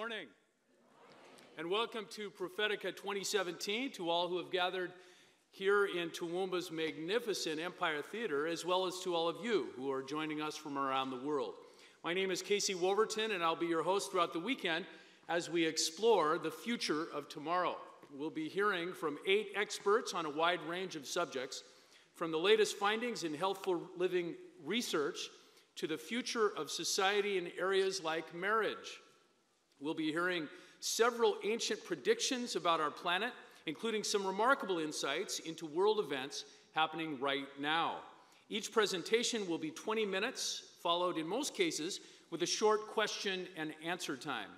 morning. And welcome to Prophetica 2017 to all who have gathered here in Toowoomba's magnificent Empire Theater, as well as to all of you who are joining us from around the world. My name is Casey Wolverton, and I'll be your host throughout the weekend as we explore the future of tomorrow. We'll be hearing from 8 experts on a wide range of subjects, from the latest findings in healthful living research to the future of society in areas like marriage. We'll be hearing several ancient predictions about our planet, including some remarkable insights into world events happening right now. Each presentation will be 20 minutes, followed in most cases with a short question and answer time.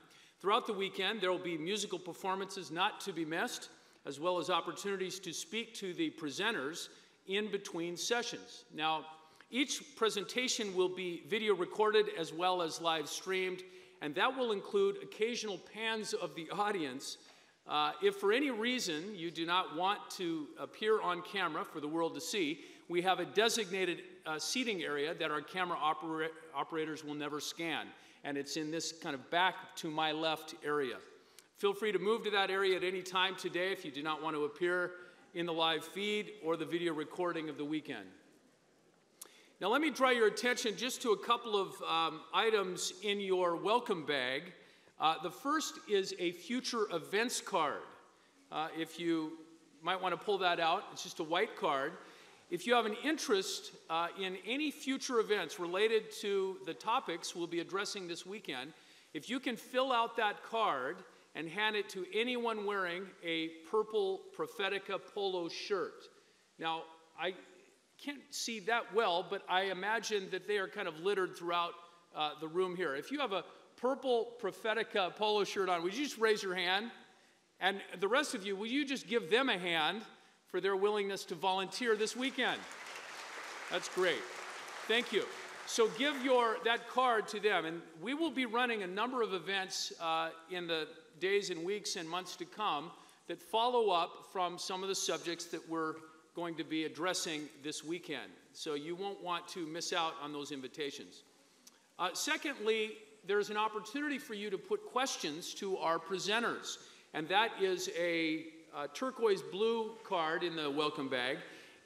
Throughout the weekend, there will be musical performances not to be missed, as well as opportunities to speak to the presenters in between sessions. Now, each presentation will be video recorded as well as live streamed, and that will include occasional pans of the audience. If for any reason you do not want to appear on camera for the world to see, we have a designated seating area that our camera operators will never scan, and it's in this kind of back to my left area. Feel free to move to that area at any time today if you do not want to appear in the live feed or the video recording of the weekend. Now let me draw your attention just to a couple of items in your welcome bag. The first is a future events card. If you might want to pull that out, it's just a white card. If you have an interest in any future events related to the topics we'll be addressing this weekend, if you can fill out that card and hand it to anyone wearing a purple Prophetica polo shirt. Now, I can't see that well, but I imagine that they are kind of littered throughout the room here. If you have a purple Prophetica polo shirt on, would you just raise your hand? And the rest of you, will you just give them a hand for their willingness to volunteer this weekend? That's great. Thank you. So give that card to them, and we will be running a number of events in the days and weeks and months to come that follow up from some of the subjects that we're going to be addressing this weekend. So you won't want to miss out on those invitations. Secondly, there's an opportunity for you to put questions to our presenters, and that is a turquoise blue card in the welcome bag,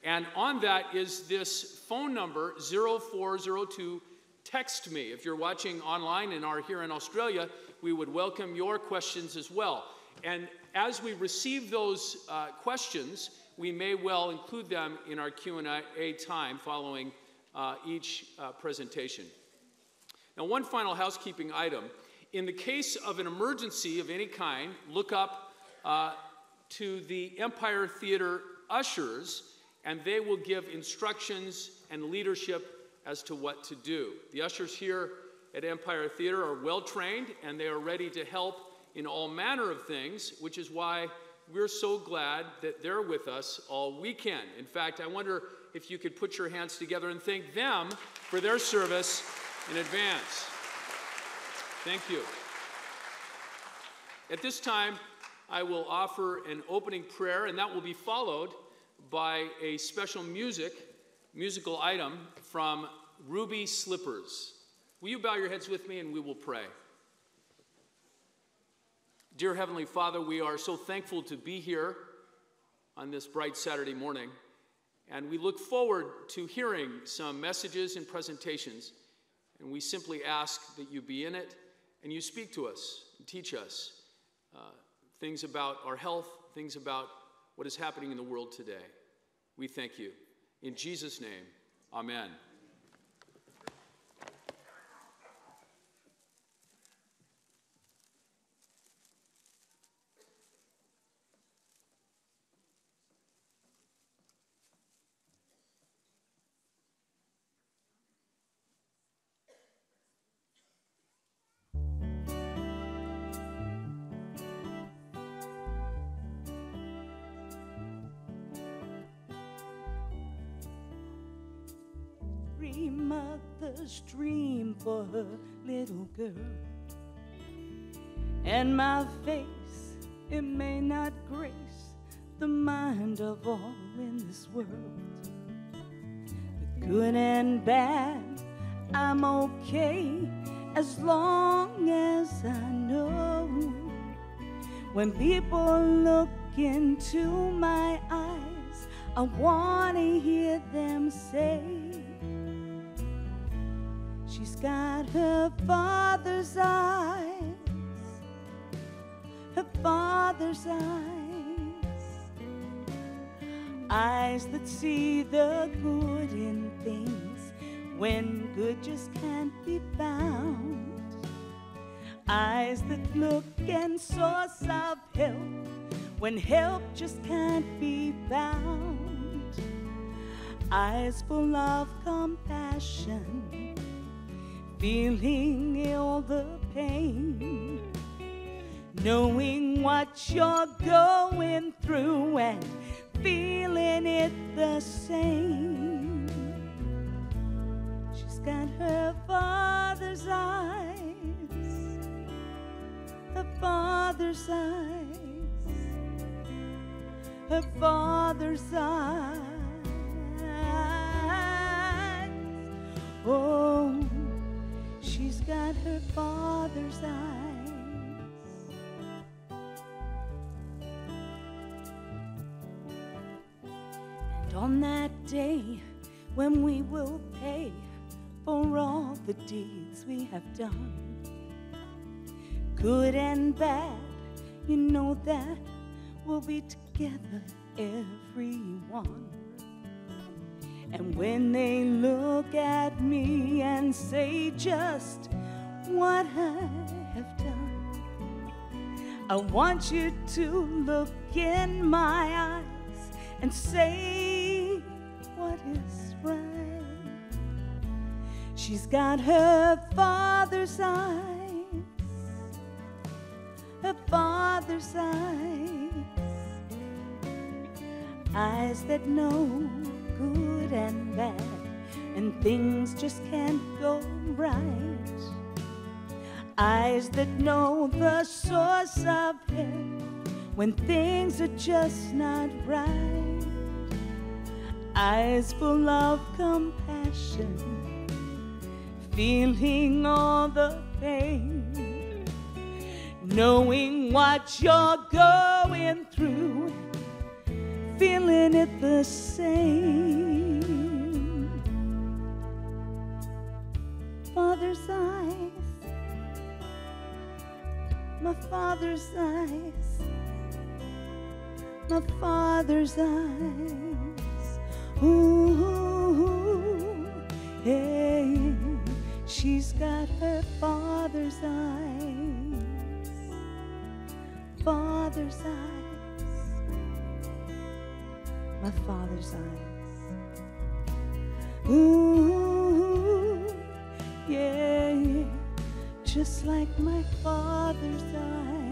and on that is this phone number, 0402 text me. If you're watching online and are here in Australia, we would welcome your questions as well. And as we receive those questions, we may well include them in our Q&A time following each presentation. Now, one final housekeeping item. In the case of an emergency of any kind, look up to the Empire Theater ushers, and they will give instructions and leadership as to what to do. The ushers here at Empire Theater are well trained, and they are ready to help in all manner of things, which is why we're so glad that they're with us all weekend. In fact, I wonder if you could put your hands together and thank them for their service in advance. Thank you. At this time, I will offer an opening prayer, and that will be followed by a special musical item from Ruby Slippers. Will you bow your heads with me and we will pray? Dear Heavenly Father, we are so thankful to be here on this bright Saturday morning, and we look forward to hearing some messages and presentations, and we simply ask that you be in it and you speak to us and teach us things about our health, things about what is happening in the world today. We thank you. In Jesus' name, amen. Mother's dream for her little girl, and my face, it may not grace the mind of all in this world. The good and bad, I'm okay, as long as I know. When people look into my eyes, I want to hear them say, she's got her father's eyes, her father's eyes, eyes that see the good in things when good just can't be found, eyes that look and source of help when help just can't be found, eyes full of compassion, feeling all the pain, knowing what you're going through and feeling it the same. She's got her father's eyes, her father's eyes, her father's eyes. Oh, she's got her father's eyes. And on that day when we will pay for all the deeds we have done, good and bad, you know that we'll be together, everyone. And when they look at me and say just what I have done, I want you to look in my eyes and say what is right. She's got her father's eyes, her father's eyes, eyes that know good and bad, and things just can't go right, eyes that know the source of help when things are just not right, eyes full of compassion, feeling all the pain, knowing what you're going through, feeling it the same. Father's eyes, my father's eyes, my father's eyes. Ooh, hey, she's got her father's eyes, father's eyes, my father's eyes. Ooh, yeah, yeah, just like my father's eyes.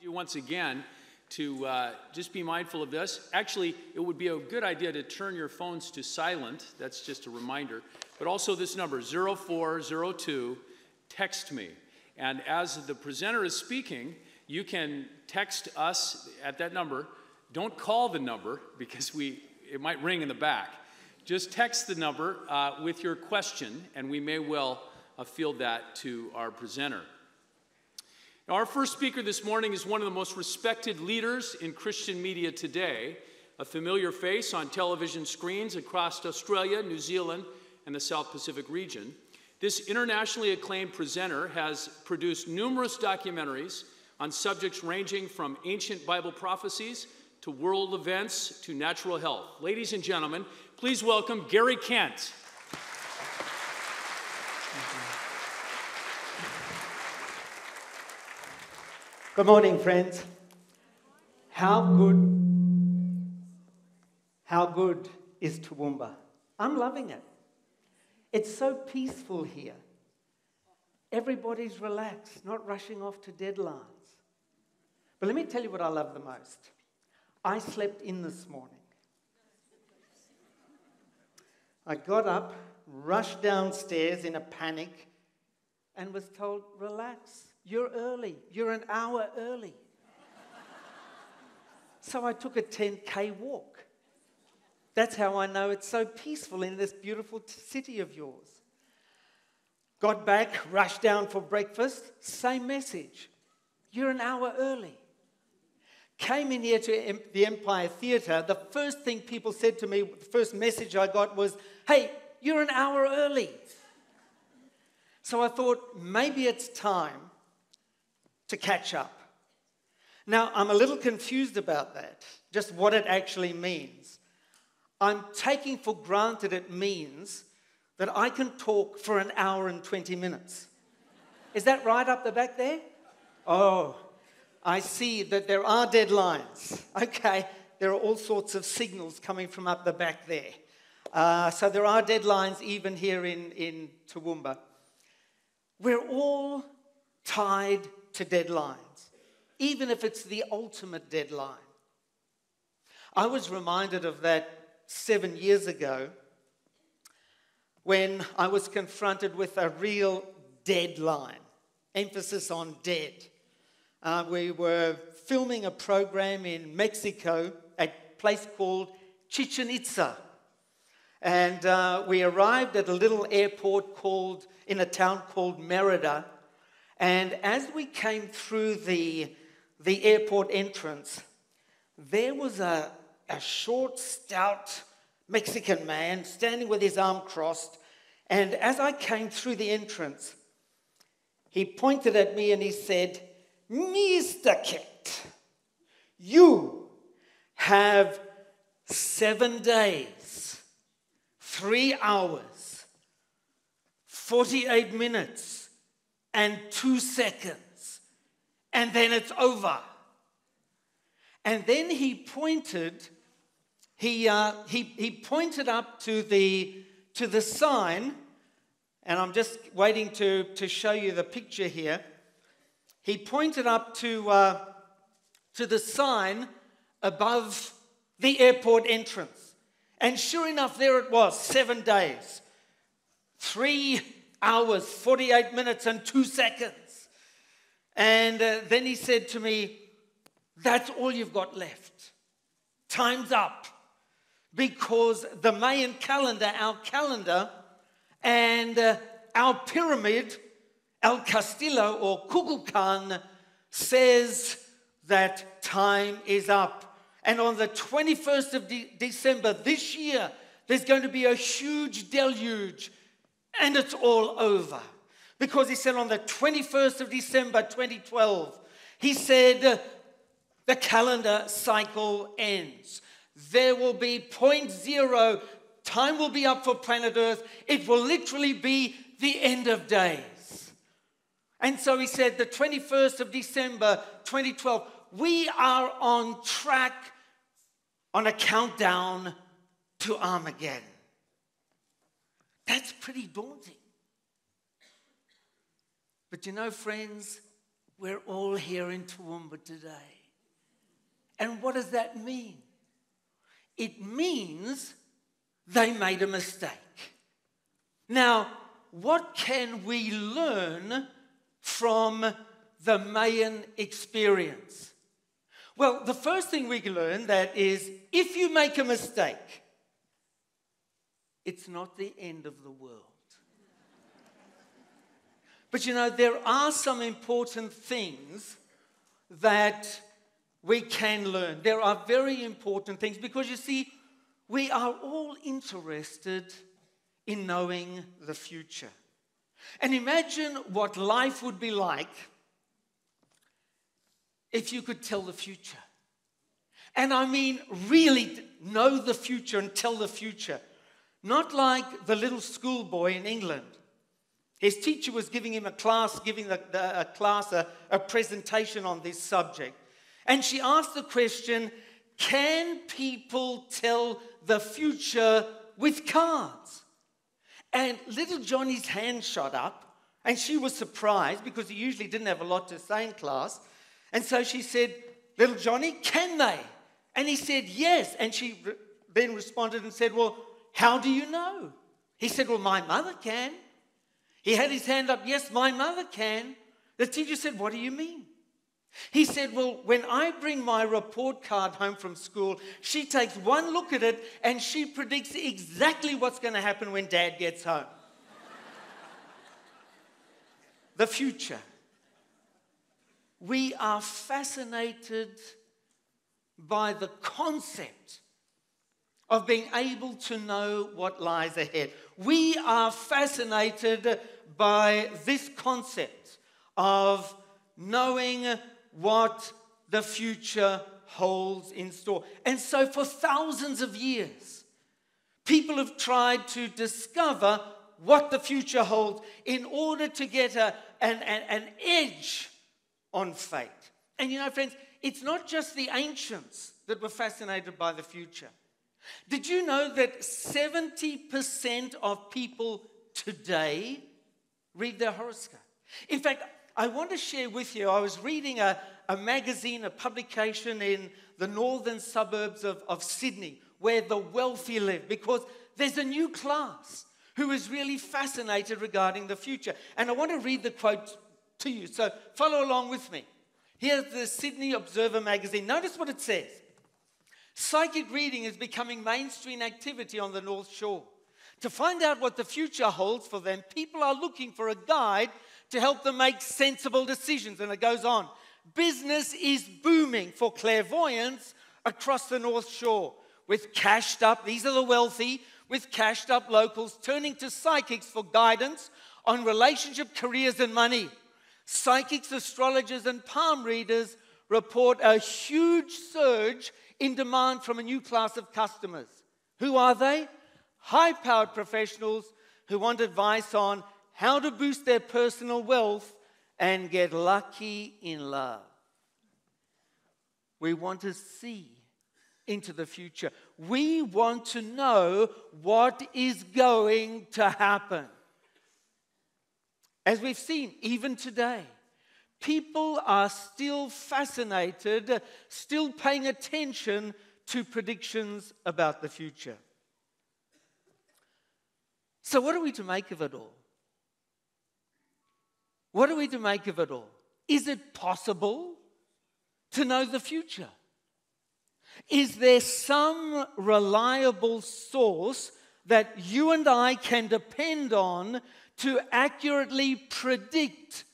You once again to just be mindful of this. Actually, it would be a good idea to turn your phones to silent. That's just a reminder. But also this number, 0402, text me. And as the presenter is speaking, you can text us at that number. Don't call the number because it might ring in the back. Just text the number with your question, and we may well field that to our presenter. Now, our first speaker this morning is one of the most respected leaders in Christian media today, a familiar face on television screens across Australia, New Zealand, and the South Pacific region. This internationally acclaimed presenter has produced numerous documentaries on subjects ranging from ancient Bible prophecies to world events to natural health. Ladies and gentlemen, please welcome Gary Kent. Good morning, friends. How good is Toowoomba? I'm loving it. It's so peaceful here. Everybody's relaxed, not rushing off to deadlines. But let me tell you what I love the most. I slept in this morning. I got up, rushed downstairs in a panic, and was told, relax, you're early. You're an hour early. So I took a 10K walk. That's how I know it's so peaceful in this beautiful city of yours. Got back, rushed down for breakfast, same message. You're an hour early. Came in here to the Empire Theatre. The first thing people said to me, the first message I got was, hey, you're an hour early. So I thought, maybe it's time to catch up. Now, I'm a little confused about that, just what it actually means. I'm taking for granted it means that I can talk for an hour and 20 minutes. Is that right up the back there? Oh, I see that there are deadlines. Okay, there are all sorts of signals coming from up the back there. So there are deadlines even here in Toowoomba. We're all tied to deadlines, even if it's the ultimate deadline. I was reminded of that 7 years ago when I was confronted with a real deadline, emphasis on dead. We were filming a program in Mexico, a place called Chichen Itza. And we arrived at a little airport in a town called Merida. And as we came through the airport entrance, there was a short, stout Mexican man standing with his arm crossed. And as I came through the entrance, he pointed at me and he said, Mr. Kent, you have 7 days, 3 hours, 48 minutes, and 2 seconds, and then it's over. And then he pointed up to the sign, and I'm just waiting to show you the picture here. He pointed up to the sign above the airport entrance. And sure enough, there it was, 7 days, 3 hours, 48 minutes, and 2 seconds. And then he said to me, that's all you've got left. Time's up. Because the Mayan calendar, our calendar, and our pyramid, El Castillo or Kukulkan, says that time is up. And on the 21st of December this year, there's going to be a huge deluge, and it's all over. Because he said on the 21st of December 2012, he said the calendar cycle ends. There will be 0.0, time will be up for planet Earth. It will literally be the end of days. And so he said, the 21st of December, 2012, we are on track on a countdown to Armageddon. That's pretty daunting. But you know, friends, we're all here in Toowoomba today. And what does that mean? It means they made a mistake. Now, what can we learn from the Mayan experience? Well, the first thing we can learn that is, if you make a mistake, it's not the end of the world. But you know, there are some important things that we can learn. There are very important things because you see, we are all interested in knowing the future. And imagine what life would be like if you could tell the future. And I mean, really know the future and tell the future. Not like the little schoolboy in England. His teacher was giving him a class, a presentation on this subject. And she asked the question, can people tell the future with cards? And little Johnny's hand shot up, and she was surprised because he usually didn't have a lot to say in class. And so she said, little Johnny, can they? And he said, yes. And she then responded and said, well, how do you know? He said, well, my mother can. He had his hand up, yes, my mother can. The teacher said, what do you mean? He said, well, when I bring my report card home from school, she takes one look at it and she predicts exactly what's going to happen when Dad gets home. The future. We are fascinated by the concept of being able to know what lies ahead. We are fascinated by this concept of knowing what the future holds in store. And so for thousands of years, people have tried to discover what the future holds in order to get an edge on fate. And you know, friends, it's not just the ancients that were fascinated by the future. Did you know that 70% of people today read their horoscope? In fact, I want to share with you, I was reading a magazine, a publication in the northern suburbs of Sydney, where the wealthy live, because there's a new class who is really fascinated regarding the future. And I want to read the quote to you, so follow along with me. Here's the Sydney Observer magazine. Notice what it says. Psychic reading is becoming mainstream activity on the North Shore. To find out what the future holds for them, people are looking for a guide to help them make sensible decisions. And it goes on. Business is booming for clairvoyants across the North Shore, with cashed up, these are the wealthy, with cashed up locals turning to psychics for guidance on relationship, careers, and money. Psychics, astrologers, and palm readers report a huge surge in demand from a new class of customers. Who are they? High-powered professionals who want advice on how to boost their personal wealth and get lucky in love. We want to see into the future. We want to know what is going to happen. As we've seen, even today, people are still fascinated, still paying attention to predictions about the future. So what are we to make of it all? What are we to make of it all? Is it possible to know the future? Is there some reliable source that you and I can depend on to accurately predict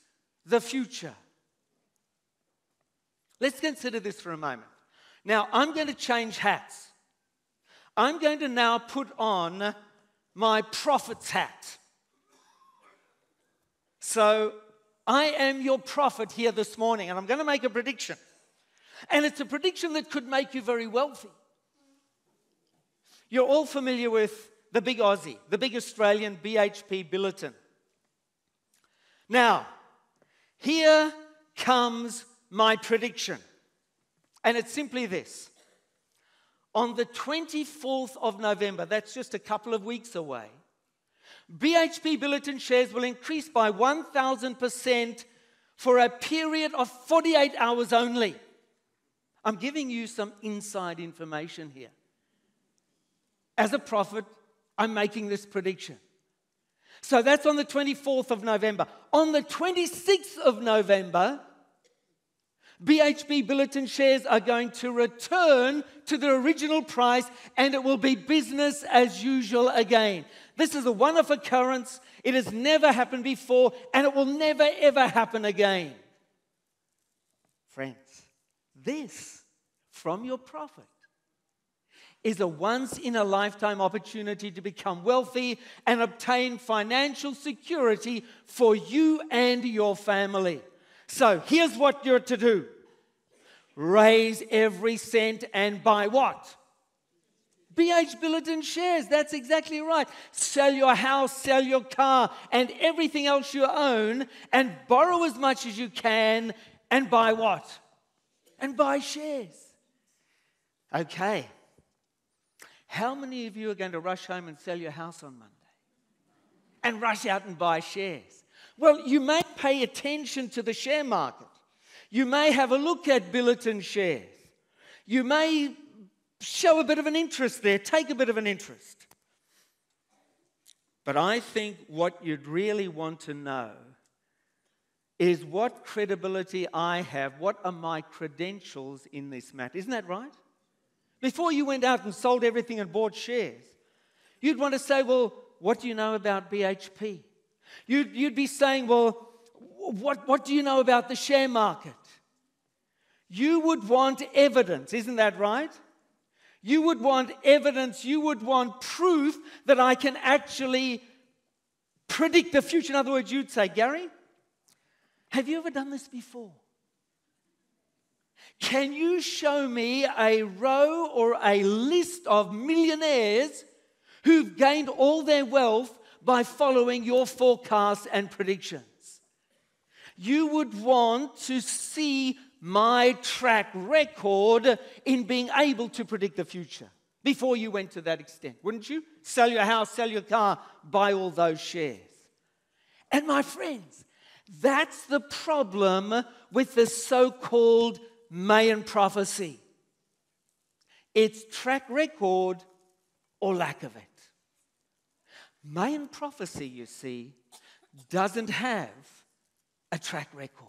the future? Let's consider this for a moment. Now, I'm going to change hats. I'm going to now put on my prophet's hat. So, I am your prophet here this morning, and I'm going to make a prediction. And it's a prediction that could make you very wealthy. You're all familiar with the big Aussie, the big Australian BHP Billiton. Now, here comes my prediction. And it's simply this. On the 24th of November, that's just a couple of weeks away, BHP Billiton shares will increase by 1,000% for a period of 48 hours only. I'm giving you some inside information here. As a prophet, I'm making this prediction. So that's on the 24th of November. On the 26th of November, BHP Billiton shares are going to return to their original price, and it will be business as usual again. This is a one-off occurrence. It has never happened before, and it will never, ever happen again. Friends, this, from your prophet, is a once-in-a-lifetime opportunity to become wealthy and obtain financial security for you and your family. So here's what you're to do. Raise every cent and buy what? BH Billiton shares. That's exactly right. Sell your house, sell your car, and everything else you own, and borrow as much as you can, and buy what? And buy shares. Okay. How many of you are going to rush home and sell your house on Monday? And rush out and buy shares? Well, you may pay attention to the share market. You may have a look at Billiton shares. You may show a bit of an interest there, take a bit of an interest. But I think what you'd really want to know is what credibility I have, what are my credentials in this matter. Isn't that right? Before you went out and sold everything and bought shares, you'd want to say, well, what do you know about BHP? You'd be saying, well, what do you know about the share market? You would want evidence, isn't that right? You would want evidence, you would want proof that I can actually predict the future. In other words, you'd say, Gary, have you ever done this before? Can you show me a row or a list of millionaires who've gained all their wealth by following your forecasts and predictions? You would want to see my track record in being able to predict the future before you went to that extent, wouldn't you? Sell your house, sell your car, buy all those shares. And my friends, that's the problem with the so-called Mayan prophecy. It's track record or lack of it. Mayan prophecy, you see, doesn't have a track record.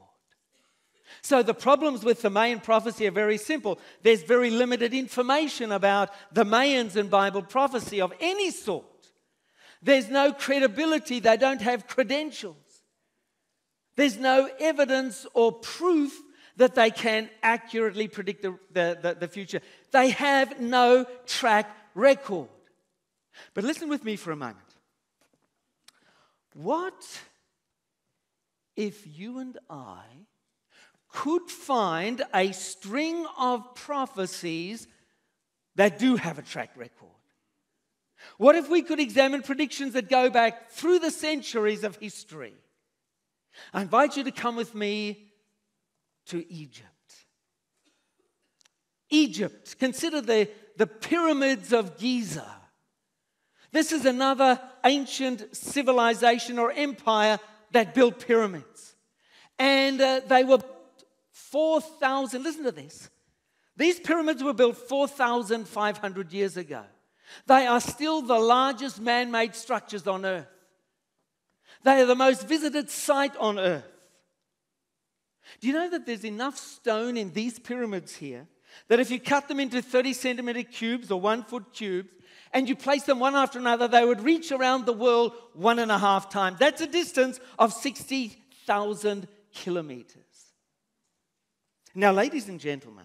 So the problems with the Mayan prophecy are very simple. There's very limited information about the Mayans and Bible prophecy of any sort. There's no credibility. They don't have credentials. There's no evidence or proof that they can accurately predict the future. They have no track record. But listen with me for a moment. What if you and I could find a string of prophecies that do have a track record? What if we could examine predictions that go back through the centuries of history? I invite you to come with me to Egypt. Egypt, consider the pyramids of Giza. This is another ancient civilization or empire that built pyramids. And they were 4,000, listen to this. These pyramids were built 4,500 years ago. They are still the largest man-made structures on earth. They are the most visited site on earth. Do you know that there's enough stone in these pyramids here that if you cut them into 30-centimeter cubes or 1-foot cubes and you place them one after another, they would reach around the world 1.5 times. That's a distance of 60,000 kilometers. Now, ladies and gentlemen,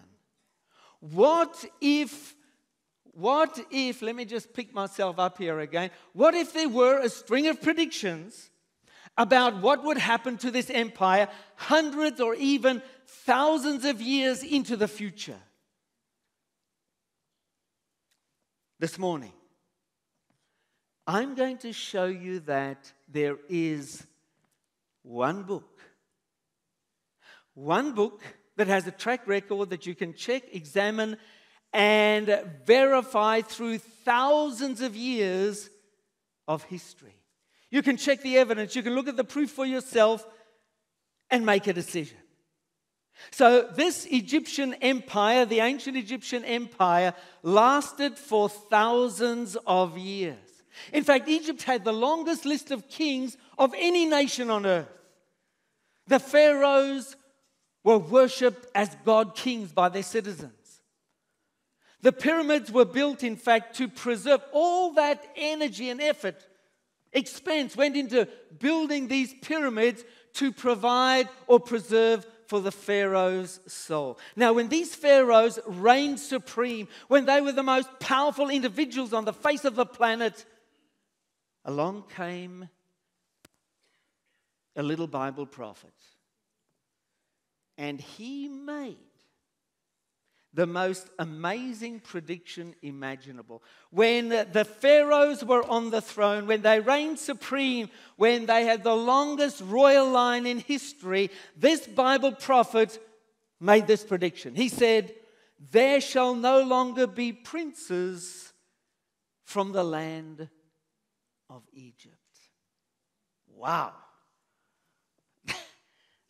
what if, let me just pick myself up here again, what if there were a string of predictions about what would happen to this empire hundreds or even thousands of years into the future? This morning, I'm going to show you that there is one book that has a track record that you can check, examine, and verify through thousands of years of history. You can check the evidence, you can look at the proof for yourself and make a decision. So this Egyptian empire, the ancient Egyptian empire, lasted for thousands of years. In fact, Egypt had the longest list of kings of any nation on earth. The pharaohs were worshipped as god kings by their citizens. The pyramids were built, in fact, to preserve all that energy and effort, expense went into building these pyramids to provide or preserve for the pharaoh's soul. Now, when these pharaohs reigned supreme, when they were the most powerful individuals on the face of the planet, along came a little Bible prophet. And he made the most amazing prediction imaginable. When the pharaohs were on the throne, when they reigned supreme, when they had the longest royal line in history, this Bible prophet made this prediction. He said, "There shall no longer be princes from the land of Egypt." Wow.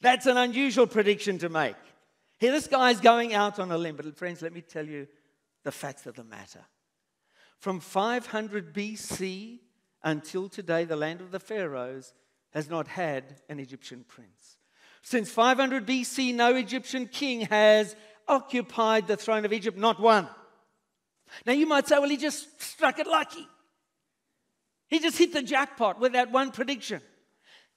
That's an unusual prediction to make. Here, this guy's going out on a limb. But friends, let me tell you the facts of the matter. From 500 BC until today, the land of the Pharaohs has not had an Egyptian prince. Since 500 BC, no Egyptian king has occupied the throne of Egypt, not one. Now you might say, well, he just struck it lucky. He just hit the jackpot with that one prediction.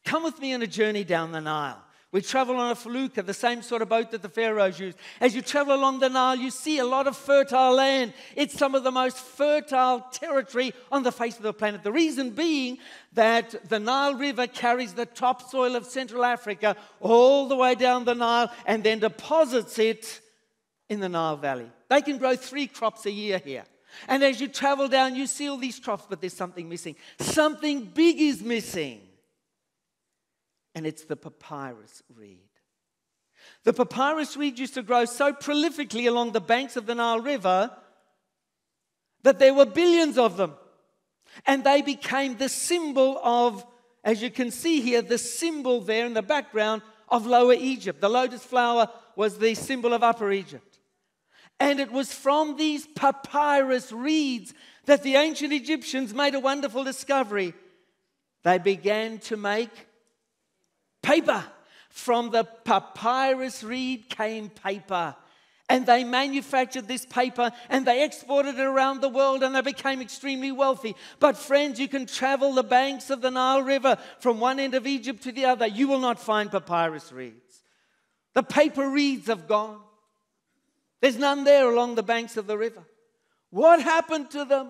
Come with me on a journey down the Nile. We travel on a felucca, the same sort of boat that the pharaohs used. As you travel along the Nile, you see a lot of fertile land. It's some of the most fertile territory on the face of the planet. The reason being that the Nile River carries the topsoil of Central Africa all the way down the Nile and then deposits it in the Nile Valley. They can grow 3 crops a year here. And as you travel down, you see all these crops, but there's something missing. Something big is missing. And it's the papyrus reed. The papyrus reed used to grow so prolifically along the banks of the Nile River that there were billions of them. And they became the symbol of, as you can see here, the symbol there in the background of Lower Egypt. The lotus flower was the symbol of Upper Egypt. And it was from these papyrus reeds that the ancient Egyptians made a wonderful discovery. They began to make paper. From the papyrus reed came paper. And they manufactured this paper and they exported it around the world and they became extremely wealthy. But friends, you can travel the banks of the Nile River from one end of Egypt to the other. You will not find papyrus reeds. The paper reeds have gone. There's none there along the banks of the river. What happened to them?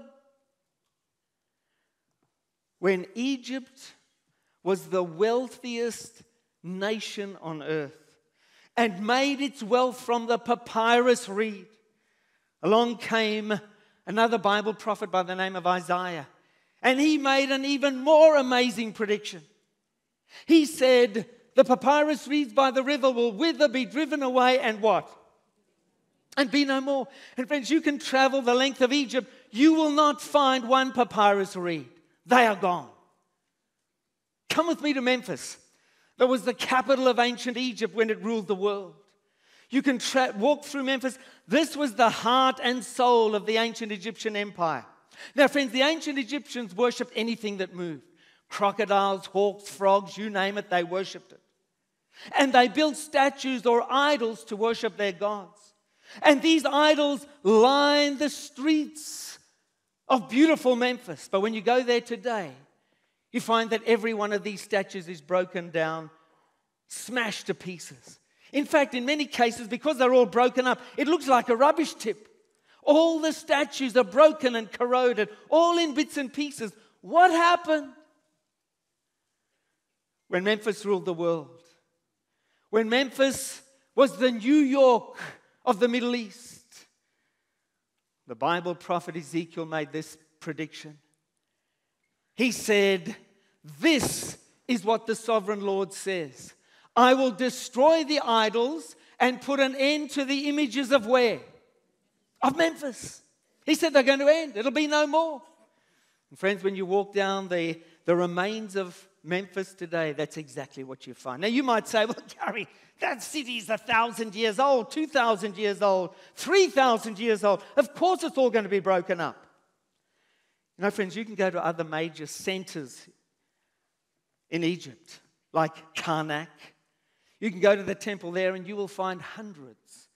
When Egypt was the wealthiest nation on earth and made its wealth from the papyrus reed, along came another Bible prophet by the name of Isaiah, and he made an even more amazing prediction. He said, the papyrus reeds by the river will wither, be driven away, and what? And be no more. And friends, you can travel the length of Egypt, you will not find one papyrus reed. They are gone. Come with me to Memphis. That was the capital of ancient Egypt when it ruled the world. You can walk through Memphis. This was the heart and soul of the ancient Egyptian empire. Now, friends, the ancient Egyptians worshipped anything that moved. Crocodiles, hawks, frogs, you name it, they worshipped it. And they built statues or idols to worship their gods. And these idols line the streets of beautiful Memphis. But when you go there today, you find that every one of these statues is broken down, smashed to pieces. In fact, in many cases, because they're all broken up, it looks like a rubbish tip. All the statues are broken and corroded, all in bits and pieces. What happened? When Memphis ruled the world, when Memphis was the New York of the Middle East, the Bible prophet Ezekiel made this prediction. He said, this is what the sovereign Lord says. I will destroy the idols and put an end to the images of where? Of Memphis. He said they're going to end. It'll be no more. And friends, when you walk down the remains of Memphis today, that's exactly what you find. Now you might say, well, Gary, that city is 1,000 years old, 2,000 years old, 3,000 years old. Of course it's all going to be broken up. You know, friends, you can go to other major centers in Egypt, like Karnak. You can go to the temple there and you will find hundreds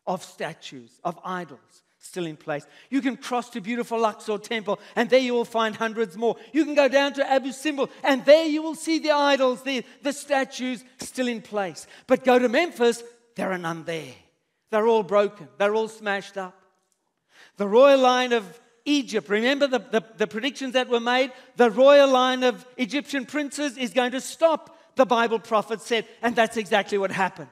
of statues, of idols still in place. You can cross to beautiful Luxor temple and there you will find hundreds more. You can go down to Abu Simbel and there you will see the idols, the statues still in place. But go to Memphis, there are none there. They're all broken. They're all smashed up. The royal line of Egypt, remember the predictions that were made? The royal line of Egyptian princes is going to stop, the Bible prophet said, and that's exactly what happened.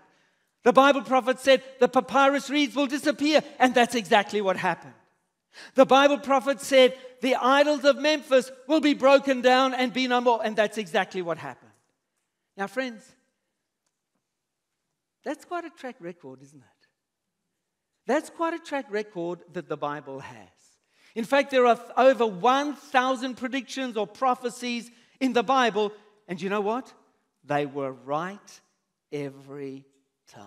The Bible prophet said the papyrus reeds will disappear, and that's exactly what happened. The Bible prophet said the idols of Memphis will be broken down and be no more, and that's exactly what happened. Now, friends, that's quite a track record, isn't it? That's quite a track record that the Bible has. In fact, there are over 1,000 predictions or prophecies in the Bible, and you know what? They were right every time.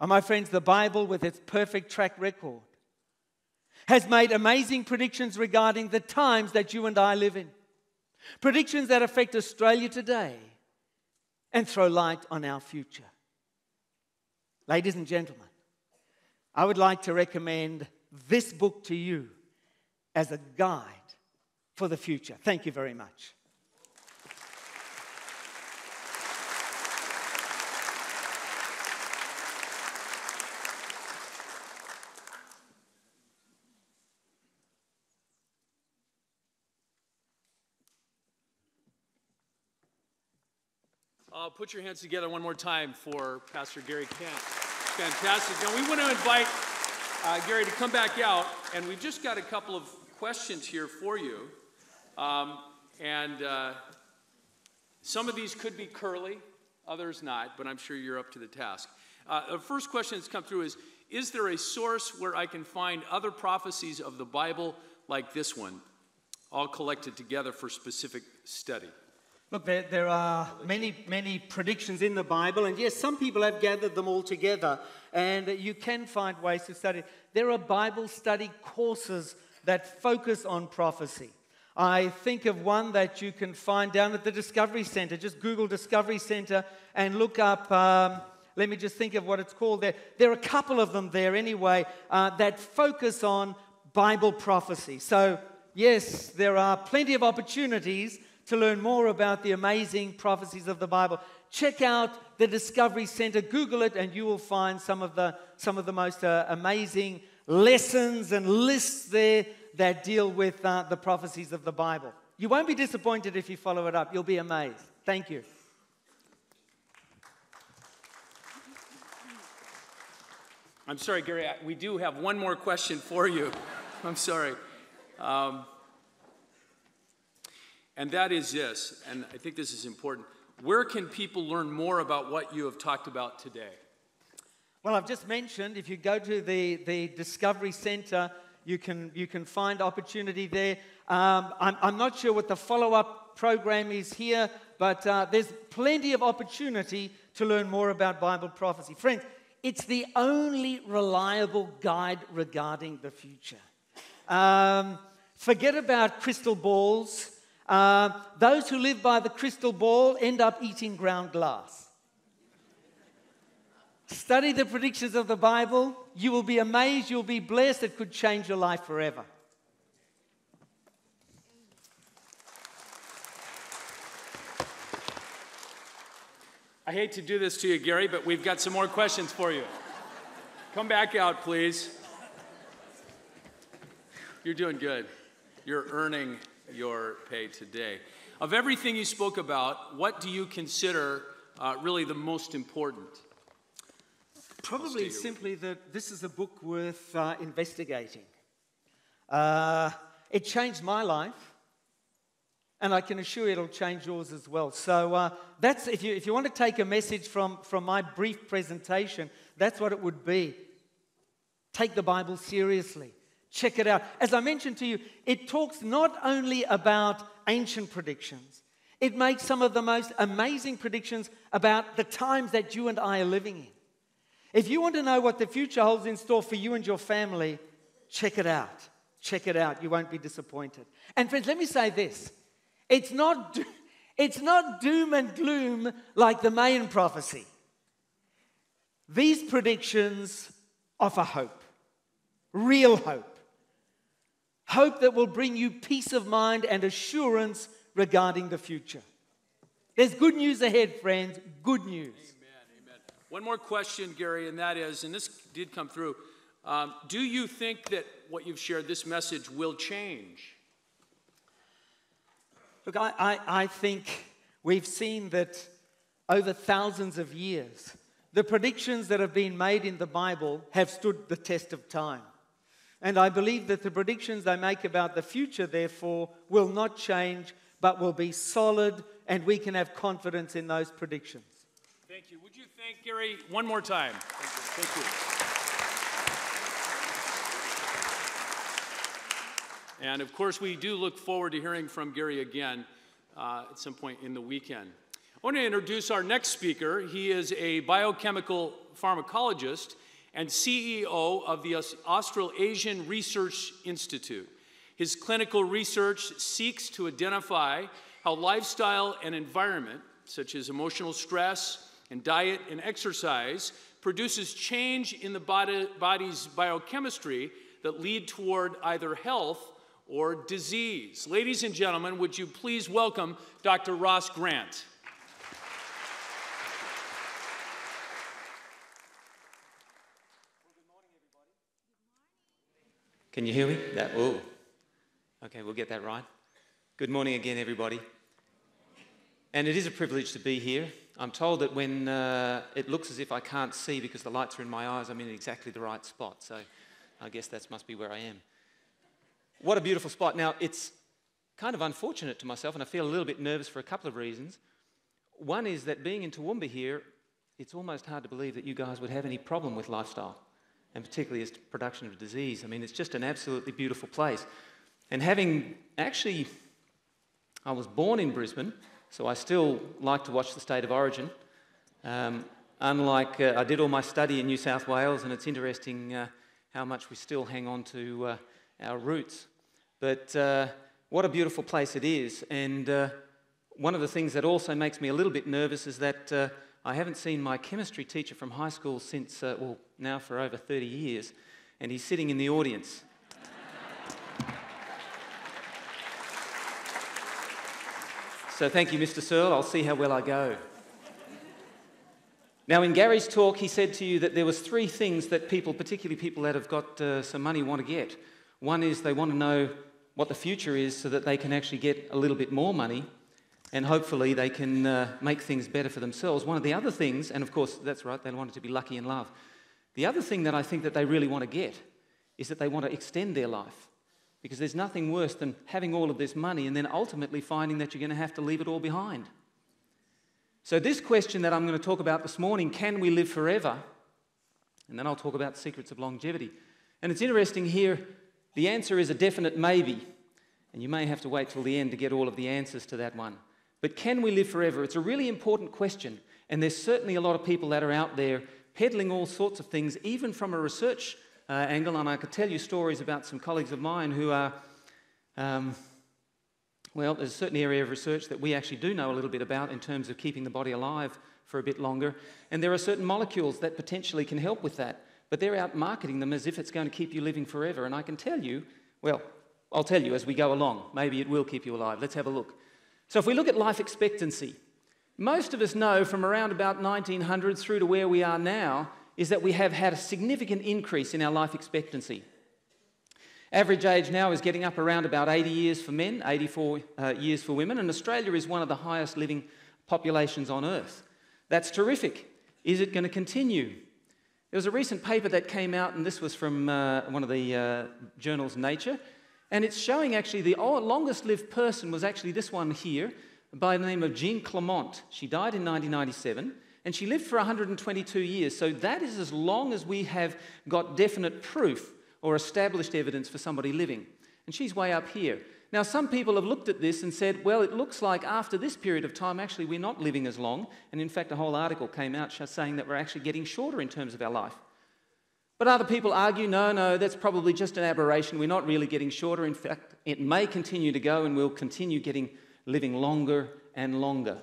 Oh, my friends, the Bible with its perfect track record has made amazing predictions regarding the times that you and I live in. Predictions that affect Australia today and throw light on our future. Ladies and gentlemen, I would like to recommend this book to you as a guide for the future. Thank you very much. Put your hands together one more time for Pastor Gary Kent. Fantastic. Now we want to invite Gary to come back out, and we've just got a couple of questions here for you. Some of these could be curly, others not, but I'm sure you're up to the task. The first question that's come through is there a source where I can find other prophecies of the Bible like this one, all collected together for specific study? Look, there are many predictions in the Bible, and yes, some people have gathered them all together, and you can find ways to study. There are Bible study courses that focus on prophecy. I think of one that you can find down at the Discovery Center. Just Google Discovery Center and look up, let me just think of what it's called there. There are a couple of them there anyway that focus on Bible prophecy. So, yes, there are plenty of opportunities to learn more about the amazing prophecies of the Bible. Check out the Discovery Center, Google it, and you will find some of the most amazing lessons and lists there that deal with the prophecies of the Bible. You won't be disappointed if you follow it up. You'll be amazed. Thank you. I'm sorry, Gary, we do have one more question for you. I'm sorry. And that is this, and I think this is important. Where can people learn more about what you have talked about today? Well, I've just mentioned, if you go to the Discovery Center, you can find opportunity there. I'm not sure what the follow-up program is here, but there's plenty of opportunity to learn more about Bible prophecy. Friends, it's the only reliable guide regarding the future. Forget about crystal balls. Those who live by the crystal ball end up eating ground glass. Study the predictions of the Bible. You will be amazed. You'll be blessed. It could change your life forever. I hate to do this to you, Gary, but we've got some more questions for you. Come back out, please. You're doing good. You're earning your pay today. Of everything you spoke about, what do you consider really the most important? Probably simply that this is a book worth investigating. It changed my life, and I can assure you it'll change yours as well. So that's if you want to take a message from my brief presentation, that's what it would be. Take the Bible seriously. Check it out. As I mentioned to you, it talks not only about ancient predictions, it makes some of the most amazing predictions about the times that you and I are living in. If you want to know what the future holds in store for you and your family, check it out. Check it out. You won't be disappointed. And friends, let me say this. It's not doom and gloom like the Mayan prophecy. These predictions offer hope. Real hope. Hope that will bring you peace of mind and assurance regarding the future. There's good news ahead, friends. Good news. Amen. One more question, Gary, and that is, and this did come through, do you think that what you've shared, this message, will change? Look, I think we've seen that over thousands of years, the predictions that have been made in the Bible have stood the test of time. And I believe that the predictions they make about the future, therefore, will not change, but will be solid, and we can have confidence in those predictions. Thank you. Would you thank Gary one more time? Thank you. And of course, we do look forward to hearing from Gary again at some point in the weekend. I want to introduce our next speaker. He is a biochemical pharmacologist, and CEO of the Australasian Research Institute. His clinical research seeks to identify how lifestyle and environment, such as emotional stress and diet and exercise, produces change in the body's biochemistry that lead toward either health or disease. Ladies and gentlemen, would you please welcome Dr. Ross Grant. Can you hear me? Oh, okay, we'll get that right. Good morning again, everybody. And it is a privilege to be here. I'm told that when it looks as if I can't see because the lights are in my eyes, I'm in exactly the right spot. So I guess that must be where I am. What a beautiful spot. Now, it's kind of unfortunate to myself, and I feel a little bit nervous for a couple of reasons. One is that being in Toowoomba here, it's almost hard to believe that you guys would have any problem with lifestyle, and particularly as production of disease. I mean, it's just an absolutely beautiful place. And I was born in Brisbane, so I still like to watch the state of origin. Unlike, I did all my study in New South Wales, and it's interesting how much we still hang on to our roots. But what a beautiful place it is. And one of the things that also makes me a little bit nervous is that I haven't seen my chemistry teacher from high school since, now for over 30 years, and he's sitting in the audience. So thank you, Mr. Searle. I'll see how well I go. Now, in Gary's talk, he said to you that there was three things that people, particularly people that have got some money, want to get. One is they want to know what the future is so that they can actually get a little bit more money, and hopefully they can make things better for themselves. One of the other things, and of course, that's right, they want it to be lucky in love. The other thing that I think that they really want to get is that they want to extend their life. Because there's nothing worse than having all of this money and then ultimately finding that you're going to have to leave it all behind. So this question that I'm going to talk about this morning, can we live forever? And then I'll talk about the secrets of longevity. And it's interesting here, the answer is a definite maybe. And you may have to wait till the end to get all of the answers to that one. But can we live forever? It's a really important question. And there's certainly a lot of people that are out there peddling all sorts of things, even from a research angle, and I could tell you stories about some colleagues of mine who are, there's a certain area of research that we actually do know a little bit about in terms of keeping the body alive for a bit longer, and there are certain molecules that potentially can help with that, but they're out marketing them as if it's going to keep you living forever, and I can tell you, I'll tell you as we go along, maybe it will keep you alive. Let's have a look. So if we look at life expectancy, most of us know from around about 1900 through to where we are now is that we have had a significant increase in our life expectancy. Average age now is getting up around about 80 years for men, 84 years for women, and Australia is one of the highest living populations on Earth. That's terrific. Is it going to continue? There was a recent paper that came out, and this was from one of the journals, Nature, and it's showing actually the longest lived person was actually this one here by the name of Jean Clement. She died in 1997. And she lived for 122 years. So that is as long as we have got definite proof or established evidence for somebody living. And she's way up here. Now, some people have looked at this and said, well, it looks like after this period of time, actually, we're not living as long. And in fact, a whole article came out saying that we're actually getting shorter in terms of our life. But other people argue, no, that's probably just an aberration. We're not really getting shorter. In fact, it may continue to go and we'll continue living longer and longer.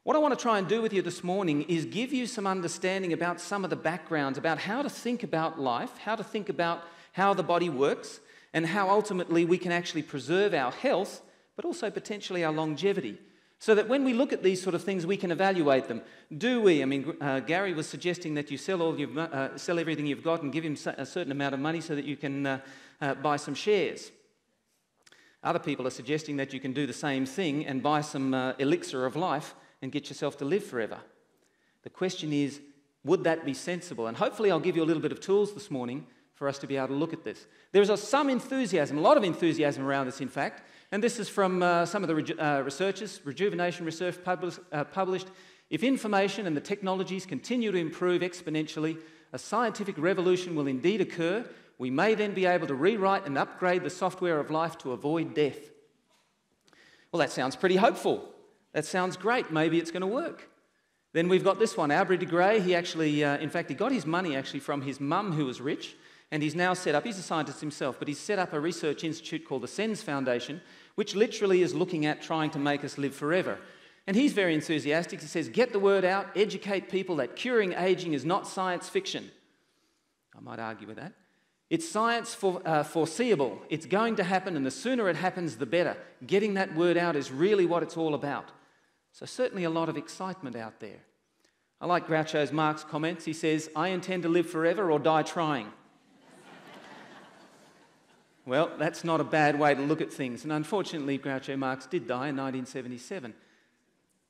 What I want to try and do with you this morning is give you some understanding about some of the backgrounds, about how to think about life, how to think about how the body works, and how ultimately we can actually preserve our health, but also potentially our longevity, so that when we look at these sort of things, we can evaluate them. Do we? I mean, Gary was suggesting that you sell everything you've got and give him a certain amount of money so that you can buy some shares. Other people are suggesting that you can do the same thing and buy some elixir of life and get yourself to live forever. The question is, would that be sensible? And hopefully I'll give you a little bit of tools this morning for us to be able to look at this. There is some enthusiasm, a lot of enthusiasm around this, in fact, and this is from some of the researchers, Rejuvenation Research published, if information and the technologies continue to improve exponentially, a scientific revolution will indeed occur. We may then be able to rewrite and upgrade the software of life to avoid death. Well, that sounds pretty hopeful. That sounds great. Maybe it's going to work. Then we've got this one, Aubrey de Grey. He actually, in fact, he got his money actually from his mum who was rich, and he's now set up, he's a scientist himself, but he's set up a research institute called the SENS Foundation, which literally is looking at trying to make us live forever. And he's very enthusiastic. He says, get the word out, educate people that curing aging is not science fiction. I might argue with that. It's science foreseeable. It's going to happen, and the sooner it happens, the better. Getting that word out is really what it's all about. So certainly a lot of excitement out there. I like Groucho Marx's comments. He says, I intend to live forever or die trying. Well, that's not a bad way to look at things. And unfortunately, Groucho Marx did die in 1977.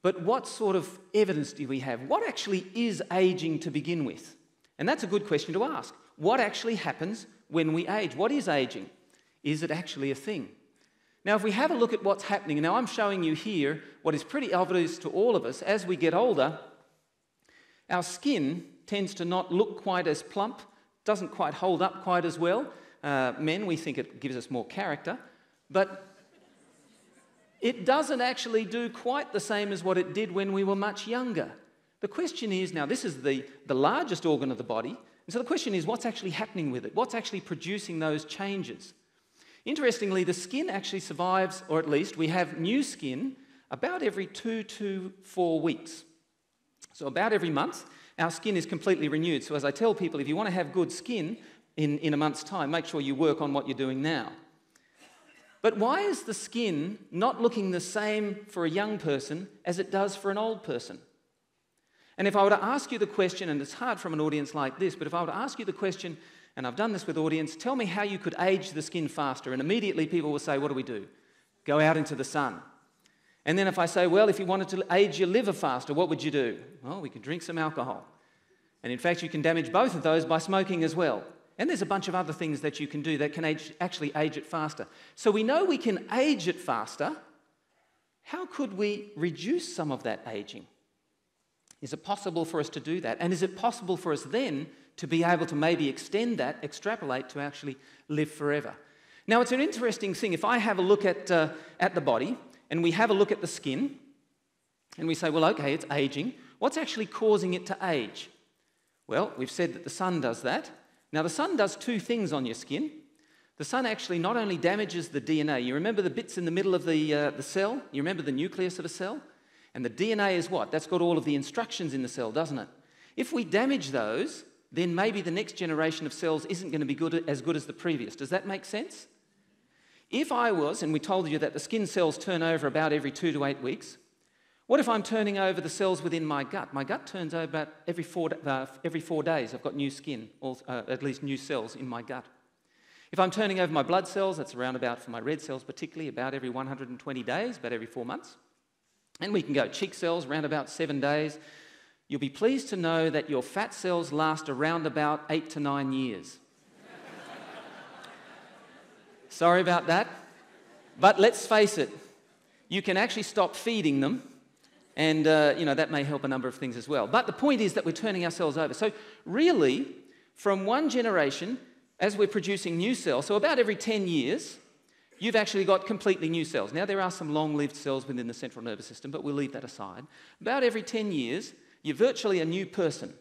But what sort of evidence do we have? What actually is aging to begin with? And that's a good question to ask. What actually happens when we age? What is aging? Is it actually a thing? Now, if we have a look at what's happening, and now I'm showing you here what is pretty obvious to all of us. As we get older, our skin tends to not look quite as plump, doesn't quite hold up quite as well. Men, we think it gives us more character, but it doesn't actually do quite the same as what it did when we were much younger. The question is, now this is the largest organ of the body, and so the question is, what's actually happening with it? What's actually producing those changes? Interestingly, the skin actually survives, or at least we have new skin about every 2 to 4 weeks. So about every month, our skin is completely renewed. So as I tell people, if you want to have good skin in a month's time, make sure you work on what you're doing now. But why is the skin not looking the same for a young person as it does for an old person? And if I were to ask you the question, and it's hard from an audience like this, but if I were to ask you the question, and I've done this with audience, tell me how you could age the skin faster. And immediately people will say, what do? Go out into the sun. And then if I say, well, if you wanted to age your liver faster, what would you do? Well, we could drink some alcohol. And in fact, you can damage both of those by smoking as well. And there's a bunch of other things that you can do that can actually age it faster. So we know we can age it faster. How could we reduce some of that aging? Is it possible for us to do that? And is it possible for us then to be able to maybe extend that, extrapolate to actually live forever? Now, it's an interesting thing. If I have a look at the body, and we have a look at the skin, and we say, well, okay, it's aging. What's actually causing it to age? Well, we've said that the sun does that. Now, the sun does two things on your skin. The sun actually not only damages the DNA. You remember the bits in the middle of the cell? You remember the nucleus of a cell? And the DNA is what? That's got all of the instructions in the cell, doesn't it? If we damage those, then maybe the next generation of cells isn't going to be as good as the previous. Does that make sense? If I was, and we told you that the skin cells turn over about every 2 to 8 weeks, what if I'm turning over the cells within my gut? My gut turns over about every 4 days. I've got new skin, or at least new cells in my gut. If I'm turning over my blood cells, that's around about, for my red cells particularly, about every 120 days, about every 4 months. And we can go cheek cells around about 7 days. You'll be pleased to know that your fat cells last around about 8 to 9 years. Sorry about that. But let's face it, you can actually stop feeding them, and that may help a number of things as well. But the point is that we're turning our cells over. So really, from one generation, as we're producing new cells, so about every 10 years, you've actually got completely new cells. Now, there are some long-lived cells within the central nervous system, but we'll leave that aside. About every 10 years, you're virtually a new person.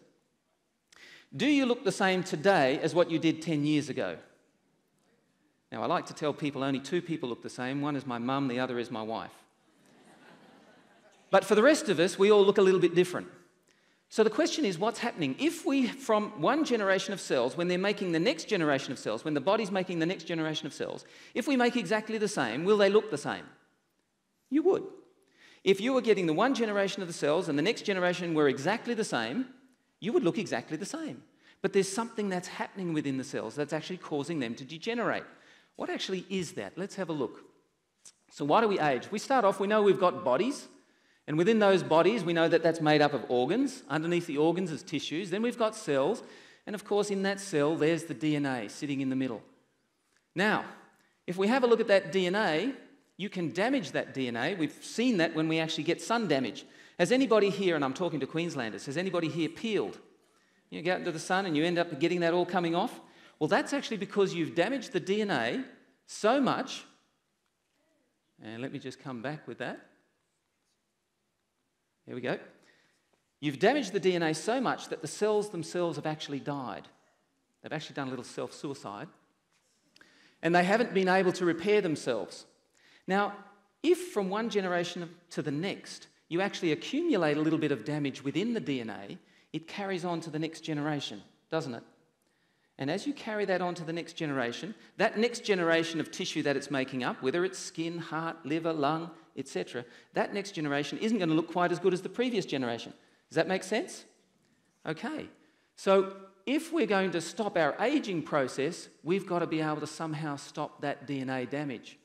Do you look the same today as what you did 10 years ago? Now, I like to tell people only 2 people look the same. One is my mum, the other is my wife. But for the rest of us, we all look a little bit different. So the question is, what's happening? If we, from one generation of cells, when they're making the next generation of cells, when the body's making the next generation of cells, if we make exactly the same, will they look the same? You would. If you were getting the one generation of the cells and the next generation were exactly the same, you would look exactly the same. But there's something that's happening within the cells that's actually causing them to degenerate. What actually is that? Let's have a look. So why do we age? We start off, we know we've got bodies. And within those bodies, we know that that's made up of organs. Underneath the organs is tissues. Then we've got cells. And of course, in that cell, there's the DNA sitting in the middle. Now, if we have a look at that DNA, you can damage that DNA. We've seen that when we actually get sun damage. Has anybody here, and I'm talking to Queenslanders, has anybody here peeled? You go out into the sun and you end up getting that all coming off. Well, that's actually because you've damaged the DNA so much. And let me just come back with that. Here we go. You've damaged the DNA so much that the cells themselves have actually died. They've actually done a little self-suicide. And they haven't been able to repair themselves. Now, if from one generation to the next, you actually accumulate a little bit of damage within the DNA, it carries on to the next generation, doesn't it? And as you carry that on to the next generation, that next generation of tissue that it's making up, whether it's skin, heart, liver, lung, etc., that next generation isn't going to look quite as good as the previous generation. Does that make sense? Okay. So if we're going to stop our aging process, we've got to be able to somehow stop that DNA damage.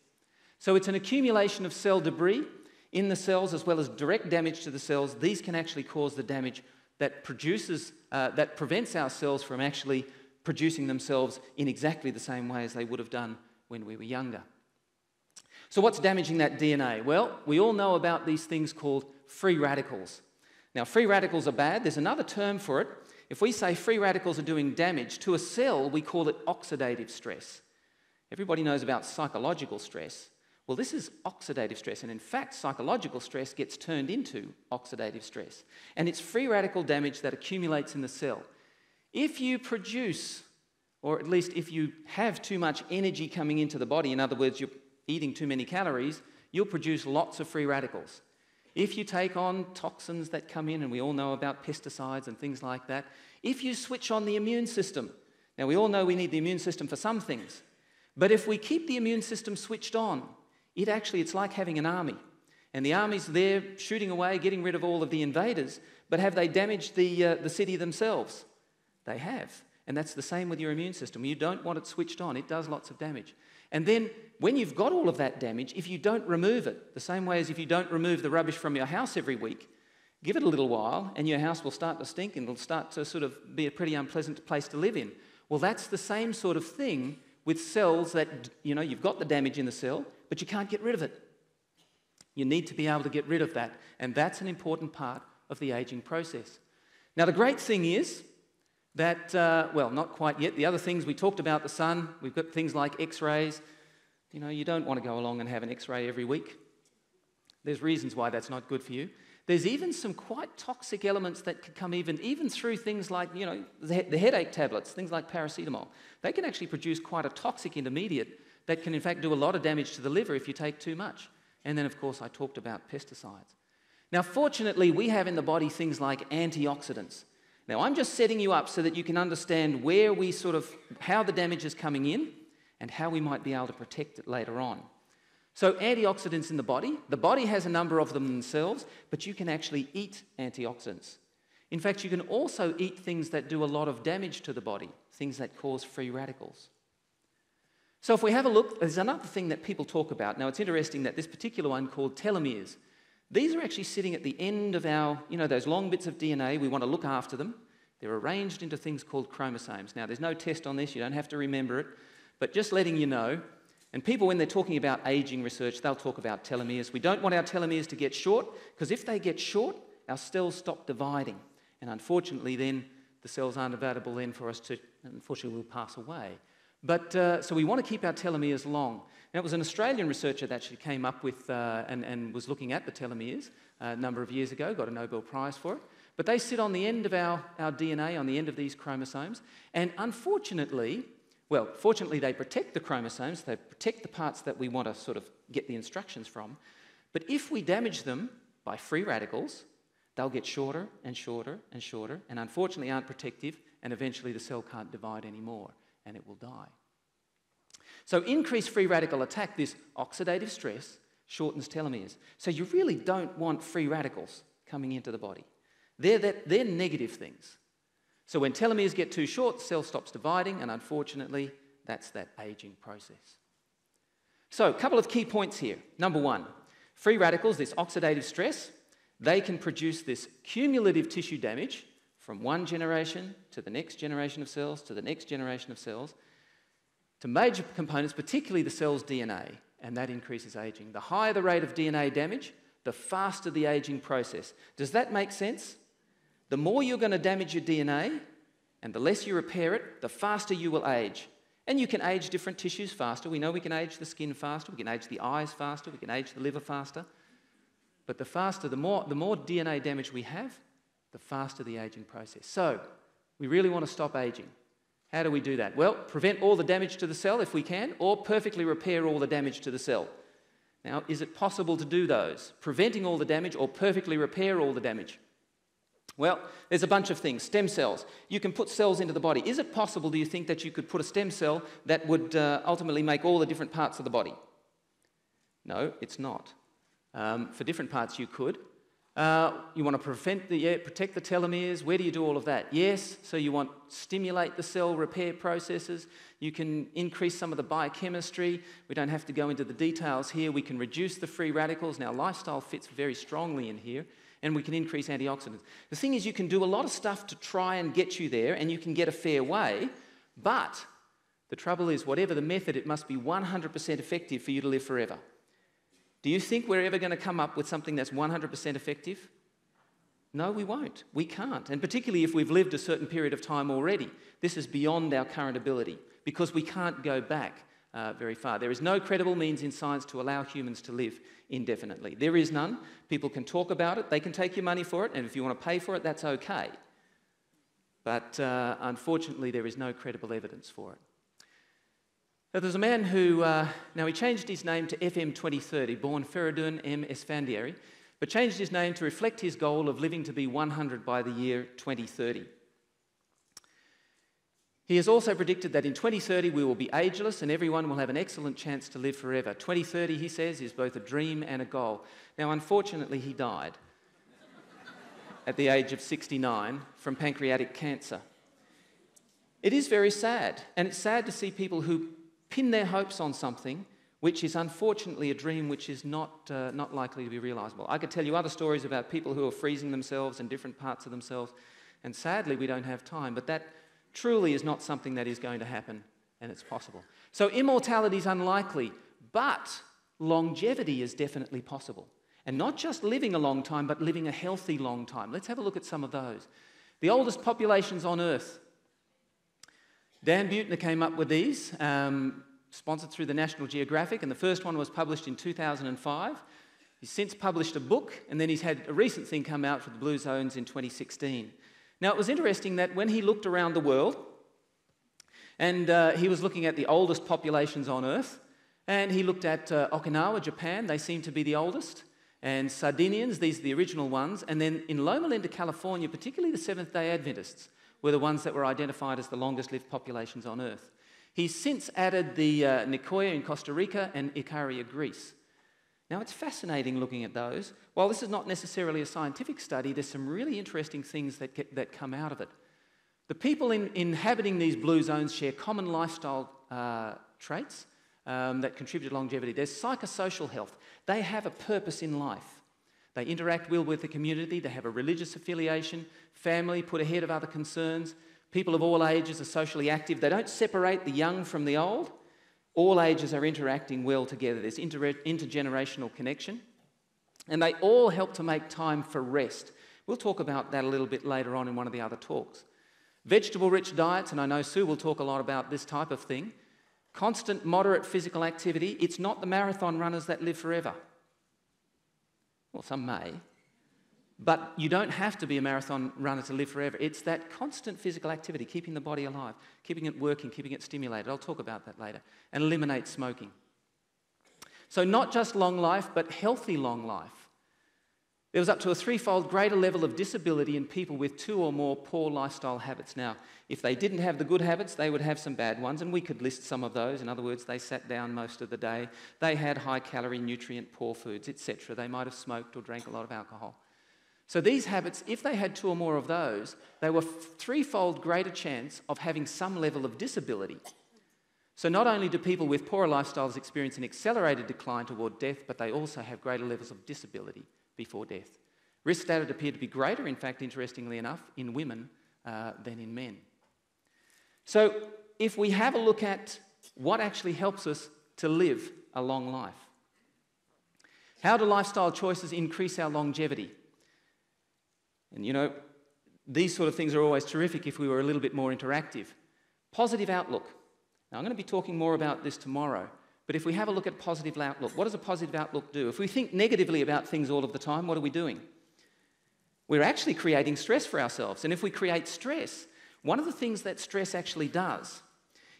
So it's an accumulation of cell debris in the cells as well as direct damage to the cells. These can actually cause the damage that prevents our cells from actually producing themselves in exactly the same way as they would have done when we were younger. So what's damaging that DNA? Well, we all know about these things called free radicals. Now, free radicals are bad. There's another term for it. If we say free radicals are doing damage to a cell, we call it oxidative stress. Everybody knows about psychological stress. Well, this is oxidative stress, and in fact, psychological stress gets turned into oxidative stress. And it's free radical damage that accumulates in the cell. If you produce, or at least if you have too much energy coming into the body, in other words, you're eating too many calories, you'll produce lots of free radicals. If you take on toxins that come in, and we all know about pesticides and things like that, if you switch on the immune system, now we all know we need the immune system for some things, but if we keep the immune system switched on, it's like having an army. And the army's there shooting away, getting rid of all of the invaders, but have they damaged the city themselves? They have. And that's the same with your immune system. You don't want it switched on. It does lots of damage. And then when you've got all of that damage, if you don't remove it, the same way as if you don't remove the rubbish from your house every week, give it a little while and your house will start to stink and it'll start to sort of be a pretty unpleasant place to live in. Well, that's the same sort of thing with cells that, you've got the damage in the cell, but you can't get rid of it. You need to be able to get rid of that. And that's an important part of the aging process. Now, the great thing is that, not quite yet. The other things, we talked about the sun. We've got things like x-rays. You don't want to go along and have an x-ray every week. There's reasons why that's not good for you. There's even some quite toxic elements that could come even through things like, the headache tablets, things like paracetamol. They can actually produce quite a toxic intermediate that can, in fact, do a lot of damage to the liver if you take too much. And then, of course, I talked about pesticides. Now, fortunately, we have in the body things like antioxidants. Now, I'm just setting you up so that you can understand where how the damage is coming in and how we might be able to protect it later on. So, antioxidants in the body has a number of them themselves, but you can actually eat antioxidants. In fact, you can also eat things that do a lot of damage to the body, things that cause free radicals. So if we have a look, there's another thing that people talk about. Now, it's interesting that this particular one called telomeres, these are actually sitting at the end of our, those long bits of DNA. We want to look after them. They're arranged into things called chromosomes. Now, there's no test on this. You don't have to remember it. But just letting you know, and people, when they're talking about aging research, they'll talk about telomeres. We don't want our telomeres to get short, because if they get short, our cells stop dividing. And unfortunately, then, the cells aren't available then for us to, unfortunately, we'll pass away. But, so we want to keep our telomeres long. Now, it was an Australian researcher that actually came up with and was looking at the telomeres a number of years ago, got a Nobel Prize for it. But they sit on the end of our DNA, on the end of these chromosomes. And unfortunately, fortunately they protect the chromosomes, they protect the parts that we want to sort of get the instructions from. But if we damage them by free radicals, they'll get shorter and shorter and shorter, and unfortunately aren't protective, and eventually the cell can't divide anymore, and it will die. So increased free radical attack, this oxidative stress, shortens telomeres. So you really don't want free radicals coming into the body. They're negative things. So when telomeres get too short, the cell stops dividing, and unfortunately, that's that aging process. So a couple of key points here. Number one, free radicals, this oxidative stress, they can produce this cumulative tissue damage from one generation to the next generation of cells to the next generation of cells to major components, particularly the cell's DNA, and that increases aging. The higher the rate of DNA damage, the faster the aging process. Does that make sense? The more you're going to damage your DNA and the less you repair it, the faster you will age. And you can age different tissues faster. We know we can age the skin faster, we can age the eyes faster, we can age the liver faster. But the more DNA damage we have, the faster the aging process. So, we really want to stop aging. How do we do that? Well, prevent all the damage to the cell if we can, or perfectly repair all the damage to the cell. Now, is it possible to do those? Preventing all the damage or perfectly repair all the damage? Well, there's a bunch of things. Stem cells. You can put cells into the body. Is it possible, do you think, that you could put a stem cell that would ultimately make all the different parts of the body? No, it's not. For different parts you could. You want to protect the telomeres. Where do you do all of that? Yes, so you want to stimulate the cell repair processes. You can increase some of the biochemistry. We don't have to go into the details here. We can reduce the free radicals. Now, lifestyle fits very strongly in here, and we can increase antioxidants. The thing is, you can do a lot of stuff to try and get you there, and you can get a fair way, but the trouble is, whatever the method, it must be 100% effective for you to live forever. Do you think we're ever going to come up with something that's 100% effective? No, we won't. We can't. And particularly if we've lived a certain period of time already. This is beyond our current ability because we can't go back very far. There is no credible means in science to allow humans to live indefinitely. There is none. People can talk about it. They can take your money for it. And if you want to pay for it, that's okay. But unfortunately, there is no credible evidence for it. Now, there's a man who, now he changed his name to FM 2030, born Feridun M. Esfandiari, but changed his name to reflect his goal of living to be 100 by the year 2030. He has also predicted that in 2030 we will be ageless and everyone will have an excellent chance to live forever. 2030, he says, is both a dream and a goal. Now, unfortunately, he died at the age of 69 from pancreatic cancer. It is very sad, and it's sad to see people who pin their hopes on something which is unfortunately a dream which is not likely to be realisable. I could tell you other stories about people who are freezing themselves in different parts of themselves, and sadly we don't have time, but that truly is not something that is going to happen, and it's possible. So immortality is unlikely, but longevity is definitely possible. And not just living a long time, but living a healthy long time. Let's have a look at some of those. The oldest populations on Earth. Dan Buettner came up with these, sponsored through the National Geographic, and the first one was published in 2005. He's since published a book, and then he's had a recent thing come out for the Blue Zones in 2016. Now, it was interesting that when he looked around the world, and he was looking at the oldest populations on Earth, and he looked at Okinawa, Japan, they seem to be the oldest, and Sardinians, these are the original ones, and then in Loma Linda, California, particularly the Seventh-day Adventists, were the ones that were identified as the longest-lived populations on Earth. He's since added the Nicoya in Costa Rica and Ikaria, Greece. Now, it's fascinating looking at those. While this is not necessarily a scientific study, there's some really interesting things that come out of it. The people inhabiting these blue zones share common lifestyle traits that contribute to longevity. There's psychosocial health. They have a purpose in life. They interact well with the community, they have a religious affiliation, family put ahead of other concerns, people of all ages are socially active, they don't separate the young from the old, all ages are interacting well together, there's intergenerational connection, and they all help to make time for rest. We'll talk about that a little bit later on in one of the other talks. Vegetable-rich diets, and I know Sue will talk a lot about this type of thing, constant moderate physical activity. It's not the marathon runners that live forever. Well, some may, but you don't have to be a marathon runner to live forever. It's that constant physical activity, keeping the body alive, keeping it working, keeping it stimulated. I'll talk about that later. And eliminate smoking. So not just long life, but healthy long life. There was up to a threefold greater level of disability in people with 2 or more poor lifestyle habits. Now, if they didn't have the good habits, they would have some bad ones, and we could list some of those. In other words, they sat down most of the day, they had high-calorie, nutrient-poor foods, etc. They might have smoked or drank a lot of alcohol. So these habits, if they had 2 or more of those, they were threefold greater chance of having some level of disability. So not only do people with poorer lifestyles experience an accelerated decline toward death, but they also have greater levels of disability before death. Risk data appeared to be greater, in fact, interestingly enough, in women than in men. So if we have a look at what actually helps us to live a long life, how do lifestyle choices increase our longevity? And you know, these sort of things are always terrific if we were a little bit more interactive. Positive outlook. Now, I'm going to be talking more about this tomorrow, but if we have a look at positive outlook, what does a positive outlook do? If we think negatively about things all of the time, what are we doing? we're actually creating stress for ourselves. And if we create stress, one of the things that stress actually does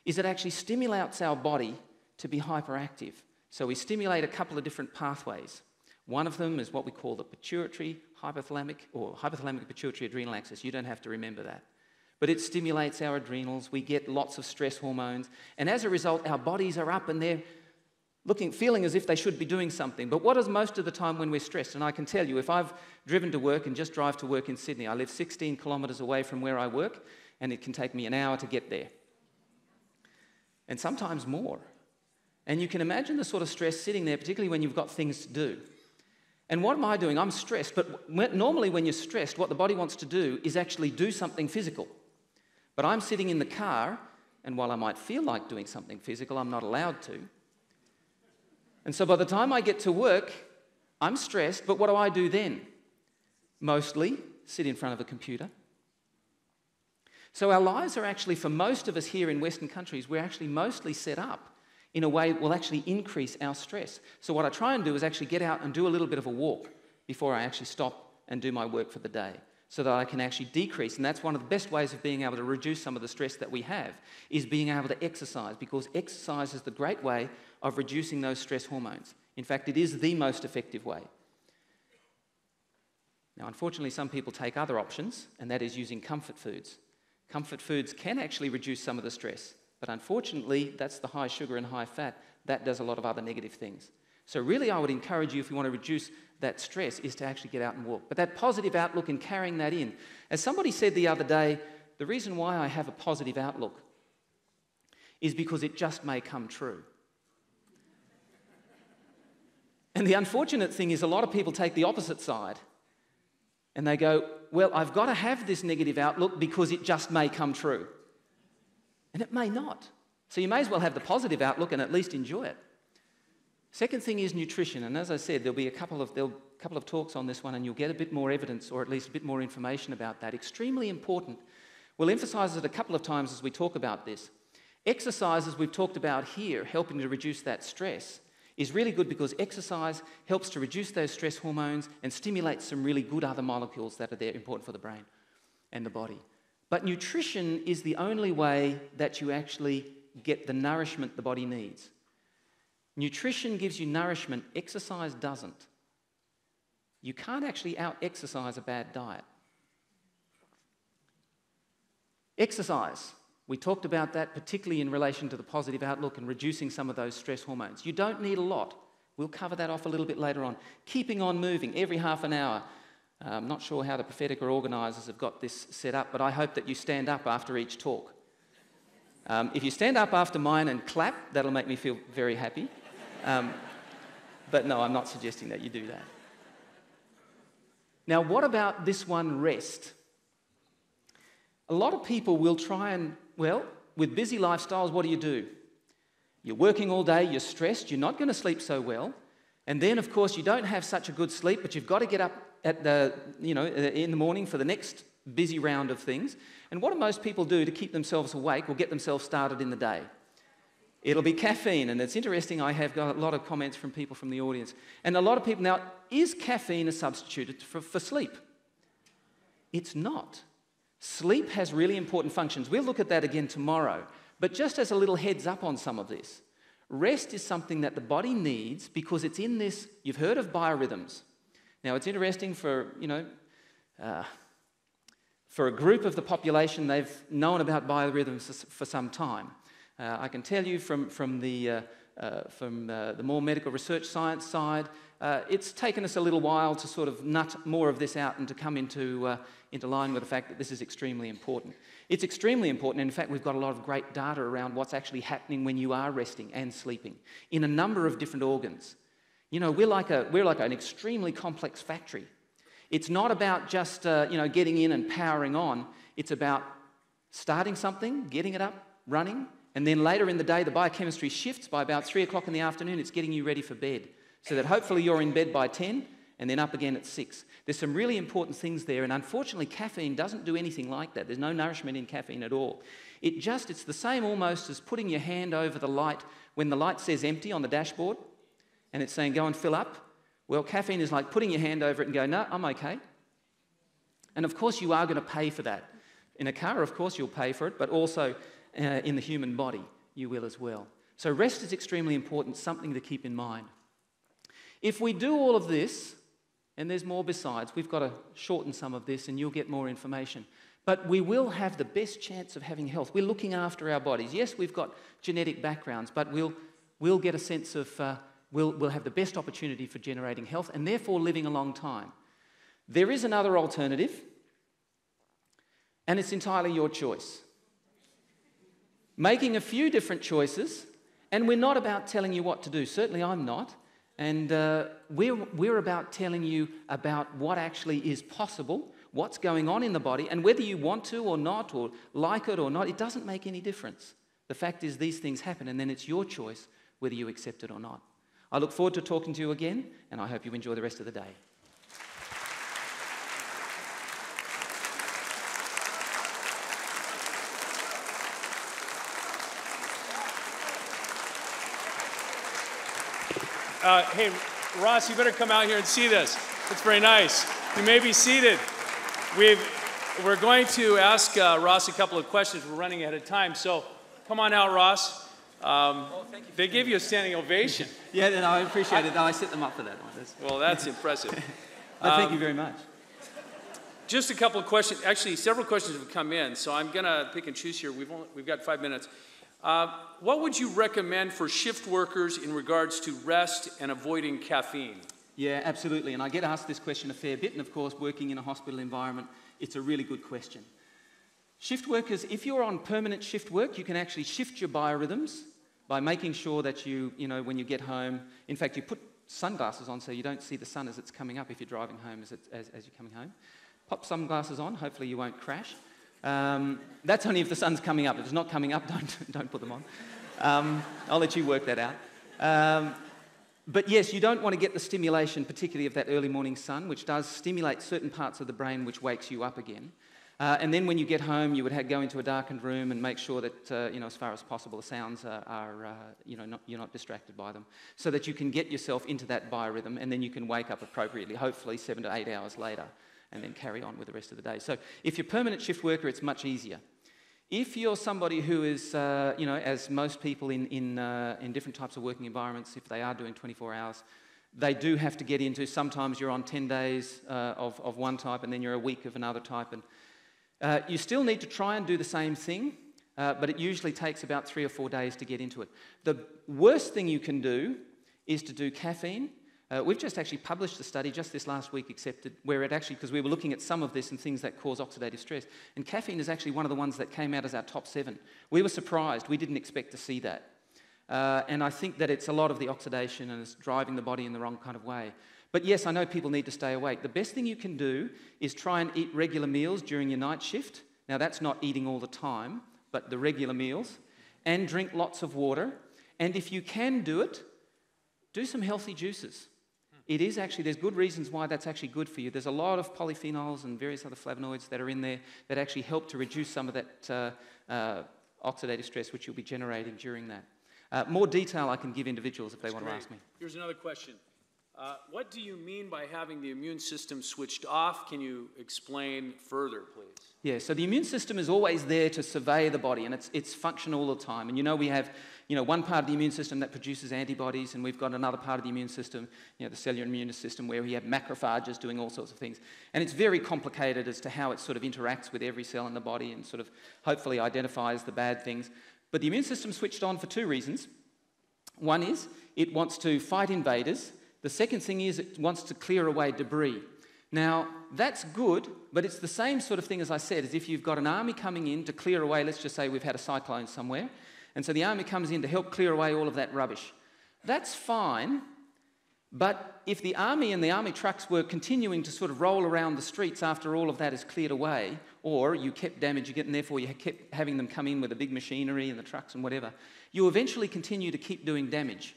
is it actually stimulates our body to be hyperactive. So we stimulate a couple of different pathways. One of them is what we call the pituitary, hypothalamic, or hypothalamic pituitary adrenal axis. You don't have to remember that. But it stimulates our adrenals. We get lots of stress hormones. And as a result, our bodies are up and they're feeling as if they should be doing something. But what is most of the time when we're stressed? And I can tell you, if I've driven to work and just drive to work in Sydney, I live 16 kilometres away from where I work, and it can take me an hour to get there. And sometimes more. And you can imagine the sort of stress sitting there, particularly when you've got things to do. And what am I doing? I'm stressed. But normally when you're stressed, what the body wants to do is actually do something physical. But I'm sitting in the car, and while I might feel like doing something physical, I'm not allowed to. And so by the time I get to work, I'm stressed, but what do I do then? Mostly sit in front of a computer. So our lives are actually, for most of us here in Western countries, we're actually mostly set up in a way that will actually increase our stress. So what I try and do is actually get out and do a little bit of a walk before I actually stop and do my work for the day, so that I can actually decrease. And that's one of the best ways of being able to reduce some of the stress that we have, is being able to exercise, because exercise is the great way of reducing those stress hormones. In fact, it is the most effective way. Now, unfortunately, some people take other options, and that is using comfort foods. Comfort foods can actually reduce some of the stress, but unfortunately, that's the high sugar and high fat. That does a lot of other negative things. So really, I would encourage you, if you want to reduce that stress, is to actually get out and walk. But that positive outlook and carrying that in. As somebody said the other day, the reason why I have a positive outlook is because it just may come true. And the unfortunate thing is a lot of people take the opposite side and they go, well, I've got to have this negative outlook because it just may come true. And it may not. So you may as well have the positive outlook and at least enjoy it. Second thing is nutrition, and as I said, there'll be a couple of talks on this one, and you'll get a bit more evidence, or at least a bit more information about that. Extremely important. We'll emphasise it a couple of times as we talk about this. Exercise, as we've talked about here, helping to reduce that stress, is really good because exercise helps to reduce those stress hormones and stimulates some really good other molecules that are there important for the brain and the body. But nutrition is the only way that you actually get the nourishment the body needs. Nutrition gives you nourishment, exercise doesn't. You can't actually out-exercise a bad diet. Exercise. We talked about that particularly in relation to the positive outlook and reducing some of those stress hormones. You don't need a lot. We'll cover that off a little bit later on. Keeping on moving every half an hour. I'm not sure how the Prophetica organisers have got this set up, but I hope that you stand up after each talk. If you stand up after mine and clap, that'll make me feel very happy. But no, I'm not suggesting that you do that. Now, what about this one, rest? A lot of people will try and, well, with busy lifestyles, what do? You're working all day, you're stressed, you're not going to sleep so well, and then, of course, you don't have such a good sleep, but you've got to get up in the morning for the next busy round of things. And what do most people do to keep themselves awake or get themselves started in the day? It'll be caffeine, and it's interesting, I have got a lot of comments from people from the audience. And a lot of people, now, is caffeine a substitute for sleep? It's not. Sleep has really important functions. We'll look at that again tomorrow. But just as a little heads up on some of this, rest is something that the body needs because it's in this, you've heard of biorhythms. Now, it's interesting for a group of the population, they've known about biorhythms for some time. I can tell you from the more medical research science side, it's taken us a little while to sort of nut more of this out and to come into line with the fact that this is extremely important. It's extremely important, and in fact, we've got a lot of great data around what's actually happening when you are resting and sleeping in a number of different organs. You know, we're like an extremely complex factory. It's not about just getting in and powering on. It's about starting something, getting it up, running, and then later in the day, the biochemistry shifts by about 3 o'clock in the afternoon. It's getting you ready for bed so that hopefully you're in bed by 10 and then up again at 6. There's some really important things there, and unfortunately, caffeine doesn't do anything like that. There's no nourishment in caffeine at all. It's the same almost as putting your hand over the light when the light says empty on the dashboard and it's saying go and fill up. Well, caffeine is like putting your hand over it and go, no, I'm okay. And of course, you are going to pay for that. In a car, of course, you'll pay for it, but also in the human body, you will as well. So rest is extremely important, something to keep in mind. If we do all of this, and there's more besides, we've got to shorten some of this and you'll get more information. But we will have the best chance of having health. We're looking after our bodies. Yes, we've got genetic backgrounds, but we'll get a sense of, we'll have the best opportunity for generating health and therefore living a long time. There is another alternative, and it's entirely your choice. Making a few different choices, and we're not about telling you what to do. Certainly I'm not. And we're about telling you about what actually is possible, what's going on in the body, and whether you want to or not, or like it or not, it doesn't make any difference. The fact is these things happen, and then it's your choice whether you accept it or not. I look forward to talking to you again, and I hope you enjoy the rest of the day. Hey, Ross, you better come out here and see this. It's very nice. You may be seated. We're going to ask Ross a couple of questions. We're running ahead of time, so come on out, Ross. They gave you a standing ovation. Yeah, no, I appreciate it. No, I set them up for that one. Well, that's impressive. Thank you very much. Just a couple of questions. Actually, several questions have come in, so I'm going to pick and choose here. We've got 5 minutes. What would you recommend for shift workers in regards to rest and avoiding caffeine? Yeah, absolutely. And I get asked this question a fair bit. And of course, working in a hospital environment, it's a really good question. Shift workers, if you're on permanent shift work, you can actually shift your biorhythms by making sure that you know, when you get home, in fact, you put sunglasses on so you don't see the sun as it's coming up if you're driving home as you're coming home. Pop sunglasses on, hopefully you won't crash. That's only if the sun's coming up. If it's not coming up, don't put them on. I'll let you work that out. But yes, you don't want to get the stimulation, particularly of that early morning sun, which does stimulate certain parts of the brain, which wakes you up again. And then when you get home, you would go into a darkened room and make sure that, you know, as far as possible, the sounds are you know, you're not distracted by them, so that you can get yourself into that biorhythm, and then you can wake up appropriately, hopefully 7 to 8 hours later, and then carry on with the rest of the day. So if you're a permanent shift worker, it's much easier. If you're somebody who is, you know, as most people in different types of working environments, if they are doing 24 hours, they do have to get into, sometimes you're on 10 days of one type, and then you're a week of another type. And you still need to try and do the same thing, but it usually takes about 3 or 4 days to get into it. The worst thing you can do is to do caffeine. We've just actually published a study just this last week, where it actually, because we were looking at some of this and things that cause oxidative stress, and caffeine is actually one of the ones that came out as our top 7. We were surprised. We didn't expect to see that. And I think that it's a lot of the oxidation and it's driving the body in the wrong kind of way. But yes, I know people need to stay awake. The best thing you can do is try and eat regular meals during your night shift. Now, that's not eating all the time, but the regular meals, and drink lots of water. And if you can do it, do some healthy juices. It is actually, there's good reasons why that's actually good for you. There's a lot of polyphenols and various other flavonoids that are in there that actually help to reduce some of that oxidative stress which you'll be generating during that. More detail I can give individuals if they want to ask me. Here's another question. What do you mean by having the immune system switched off? Can you explain further, please? Yeah, so the immune system is always there to survey the body, and it's functional all the time. And you know, we have, you know, one part of the immune system that produces antibodies, and we've got another part of the immune system, you know, the cellular immune system, where we have macrophages doing all sorts of things. And it's very complicated as to how it sort of interacts with every cell in the body and sort of hopefully identifies the bad things. But the immune system switched on for 2 reasons. One is it wants to fight invaders. The second thing is it wants to clear away debris. Now, that's good, but it's the same sort of thing, as I said, as if you've got an army coming in to clear away, let's just say we've had a cyclone somewhere, and so the army comes in to help clear away all of that rubbish. That's fine, but if the army and the army trucks were continuing to sort of roll around the streets after all of that is cleared away, or you kept damaging it and therefore you kept having them come in with the big machinery and the trucks and whatever, you eventually continue to keep doing damage.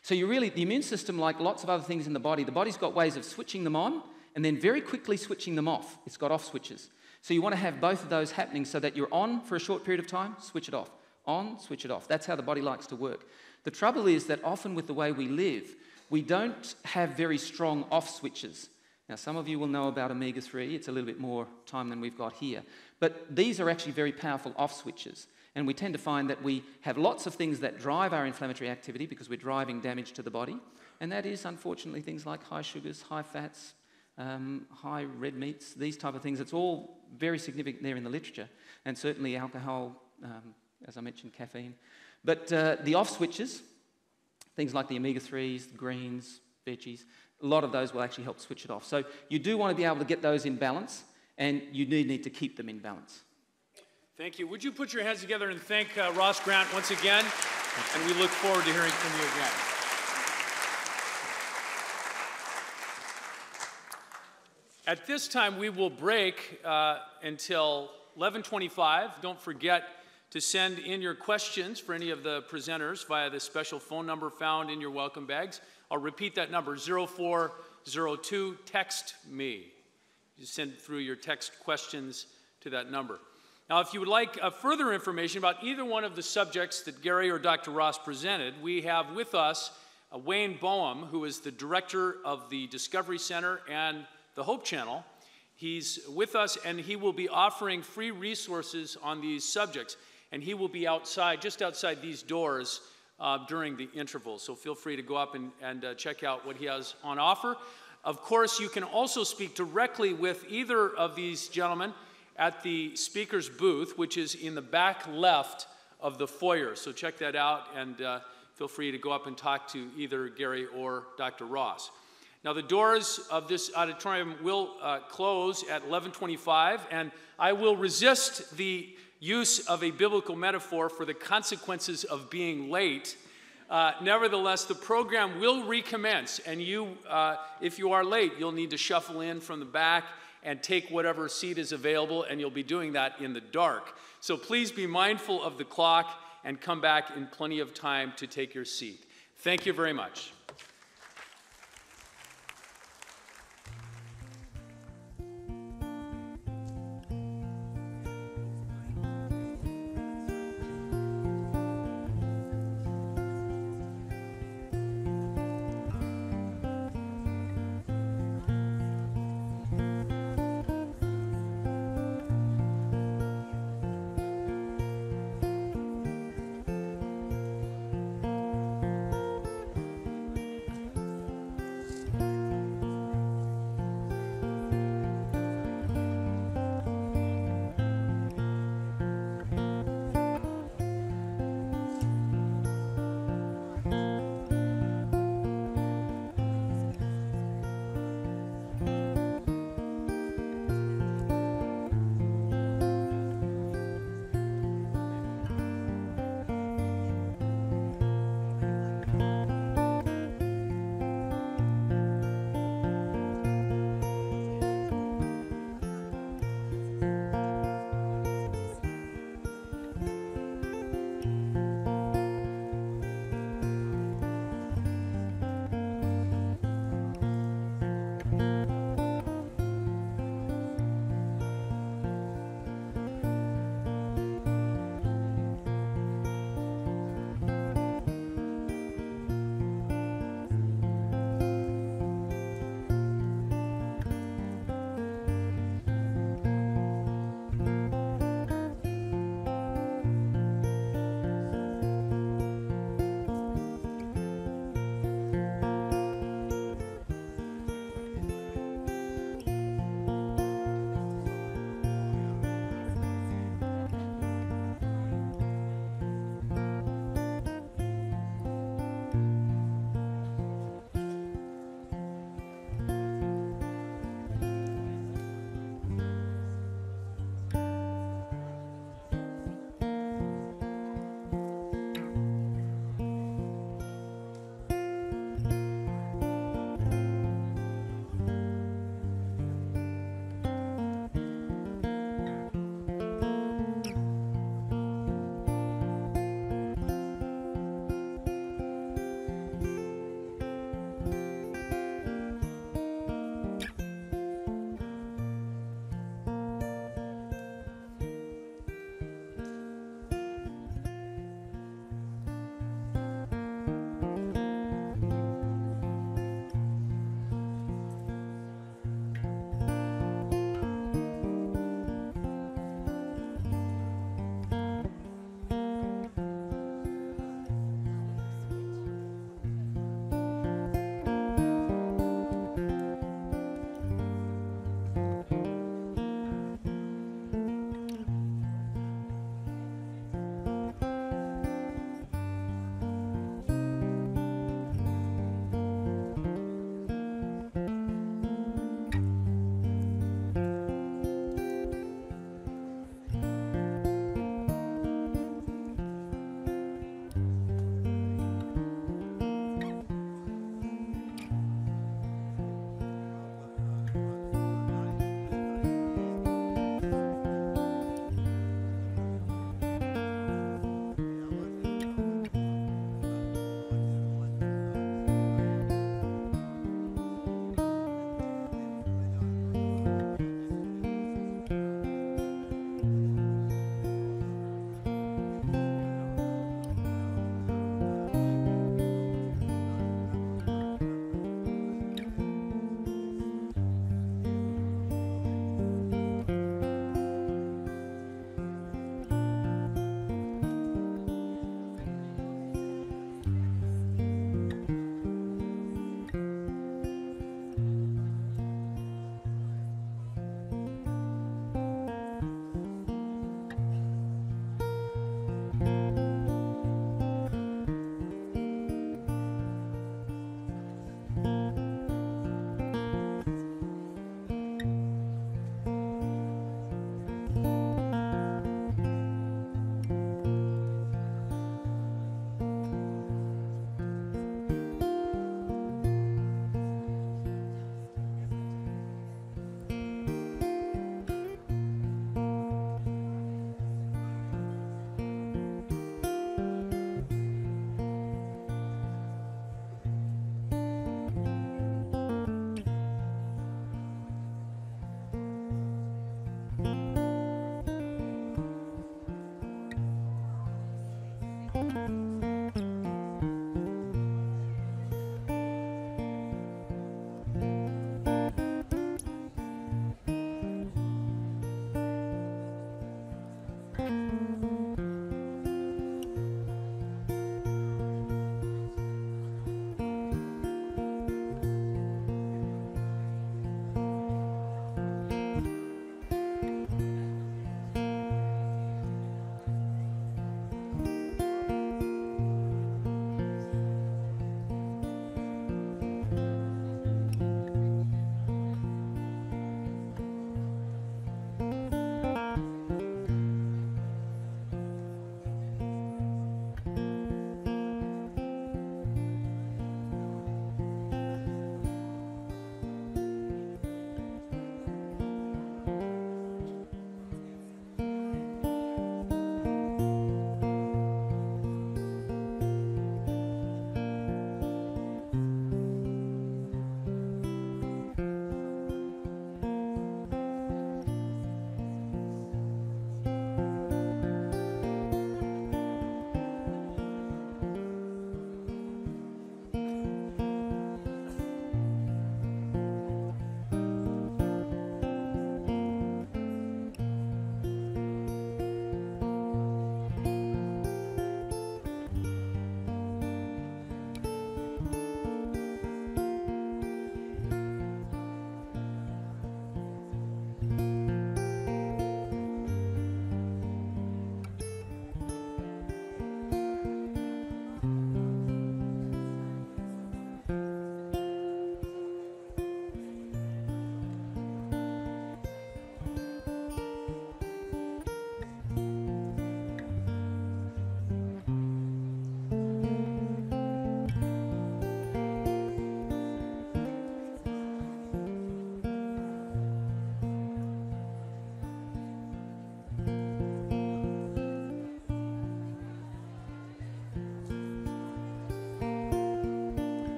So you really, the immune system, like lots of other things in the body's got ways of switching them on and then very quickly switching them off. It's got off switches. So you want to have both of those happening so that you're on for a short period of time, switch it off. On, switch it off. That's how the body likes to work. The trouble is that often with the way we live, we don't have very strong off switches. Now, some of you will know about omega-3. It's a little bit more time than we've got here. But these are actually very powerful off switches. And we tend to find that we have lots of things that drive our inflammatory activity because we're driving damage to the body. And that is, unfortunately, things like high sugars, high fats, high red meats, these type of things. It's all very significant there in the literature. And certainly alcohol, as I mentioned, caffeine. But the off switches, things like the omega-3s, the greens, veggies, a lot of those will actually help switch it off. So you do want to be able to get those in balance, and you do need to keep them in balance. Thank you. Would you put your hands together and thank Ross Grant once again? And we look forward to hearing from you again. At this time, we will break until 11:25. Don't forget to send in your questions for any of the presenters via the special phone number found in your welcome bags. I'll repeat that number, 0402, text me. You send through your text questions to that number. Now, if you would like further information about either one of the subjects that Gary or Dr. Ross presented, we have with us Wayne Boehm, who is the director of the Discovery Center and the Hope Channel. He's with us, and he will be offering free resources on these subjects. And he will be outside, just outside these doors during the interval. So feel free to go up and check out what he has on offer. Of course, you can also speak directly with either of these gentlemen at the speaker's booth, which is in the back left of the foyer. So check that out, and feel free to go up and talk to either Gary or Dr. Ross. Now, the doors of this auditorium will close at 11:25, and I will resist the use of a biblical metaphor for the consequences of being late. Nevertheless, the program will recommence, and if you are late, you'll need to shuffle in from the back and take whatever seat is available, and you'll be doing that in the dark. So please be mindful of the clock and come back in plenty of time to take your seat. Thank you very much.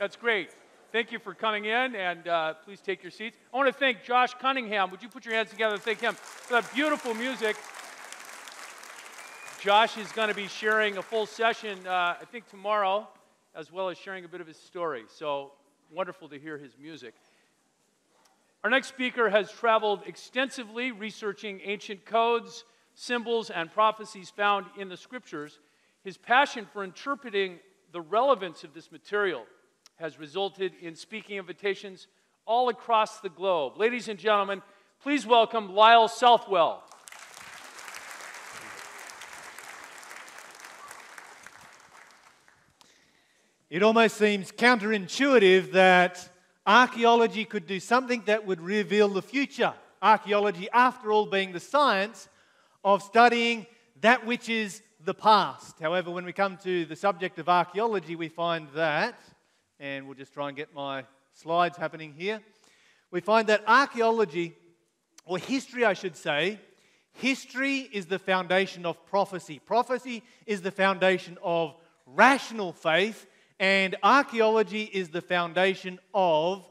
That's great. Thank you for coming in, and please take your seats. I want to thank Josh Cunningham. Would you put your hands together and thank him for that beautiful music? Josh is going to be sharing a full session, I think tomorrow, as well as sharing a bit of his story. So wonderful to hear his music. Our next speaker has traveled extensively researching ancient codes, symbols, and prophecies found in the scriptures. His passion for interpreting the relevance of this material has resulted in speaking invitations all across the globe. Ladies and gentlemen, please welcome Lyle Southwell. It almost seems counterintuitive that archaeology could do something that would reveal the future. Archaeology, after all, being the science of studying that which is the past. However, when we come to the subject of archaeology, we find that, and we'll just try and get my slides happening here, we find that archaeology, or history I should say, history is the foundation of prophecy. Prophecy is the foundation of rational faith, and archaeology is the foundation of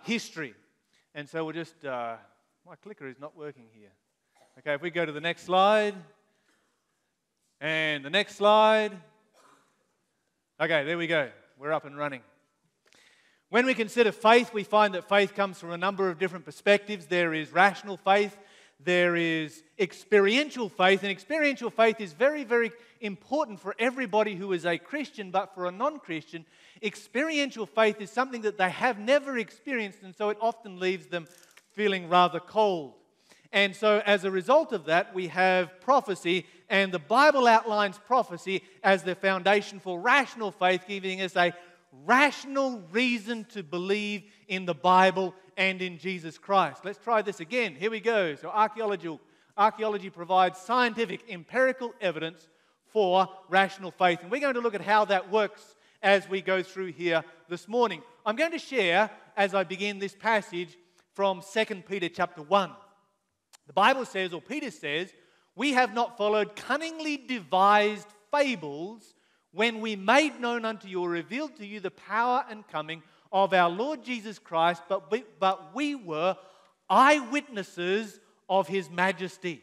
history. And so we'll just, my clicker is not working here. Okay, if we go to the next slide, and the next slide. Okay, there we go. We're up and running. When we consider faith, we find that faith comes from a number of different perspectives. There is rational faith, there is experiential faith, and experiential faith is very, very important for everybody who is a Christian, but for a non-Christian, experiential faith is something that they have never experienced, and so it often leaves them feeling rather cold. And so as a result of that, we have prophecy, and the Bible outlines prophecy as the foundation for rational faith, giving us a rational reason to believe in the Bible and in Jesus Christ. Let's try this again. Here we go. So archaeology provides scientific, empirical evidence for rational faith. And we're going to look at how that works as we go through here this morning. I'm going to share, as I begin this passage, from 2 Peter chapter 1. The Bible says, or Peter says, we have not followed cunningly devised fables when we made known unto you or revealed to you the power and coming of our Lord Jesus Christ, but we were eyewitnesses of His majesty.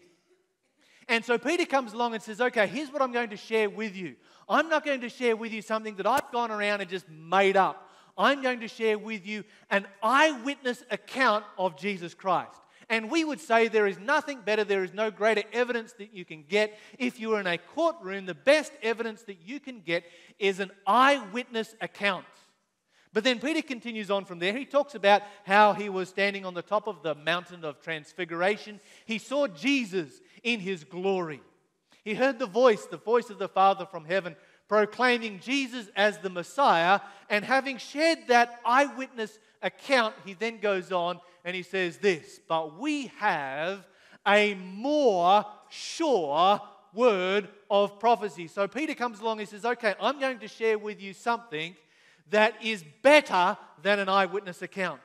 And so Peter comes along and says, okay, here's what I'm going to share with you. I'm not going to share with you something that I've gone around and just made up. I'm going to share with you an eyewitness account of Jesus Christ. And we would say there is nothing better, there is no greater evidence that you can get. If you are in a courtroom, the best evidence that you can get is an eyewitness account. But then Peter continues on from there. He talks about how he was standing on the top of the mountain of transfiguration. He saw Jesus in His glory. He heard the voice of the Father from heaven, proclaiming Jesus as the Messiah. And having shared that eyewitness account, he then goes on and he says this, but we have a more sure word of prophecy. So Peter comes along and says, okay, I'm going to share with you something that is better than an eyewitness account,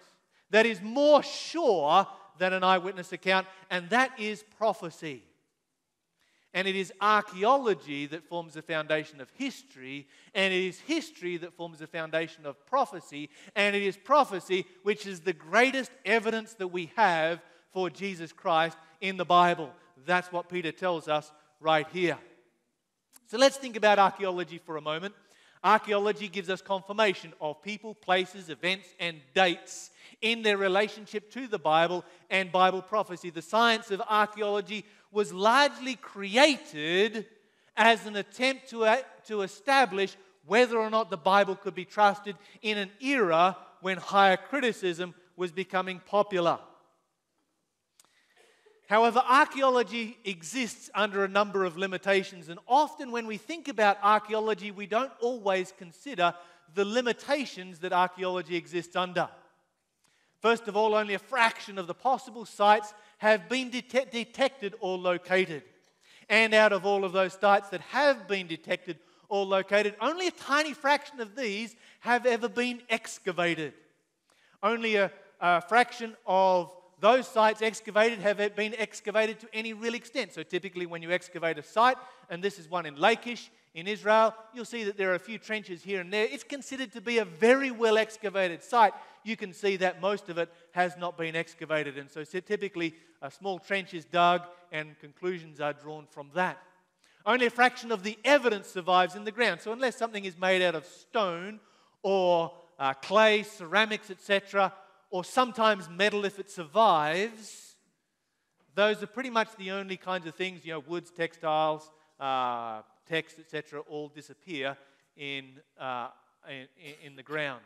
that is more sure than an eyewitness account, and that is prophecy. And it is archaeology that forms the foundation of history, and it is history that forms the foundation of prophecy, and it is prophecy which is the greatest evidence that we have for Jesus Christ in the Bible. That's what Peter tells us right here. So let's think about archaeology for a moment. Archaeology gives us confirmation of people, places, events, and dates in their relationship to the Bible and Bible prophecy. The science of archaeology was largely created as an attempt to establish whether or not the Bible could be trusted in an era when higher criticism was becoming popular. However, archaeology exists under a number of limitations, and often when we think about archaeology, we don't always consider the limitations that archaeology exists under. First of all, only a fraction of the possible sites have been detected or located. And out of all of those sites that have been detected or located, only a tiny fraction of these have ever been excavated. Only a fraction of those sites excavated have been excavated to any real extent. So typically when you excavate a site, and this is one in Lakish in Israel, you'll see that there are a few trenches here and there. It's considered to be a very well excavated site. You can see that most of it has not been excavated. And so typically a small trench is dug and conclusions are drawn from that. Only a fraction of the evidence survives in the ground. So unless something is made out of stone or clay, ceramics, etc., or sometimes metal if it survives, those are pretty much the only kinds of things, woods, textiles, text, etc., all disappear in the ground.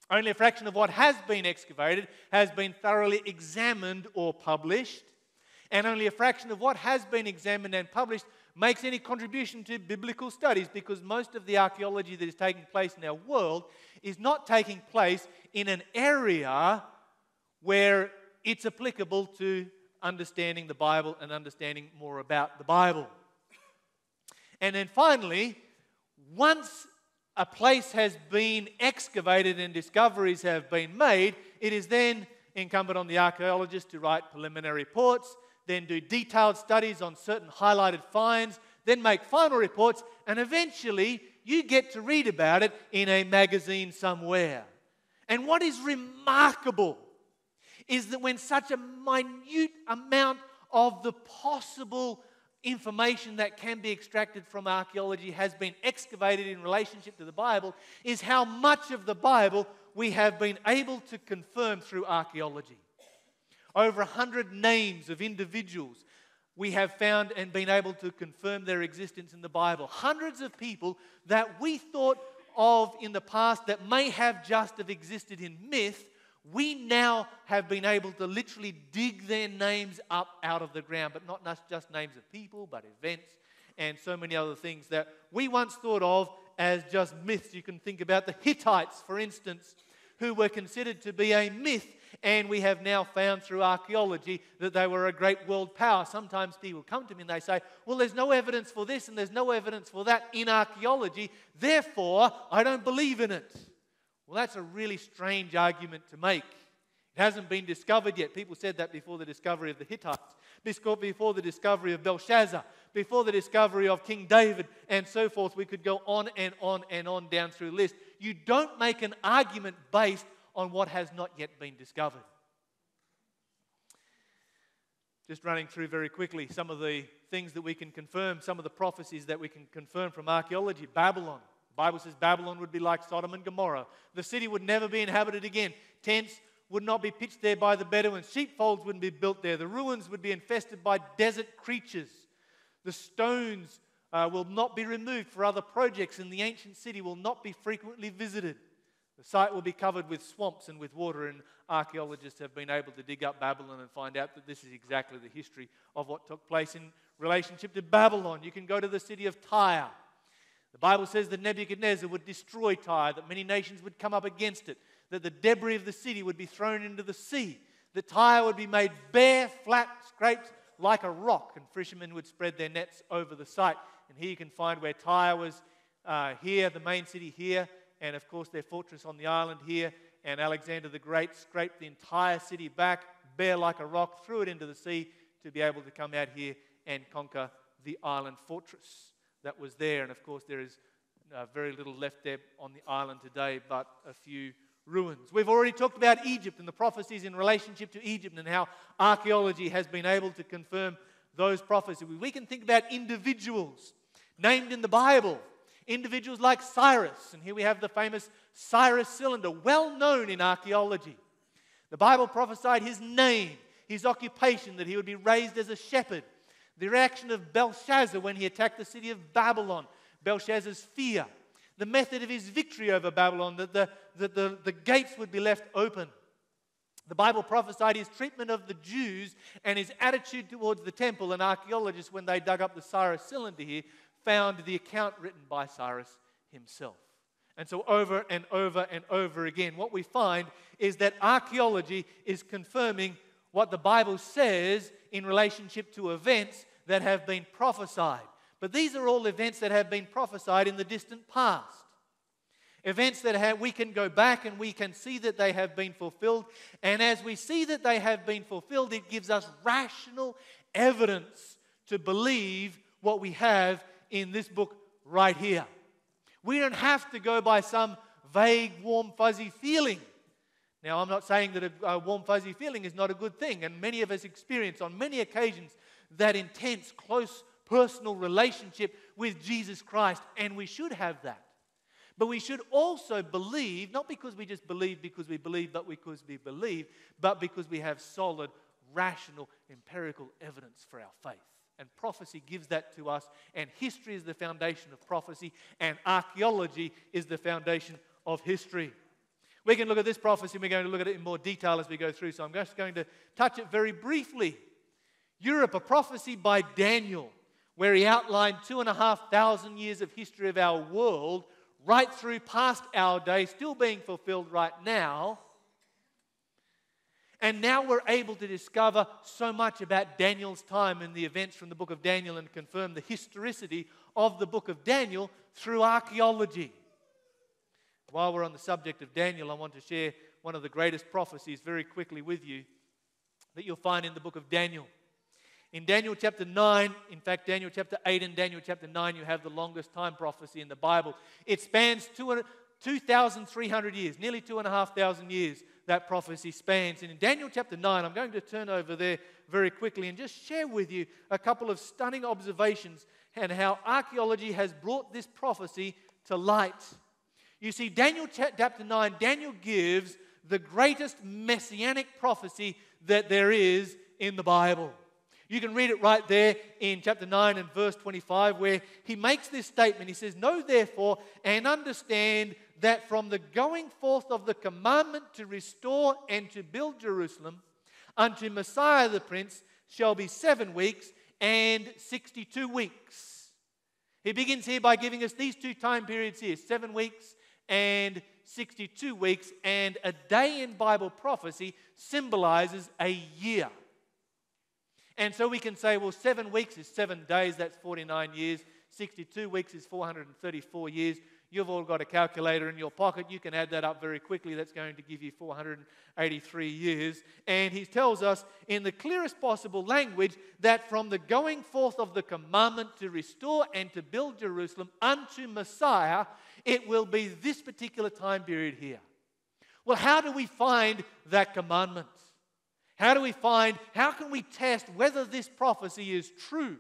Only a fraction of what has been excavated has been thoroughly examined or published, and only a fraction of what has been examined and published makes any contribution to biblical studies, because most of the archaeology that is taking place in our world is not taking place in an area where it's applicable to understanding the Bible and understanding more about the Bible. And then finally, once a place has been excavated and discoveries have been made, it is then incumbent on the archaeologist to write preliminary reports, then do detailed studies on certain highlighted finds, then make final reports, and eventually you get to read about it in a magazine somewhere. And what is remarkable is that when such a minute amount of the possible information that can be extracted from archaeology has been excavated in relationship to the Bible, is how much of the Bible we have been able to confirm through archaeology. Over 100 names of individuals we have found and been able to confirm their existence in the Bible. Hundreds of people that we thought of in the past that may have just have existed in myth, we now have been able to literally dig their names up out of the ground, but not just names of people, but events and so many other things that we once thought of as just myths. You can think about the Hittites, for instance, who were considered to be a myth, and we have now found through archaeology that they were a great world power. Sometimes people come to me and they say, well, there's no evidence for this and there's no evidence for that in archaeology, therefore I don't believe in it. Well, that's a really strange argument to make. It hasn't been discovered yet. People said that before the discovery of the Hittites, before the discovery of Belshazzar, before the discovery of King David, and so forth. We could go on and on and on down through the list. You don't make an argument based on what has not yet been discovered. Just running through very quickly some of the things that we can confirm, some of the prophecies that we can confirm from archaeology. Babylon. The Bible says Babylon would be like Sodom and Gomorrah. The city would never be inhabited again. Tents would not be pitched there by the Bedouins. Sheepfolds wouldn't be built there. The ruins would be infested by desert creatures. The stones will not be removed for other projects, and the ancient city will not be frequently visited. The site will be covered with swamps and with water, and archaeologists have been able to dig up Babylon and find out that this is exactly the history of what took place in relationship to Babylon. You can go to the city of Tyre. The Bible says that Nebuchadnezzar would destroy Tyre, that many nations would come up against it, that the debris of the city would be thrown into the sea, that Tyre would be made bare, flat, scraped like a rock, and fishermen would spread their nets over the site. And here you can find where Tyre was here, the main city here, and of course their fortress on the island here, and Alexander the Great scraped the entire city back, bare like a rock, threw it into the sea to be able to come out here and conquer the island fortress that was there. And of course there is very little left there on the island today, but a few ruins. We've already talked about Egypt and the prophecies in relationship to Egypt and how archaeology has been able to confirm those prophecies. We can think about individuals named in the Bible, individuals like Cyrus, and here we have the famous Cyrus cylinder, well known in archaeology. The Bible prophesied his name, his occupation, that he would be raised as a shepherd. The reaction of Belshazzar when he attacked the city of Babylon, Belshazzar's fear. The method of his victory over Babylon, that the gates would be left open. The Bible prophesied his treatment of the Jews and his attitude towards the temple, and archaeologists, when they dug up the Cyrus cylinder here, found the account written by Cyrus himself. And so over and over and over again, what we find is that archaeology is confirming what the Bible says in relationship to events that have been prophesied. But these are all events that have been prophesied in the distant past. Events that we can go back and we can see that they have been fulfilled. And as we see that they have been fulfilled, it gives us rational evidence to believe what we have in this book right here. We don't have to go by some vague, warm, fuzzy feeling. Now, I'm not saying that a warm, fuzzy feeling is not a good thing, and many of us experience on many occasions that intense, close, personal relationship with Jesus Christ, and we should have that. But we should also believe, not because we just believe because we believe, but because we believe, but because we have solid, rational, empirical evidence for our faith. And prophecy gives that to us, and history is the foundation of prophecy, and archaeology is the foundation of history. We can look at this prophecy, and we're going to look at it in more detail as we go through, so I'm just going to touch it very briefly. Europe, a prophecy by Daniel, where he outlined 2,500 years of history of our world, right through past our day, still being fulfilled right now. And now we're able to discover so much about Daniel's time and the events from the book of Daniel and confirm the historicity of the book of Daniel through archaeology. While we're on the subject of Daniel, I want to share one of the greatest prophecies very quickly with you that you'll find in the book of Daniel. In Daniel chapter 9, in fact, Daniel chapter 8 and Daniel chapter 9, you have the longest time prophecy in the Bible. It spans 2,300 years, nearly 2,500 years that prophecy spans. And in Daniel chapter 9, I'm going to turn over there very quickly and just share with you a couple of stunning observations and how archaeology has brought this prophecy to light. You see, Daniel chapter 9, Daniel gives the greatest messianic prophecy that there is in the Bible. You can read it right there in chapter 9 and verse 25 where he makes this statement. He says, "Know therefore and understand that from the going forth of the commandment to restore and to build Jerusalem unto Messiah the Prince shall be 7 weeks and 62 weeks." He begins here by giving us these two time periods here, 7 weeks and 62 weeks. And a day in Bible prophecy symbolizes a year. And so we can say, well, 7 weeks is 7 days, that's 49 years. 62 weeks is 434 years. You've all got a calculator in your pocket. You can add that up very quickly. That's going to give you 483 years. And he tells us in the clearest possible language that from the going forth of the commandment to restore and to build Jerusalem unto Messiah, it will be this particular time period here. Well, how do we find that commandment? How can we test whether this prophecy is true?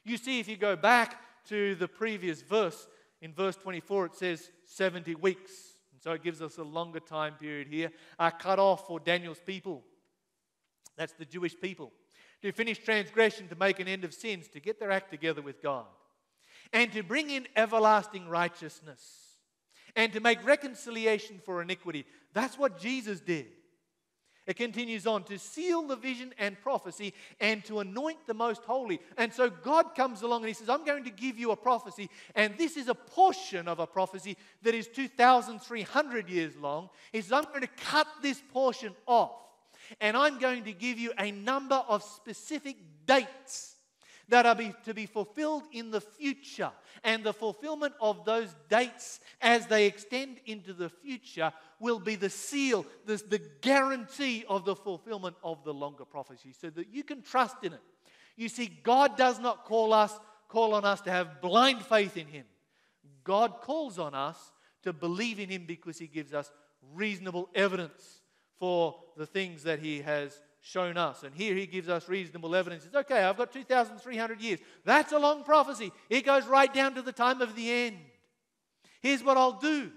You see, if you go back to the previous verse, in verse 24 it says 70 weeks. And so it gives us a longer time period here, cut off for Daniel's people. That's the Jewish people. To finish transgression, to make an end of sins, to get their act together with God. And to bring in everlasting righteousness. And to make reconciliation for iniquity. That's what Jesus did. It continues on to seal the vision and prophecy and to anoint the most holy. And so God comes along and he says, I'm going to give you a prophecy. And this is a portion of a prophecy that is 2,300 years long. He says, I'm going to cut this portion off. And I'm going to give you a number of specific dates that are to be fulfilled in the future. And the fulfillment of those dates as they extend into the future will be the seal, the guarantee of the fulfillment of the longer prophecy so that you can trust in it. You see, God does not call on us to have blind faith in Him. God calls on us to believe in Him because He gives us reasonable evidence for the things that He has shown us. And here He gives us reasonable evidence. It's okay, I've got 2,300 years. That's a long prophecy. It goes right down to the time of the end. Here's what I'll do.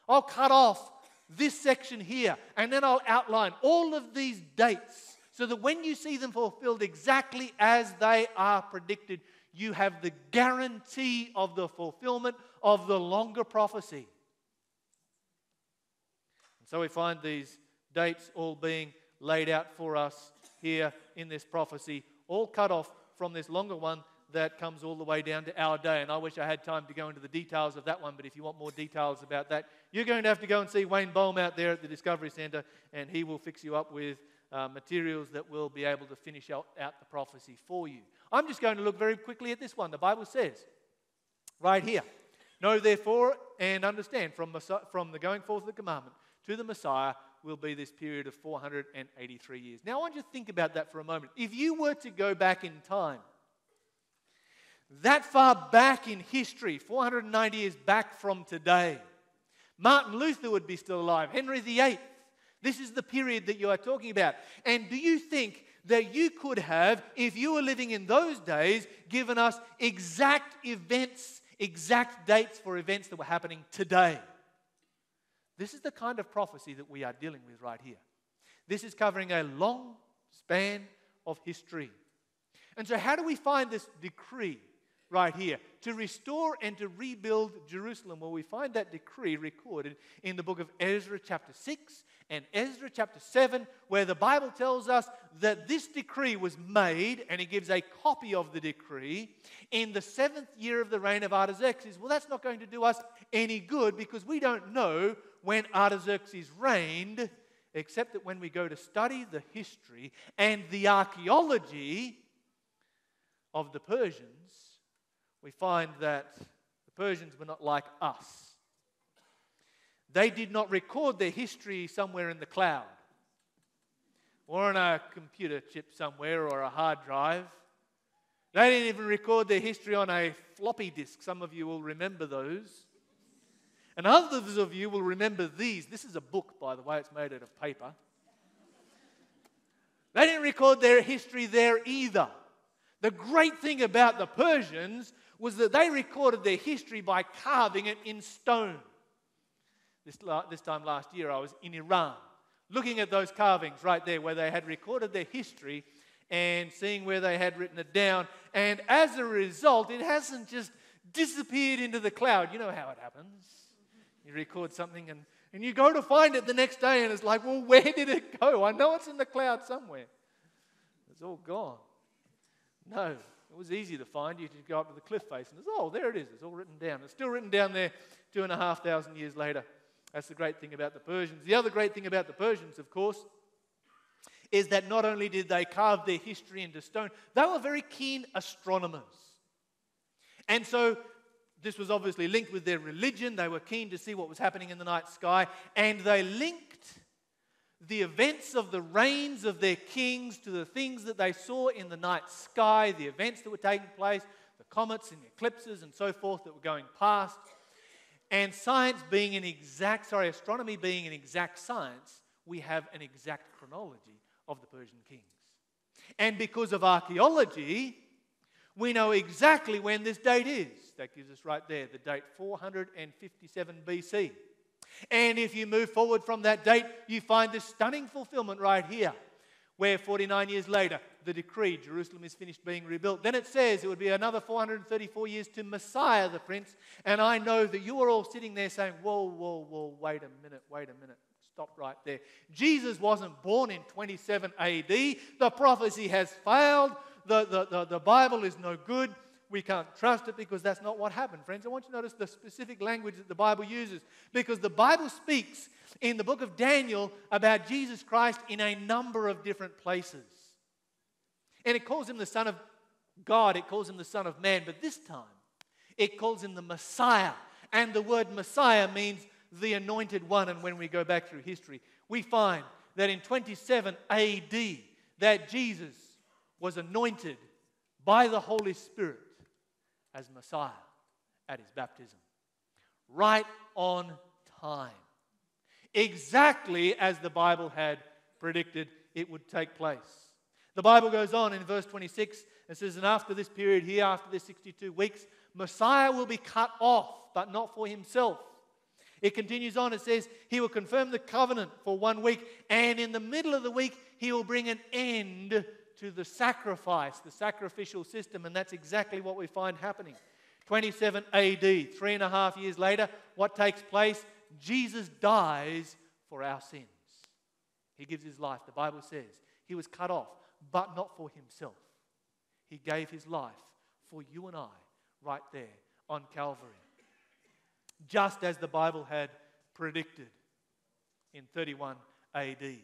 I'll cut off this section here, and then I'll outline all of these dates so that when you see them fulfilled exactly as they are predicted, you have the guarantee of the fulfillment of the longer prophecy. And so we find these dates all being laid out for us here in this prophecy, all cut off from this longer one that comes all the way down to our day. And I wish I had time to go into the details of that one, but if you want more details about that, you're going to have to go and see Wayne Bohm out there at the Discovery Centre, and he will fix you up with materials that will be able to finish out the prophecy for you. I'm just going to look very quickly at this one. The Bible says, right here, know therefore and understand from the going forth of the commandment to the Messiah will be this period of 483 years. Now I want you to think about that for a moment. If you were to go back in time, that far back in history, 490 years back from today. Martin Luther would be still alive, Henry VIII. This is the period that you are talking about. And do you think that you could have, if you were living in those days, given us exact events, exact dates for events that were happening today? This is the kind of prophecy that we are dealing with right here. This is covering a long span of history. And so how do we find this decree right here to restore and to rebuild Jerusalem? Well, we find that decree recorded in the book of Ezra chapter 6 and Ezra chapter 7, where the Bible tells us that this decree was made, and it gives a copy of the decree, in the 7th year of the reign of Artaxerxes. Well, that's not going to do us any good because we don't know when Artaxerxes reigned, except that when we go to study the history and the archaeology of the Persians, we find that the Persians were not like us. They did not record their history somewhere in the cloud or on a computer chip somewhere or a hard drive. They didn't even record their history on a floppy disk. Some of you will remember those. And others of you will remember these. This is a book, by the way. It's made out of paper. They didn't record their history there either. The great thing about the Persians was that they recorded their history by carving it in stone. This time last year, I was in Iran, looking at those carvings right there where they had recorded their history and seeing where they had written it down. And as a result, it hasn't just disappeared into the cloud. You know how it happens. You record something and you go to find it the next day and it's like, well, where did it go? I know it's in the cloud somewhere. It's all gone. No, it was easy to find. You just go up to the cliff face and it's, oh, there it is. It's all written down. It's still written down there 2,500 years later. That's the great thing about the Persians. The other great thing about the Persians, of course, is that not only did they carve their history into stone, they were very keen astronomers. And so this was obviously linked with their religion. They were keen to see what was happening in the night sky. And they linked the events of the reigns of their kings to the things that they saw in the night sky, the events that were taking place, the comets and eclipses and so forth that were going past. And astronomy being an exact science, we have an exact chronology of the Persian kings. And because of archaeology, we know exactly when this date is. That gives us right there, the date 457 BC. And if you move forward from that date, you find this stunning fulfillment right here, where 49 years later, the decree, Jerusalem is finished being rebuilt. Then it says it would be another 434 years to Messiah the Prince. And I know that you are all sitting there saying, whoa, wait a minute. Stop right there. Jesus wasn't born in 27 AD. The prophecy has failed. The Bible is no good. We can't trust it because that's not what happened. Friends, I want you to notice the specific language that the Bible uses, because the Bible speaks in the book of Daniel about Jesus Christ in a number of different places. And it calls him the Son of God, it calls him the Son of Man, but this time it calls him the Messiah. And the word Messiah means the anointed one. And when we go back through history, we find that in 27 AD that Jesus was anointed by the Holy Spirit as Messiah at his baptism. Right on time. Exactly as the Bible had predicted it would take place. The Bible goes on in verse 26 and says, and after this period here, after this 62 weeks, Messiah will be cut off, but not for himself. It continues on, it says, he will confirm the covenant for 1 week, and in the middle of the week, he will bring an end to the sacrifice, the sacrificial system, and that's exactly what we find happening. 27 AD, 3.5 years later, what takes place? Jesus dies for our sins. He gives his life. The Bible says he was cut off, but not for himself. He gave his life for you and I right there on Calvary. Just as the Bible had predicted in 31 AD.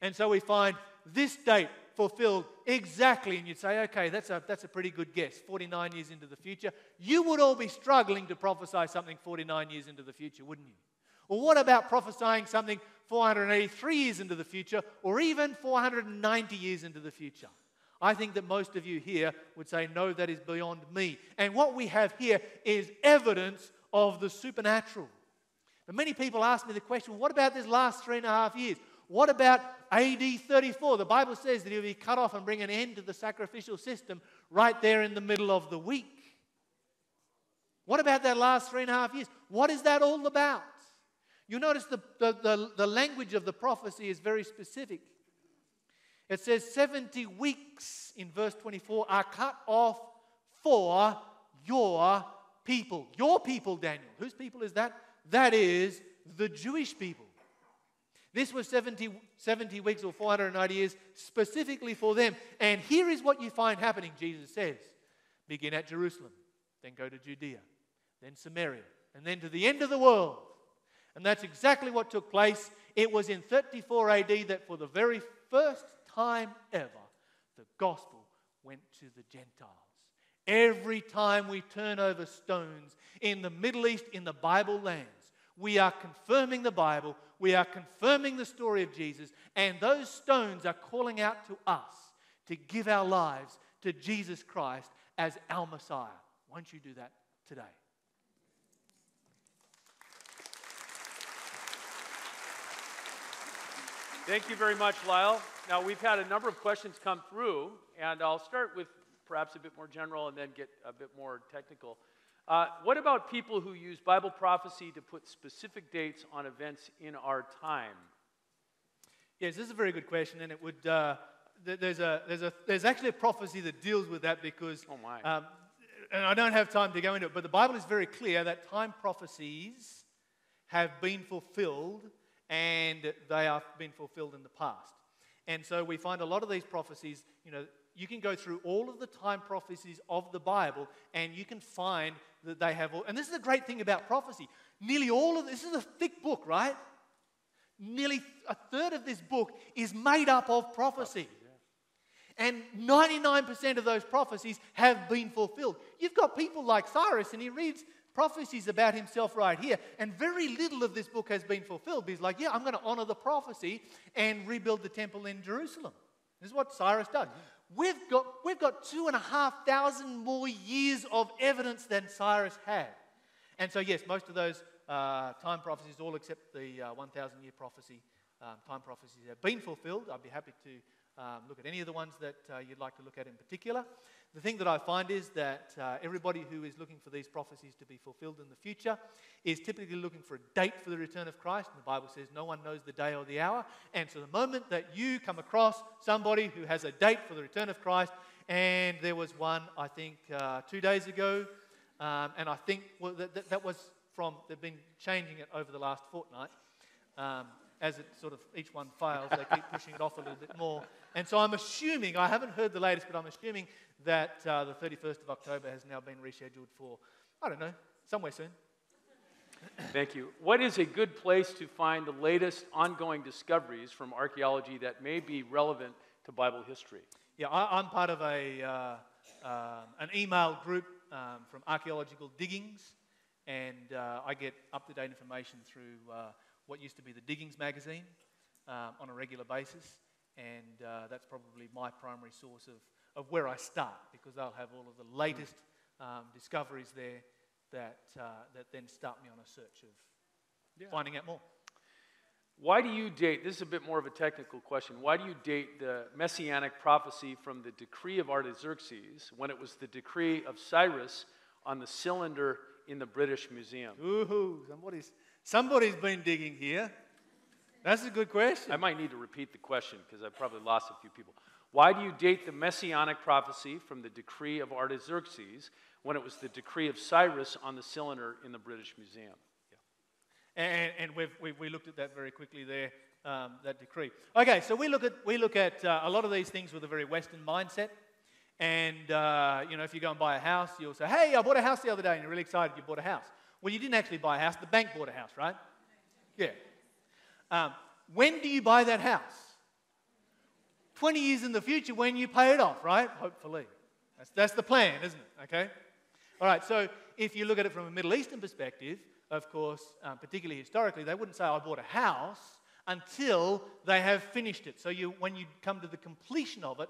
And so we find this date fulfilled exactly, and you'd say, okay, that's a pretty good guess, 49 years into the future. You would all be struggling to prophesy something 49 years into the future, wouldn't you? Or what about prophesying something 483 years into the future, or even 490 years into the future? I think that most of you here would say, no, that is beyond me. And what we have here is evidence of the supernatural. But many people ask me the question, what about this last 3.5 years? What about AD 34? The Bible says that he'll be cut off and bring an end to the sacrificial system right there in the middle of the week. What about that last 3.5 years? What is that all about? You notice the language of the prophecy is very specific. It says 70 weeks in verse 24 are cut off for your people. Your people, Daniel. Whose people is that? That is the Jewish people. This was 70 weeks or 490 years specifically for them. And here is what you find happening, Jesus says. Begin at Jerusalem, then go to Judea, then Samaria, and then to the end of the world. And that's exactly what took place. It was in 34 AD that for the very first time ever, the gospel went to the Gentiles. Every time we turn over stones in the Middle East, in the Bible lands, we are confirming the Bible, we are confirming the story of Jesus, and those stones are calling out to us to give our lives to Jesus Christ as our Messiah. Won't you do that today? Thank you very much, Lyle. Now, we've had a number of questions come through, and I'll start with perhaps a bit more general and then get a bit more technical. What about people who use Bible prophecy to put specific dates on events in our time? Yes, this is a very good question, and it would. There's actually a prophecy that deals with that because, and I don't have time to go into it, but the Bible is very clear that time prophecies have been fulfilled, and they have been fulfilled in the past. And so we find a lot of these prophecies, you can go through all of the time prophecies of the Bible, and you can find that they have all. And this is the great thing about prophecy. Nearly all of this is a thick book, right? Nearly a third of this book is made up of prophecy. And 99% of those prophecies have been fulfilled. You've got people like Cyrus, and he reads prophecies about himself right here, and very little of this book has been fulfilled. But he's like, I'm going to honor the prophecy and rebuild the temple in Jerusalem. This is what Cyrus does. We've got 2,500 more years of evidence than Cyrus had. And so, yes, most of those time prophecies, all except the 1,000-year prophecy, time prophecies have been fulfilled. I'd be happy to look at any of the ones that you'd like to look at in particular. The thing that I find is that everybody who is looking for these prophecies to be fulfilled in the future is typically looking for a date for the return of Christ. And the Bible says no one knows the day or the hour. And so the moment that you come across somebody who has a date for the return of Christ, and there was one, I think, 2 days ago, and I think that was from, they've been changing it over the last fortnight. As it sort of, each one fails, they keep pushing it off a little bit more. And so I'm assuming, I haven't heard the latest, but I'm assuming that the 31st of October has now been rescheduled for, I don't know, somewhere soon. Thank you. What is a good place to find the latest ongoing discoveries from archaeology that may be relevant to Bible history? Yeah, I'm part of an email group from Archaeological Diggings, and I get up-to-date information through what used to be the Diggings magazine on a regular basis, and that's probably my primary source of where I start, because they'll have all of the latest discoveries there that then start me on a search of finding out more. Why do you date, this is a bit more of a technical question, why do you date the messianic prophecy from the decree of Artaxerxes when it was the decree of Cyrus on the cylinder in the British Museum? Ooh, somebody's been digging here. That's a good question. I might need to repeat the question because I probably lost a few people. Why do you date the messianic prophecy from the decree of Artaxerxes when it was the decree of Cyrus on the cylinder in the British Museum? And we looked at that very quickly there, that decree. Okay, so we look at a lot of these things with a very Western mindset. And, if you go and buy a house, you'll say, hey, I bought a house the other day, and you're really excited you bought a house. Well, you didn't actually buy a house. The bank bought a house, right? Yeah. When do you buy that house? 20 years in the future when you pay it off, right? Hopefully. That's the plan, isn't it? Okay? All right, so if you look at it from a Middle Eastern perspective, of course, particularly historically, they wouldn't say, I bought a house until they have finished it. So when you come to the completion of it,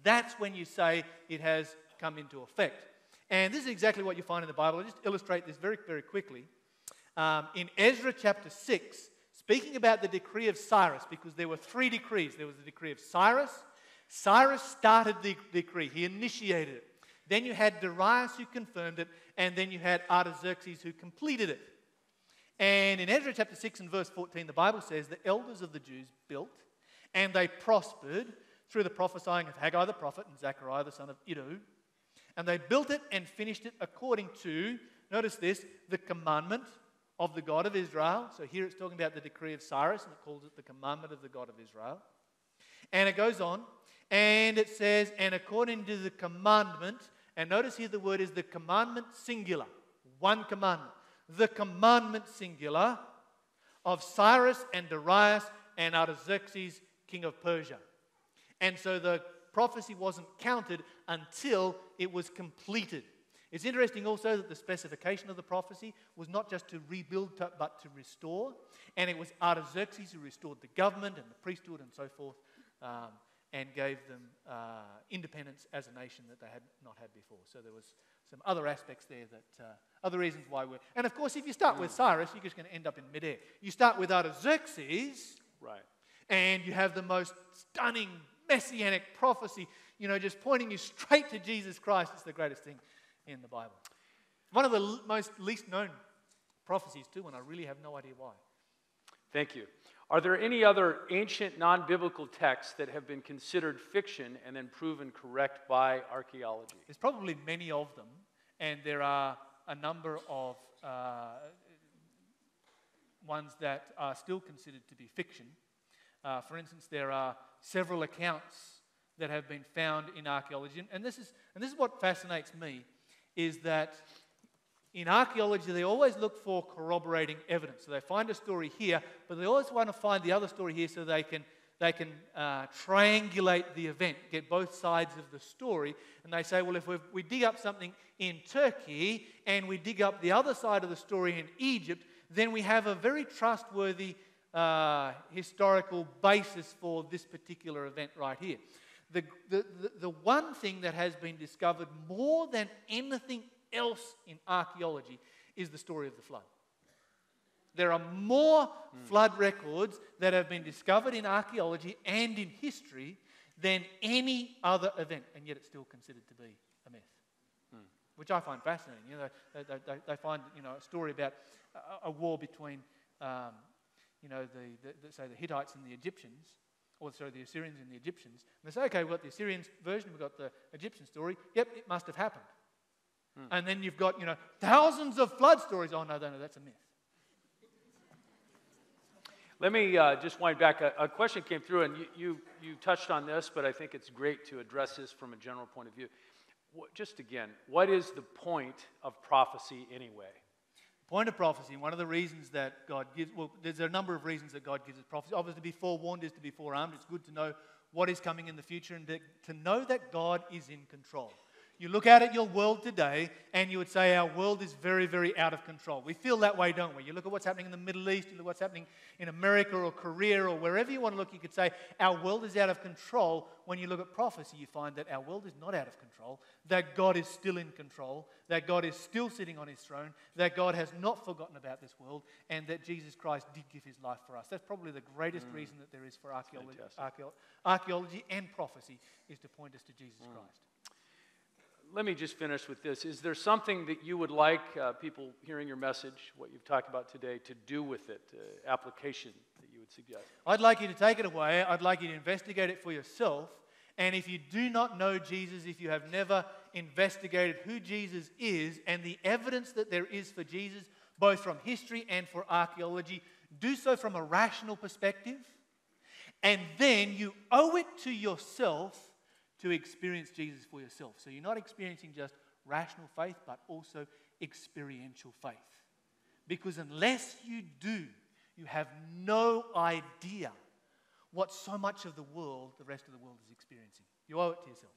That's when you say it has come into effect. And this is exactly what you find in the Bible. I'll just illustrate this very, very quickly. In Ezra chapter 6, speaking about the decree of Cyrus, because there were 3 decrees. There was the decree of Cyrus. Cyrus started the decree. He initiated it. Then you had Darius who confirmed it, and then you had Artaxerxes who completed it. And in Ezra chapter 6 and verse 14, the Bible says the elders of the Jews built, and they prospered through the prophesying of Haggai the prophet and Zechariah the son of Iddo. And they built it and finished it according to, notice this, the commandment of the God of Israel. So here it's talking about the decree of Cyrus, and it calls it the commandment of the God of Israel. And it goes on, and it says, and according to the commandment, and notice here the word is the commandment singular, one commandment. The commandment singular of Cyrus and Darius and Artaxerxes, king of Persia. And so the prophecy wasn't counted until it was completed. It's interesting also that the specification of the prophecy was not just to rebuild, but to restore. And it was Artaxerxes who restored the government and the priesthood and so forth, and gave them independence as a nation that they had not had before. So there was some other aspects there that, other reasons why we're... And of course, if you start with Cyrus, you're just going to end up in midair. You start with Artaxerxes, Right. and you have the most stunning messianic prophecy, just pointing you straight to Jesus Christ. It's the greatest thing in the Bible. One of the most least known prophecies too, and I really have no idea why. Thank you. Are there any other ancient non-biblical texts that have been considered fiction and then proven correct by archaeology? There's probably many of them, and there are a number of ones that are still considered to be fiction. For instance, there are several accounts that have been found in archaeology, and this is what fascinates me, is that in archaeology they always look for corroborating evidence. So they find a story here, but they always want to find the other story here so they can triangulate the event, get both sides of the story. And they say, well, if we dig up something in Turkey and we dig up the other side of the story in Egypt, then we have a very trustworthy historical basis for this particular event right here. The one thing that has been discovered more than anything else in archaeology is the story of the flood. There are more flood records that have been discovered in archaeology and in history than any other event, and yet it's still considered to be a myth, which I find fascinating. They find a story about a war between say the Hittites and the Egyptians, or sorry, the Assyrians and the Egyptians. And they say, okay, we've got the Assyrian version, we've got the Egyptian story. Yep, it must have happened. And then you've got, thousands of flood stories. Oh, no, that's a myth. Let me just wind back. A question came through, and you touched on this, but I think it's great to address this from a general point of view. Just again, what is the point of prophecy anyway? Point of prophecy, and one of the reasons that God gives, there's a number of reasons that God gives us prophecy. Obviously, to be forewarned is to be forearmed. It's good to know what is coming in the future and to know that God is in control. You look out at your world today and you would say our world is very, very out of control. We feel that way, don't we? You look at what's happening in the Middle East, you look at what's happening in America or Korea or wherever you want to look, you could say our world is out of control. When you look at prophecy, you find that our world is not out of control, that God is still in control, that God is still sitting on his throne, that God has not forgotten about this world, and that Jesus Christ did give his life for us. That's probably the greatest reason that there is for archaeology and prophecy, is to point us to Jesus Christ. Let me just finish with this. Is there something that you would like people hearing your message, what you've talked about today, to do with it, application that you would suggest? I'd like you to take it away. I'd like you to investigate it for yourself. And if you do not know Jesus, if you have never investigated who Jesus is and the evidence that there is for Jesus, both from history and for archaeology, do so from a rational perspective. And then you owe it to yourself to experience Jesus for yourself. So you're not experiencing just rational faith, but also experiential faith. Because unless you do, you have no idea what so much of the world, the rest of the world, is experiencing. You owe it to yourself.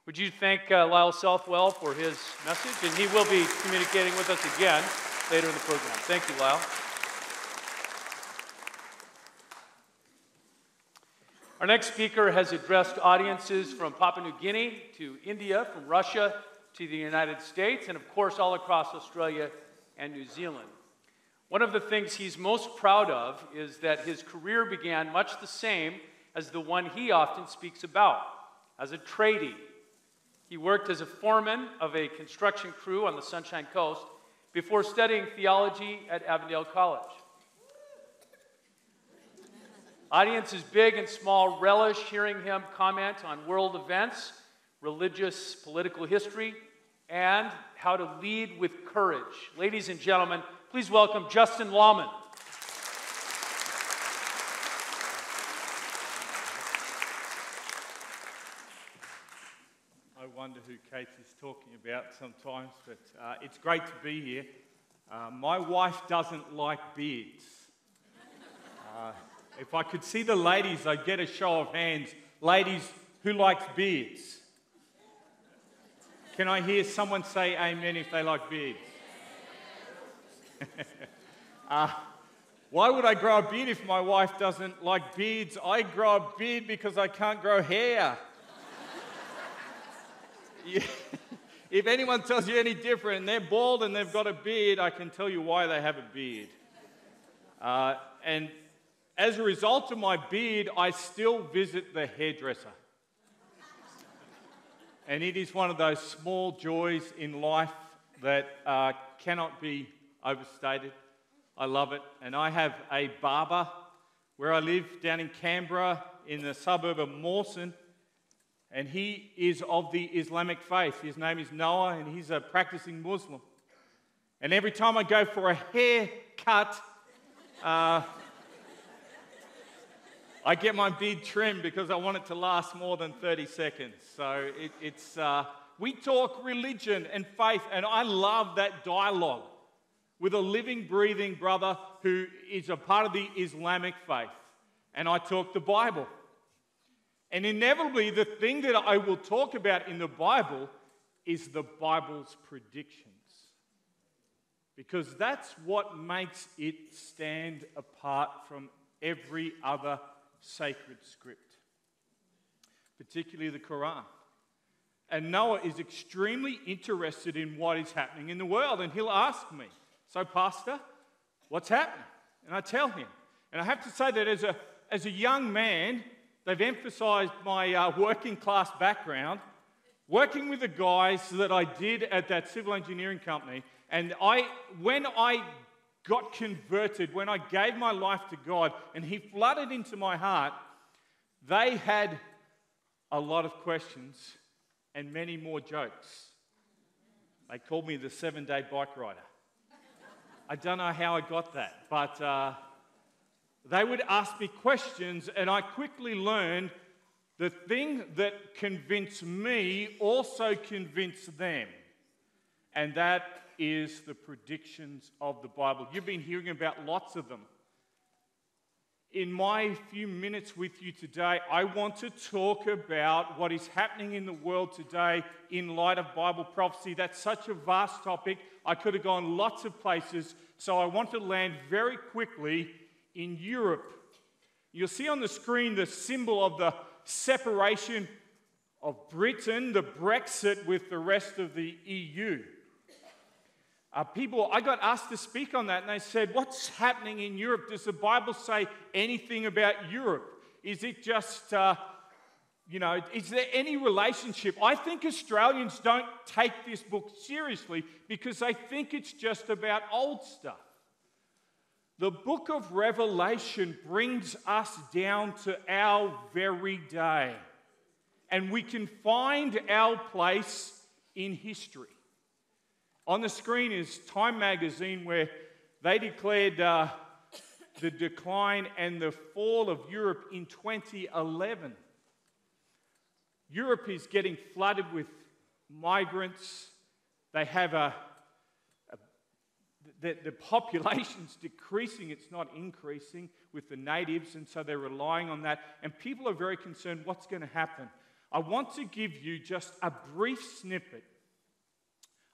Would you thank Lyle Southwell for his message? And he will be communicating with us again later in the program. Thank you, Lyle. Our next speaker has addressed audiences from Papua New Guinea to India, from Russia to the United States, and of course all across Australia and New Zealand. One of the things he's most proud of is that his career began much the same as the one he often speaks about, as a tradie. He worked as a foreman of a construction crew on the Sunshine Coast before studying theology at Avondale College. Audiences big and small relish hearing him comment on world events, religious, political history, and how to lead with courage. Ladies and gentlemen, please welcome Justin Lawman. I wonder who Kate is talking about sometimes, but it's great to be here. My wife doesn't like beards. If I could see the ladies, I'd get a show of hands. Ladies, who likes beards? Can I hear someone say amen if they like beards? Why would I grow a beard if my wife doesn't like beards? I grow a beard because I can't grow hair. If anyone tells you any different and they're bald and they've got a beard, I can tell you why they have a beard. And as a result of my beard, I still visit the hairdresser. And it is one of those small joys in life that cannot be overstated. I love it. And I have a barber where I live down in Canberra in the suburb of Mawson. And he is of the Islamic faith. His name is Noah, and he's a practicing Muslim. And every time I go for a haircut, I get my beard trimmed because I want it to last more than 30 seconds. So we talk religion and faith, and I love that dialogue with a living, breathing brother who is a part of the Islamic faith. And I talk the Bible. And inevitably, the thing that I will talk about in the Bible is the Bible's predictions. Because that's what makes it stand apart from every other sacred script, particularly the Quran. And Noah is extremely interested in what is happening in the world, and he'll ask me, "So, Pastor, what's happening?" And I tell him. And I have to say that as a young man, they've emphasized my working class background, working with the guys that I did at that civil engineering company. And when I got converted, when I gave my life to God and He flooded into my heart, they had a lot of questions and many more jokes. They called me the 7-day bike rider. I don't know how I got that, but they would ask me questions, and I quickly learned the thing that convinced me also convinced them, and that is the predictions of the Bible. You've been hearing about lots of them. In my few minutes with you today, I want to talk about what is happening in the world today in light of Bible prophecy. That's such a vast topic. I could have gone lots of places, so I want to land very quickly in Europe. You'll see on the screen the symbol of the separation of Britain, the Brexit with the rest of the EU. I got asked to speak on that, and they said, "What's happening in Europe? Does the Bible say anything about Europe? Is it just, is there any relationship?" I think Australians don't take this book seriously because they think it's just about old stuff. The book of Revelation brings us down to our very day, and we can find our place in history. On the screen is Time magazine, where they declared the decline and the fall of Europe in 2011. Europe is getting flooded with migrants. They have the population's decreasing, it's not increasing with the natives, and so they're relying on that. And people are very concerned what's going to happen. I want to give you just a brief snippet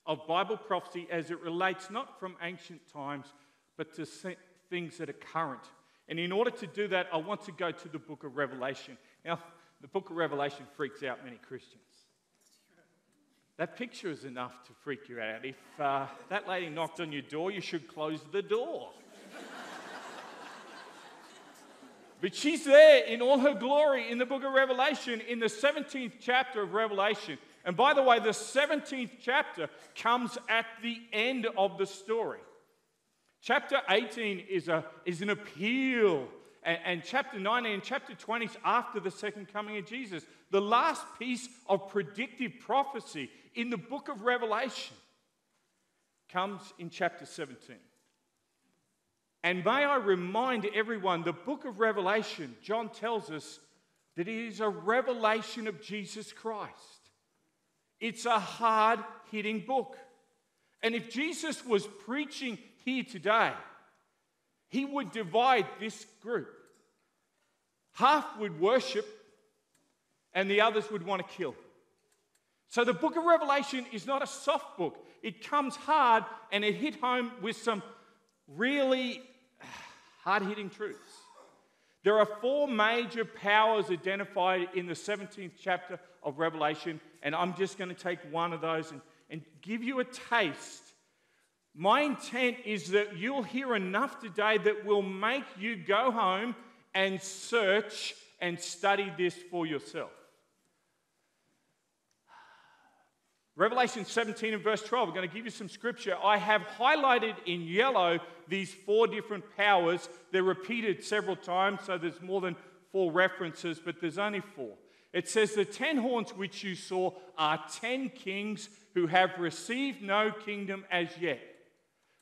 of Bible prophecy as it relates not from ancient times, but to things that are current. And in order to do that, I want to go to the book of Revelation. Now, the book of Revelation freaks out many Christians. That picture is enough to freak you out. If that lady knocked on your door, you should close the door. But she's there in all her glory in the book of Revelation, in the 17th chapter of Revelation. And by the way, the 17th chapter comes at the end of the story. Chapter 18 is an appeal. And chapter 19 and chapter 20 is after the second coming of Jesus. The last piece of predictive prophecy in the book of Revelation comes in chapter 17. And may I remind everyone, the book of Revelation, John tells us that it is a revelation of Jesus Christ. It's a hard-hitting book. And if Jesus was preaching here today, he would divide this group. Half would worship and the others would want to kill. So the book of Revelation is not a soft book. It comes hard and it hit home with some really hard-hitting truths. There are four major powers identified in the 17th chapter of Revelation, and I'm just going to take one of those and give you a taste. My intent is that you'll hear enough today that will make you go home and search and study this for yourself. Revelation 17 and verse 12, we're going to give you some scripture. I have highlighted in yellow these four different powers. They're repeated several times, so there's more than 4 references, but there's only 4. It says, the 10 horns which you saw are 10 kings who have received no kingdom as yet,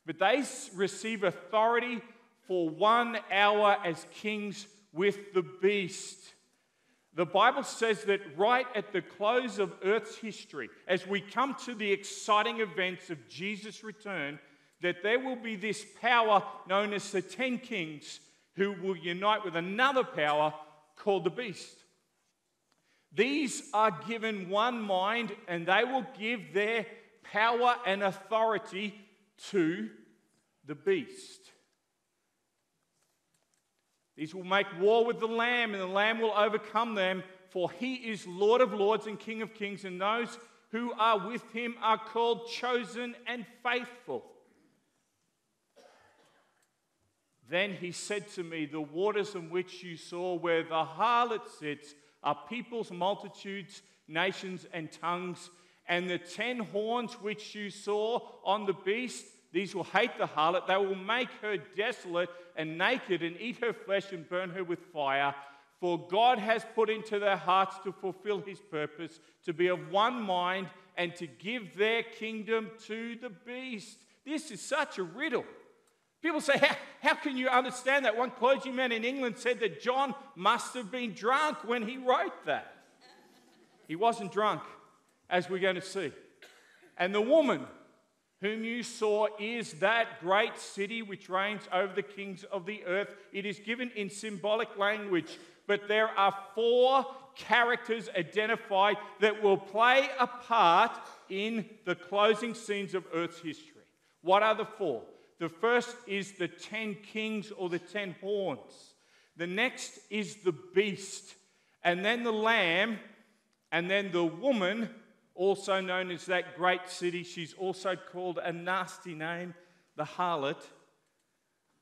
but they receive authority for 1 hour as kings with the beast. The Bible says that right at the close of Earth's history, as we come to the exciting events of Jesus' return, that there will be this power known as the 10 kings who will unite with another power called the beast. These are given one mind, and they will give their power and authority to the beast. These will make war with the Lamb, and the Lamb will overcome them, for he is Lord of lords and King of kings, and those who are with him are called chosen and faithful. Then he said to me, the waters in which you saw where the harlot sits are peoples, multitudes, nations, and tongues. And the 10 horns which you saw on the beast, these will hate the harlot. They will make her desolate and naked and eat her flesh and burn her with fire. For God has put into their hearts to fulfill his purpose, to be of one mind and to give their kingdom to the beast. This is such a riddle. People say, how can you understand that? One clergyman in England said that John must have been drunk when he wrote that. He wasn't drunk, as we're going to see. And the woman whom you saw is that great city which reigns over the kings of the earth. It is given in symbolic language, but there are 4 characters identified that will play a part in the closing scenes of Earth's history. What are the 4? The first is the 10 kings or the 10 horns. The next is the beast, and then the lamb, and then the woman, also known as that great city. She's also called a nasty name, the harlot.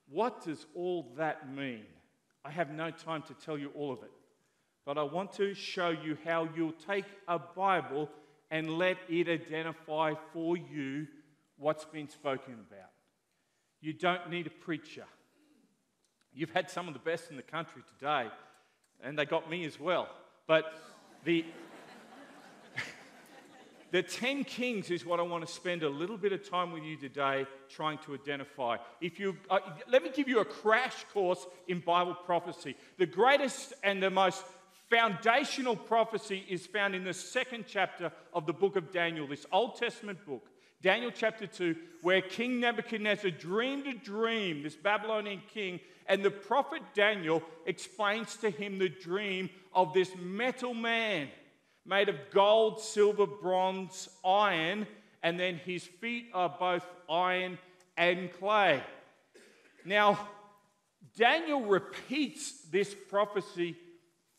What does all that mean? I have no time to tell you all of it, but I want to show you how you'll take a Bible and let it identify for you what's been spoken about. You don't need a preacher. You've had some of the best in the country today, and they got me as well. But the 10 kings is what I want to spend a little bit of time with you today trying to identify. Let me give you a crash course in Bible prophecy. The greatest and the most foundational prophecy is found in the 2nd chapter of the book of Daniel, this Old Testament book. Daniel chapter 2, where King Nebuchadnezzar dreamed a dream, this Babylonian king, and the prophet Daniel explains to him the dream of this metal man made of gold, silver, bronze, iron, and then his feet are both iron and clay. Now, Daniel repeats this prophecy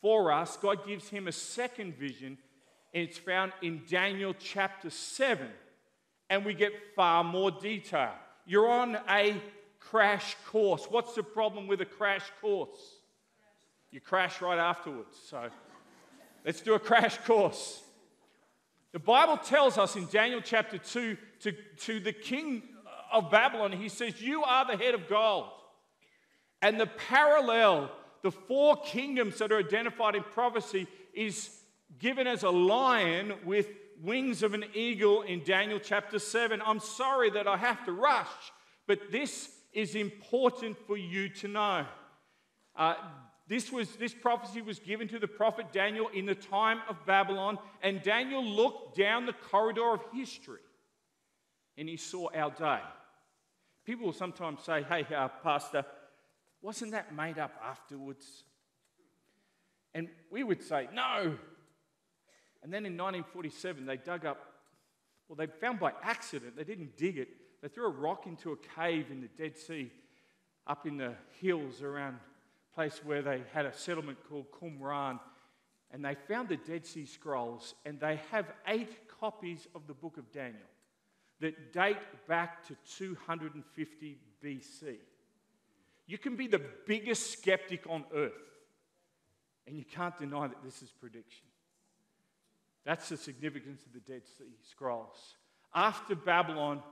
for us, God gives him a second vision, and it's found in Daniel chapter 7. And we get far more detail. You're on a crash course. What's the problem with a crash course? You crash right afterwards. So let's do a crash course. The Bible tells us in Daniel chapter 2 to the king of Babylon, he says, you are the head of gold. And the parallel, the four kingdoms that are identified in prophecy is given as a lion with wings of an eagle in Daniel chapter 7. I'm sorry that I have to rush, but this is important for you to know. This prophecy was given to the prophet Daniel in the time of Babylon, and Daniel looked down the corridor of history and he saw our day. People will sometimes say, hey, Pastor, wasn't that made up afterwards? And we would say, no. And then in 1947, they dug up, well, they found by accident, they didn't dig it, they threw a rock into a cave in the Dead Sea up in the hills around a place where they had a settlement called Qumran, and they found the Dead Sea Scrolls, and they have 8 copies of the book of Daniel that date back to 250 BC. You can be the biggest skeptic on earth, and you can't deny that this is prediction. That's the significance of the Dead Sea Scrolls. After Babylon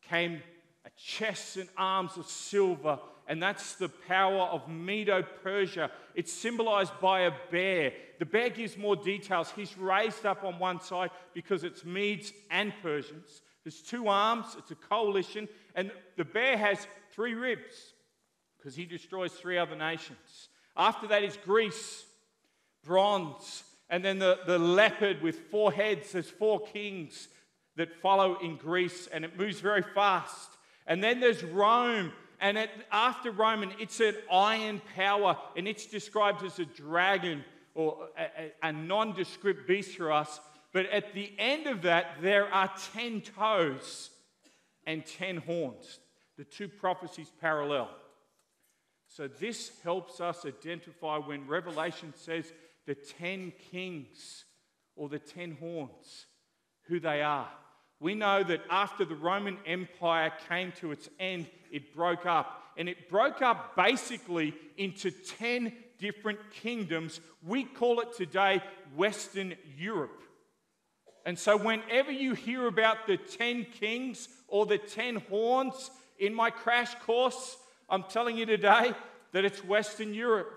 came a chest and arms of silver, and that's the power of Medo-Persia. It's symbolized by a bear. The bear gives more details. He's raised up on one side because it's Medes and Persians. There's 2 arms. It's a coalition. And the bear has 3 ribs because he destroys 3 other nations. After that is Greece, bronze. And then the leopard with 4 heads. There's 4 kings that follow in Greece, and it moves very fast. And then there's Rome, and after Roman, it's an iron power, and it's described as a dragon or a nondescript beast for us. But at the end of that, there are 10 toes and 10 horns. The 2 prophecies parallel. So this helps us identify when Revelation says the 10 kings or the 10 horns, who they are. We know that after the Roman Empire came to its end, it broke up. And it broke up basically into 10 different kingdoms. We call it today Western Europe. And so whenever you hear about the 10 kings or the 10 horns in my crash course, I'm telling you today that it's Western Europe.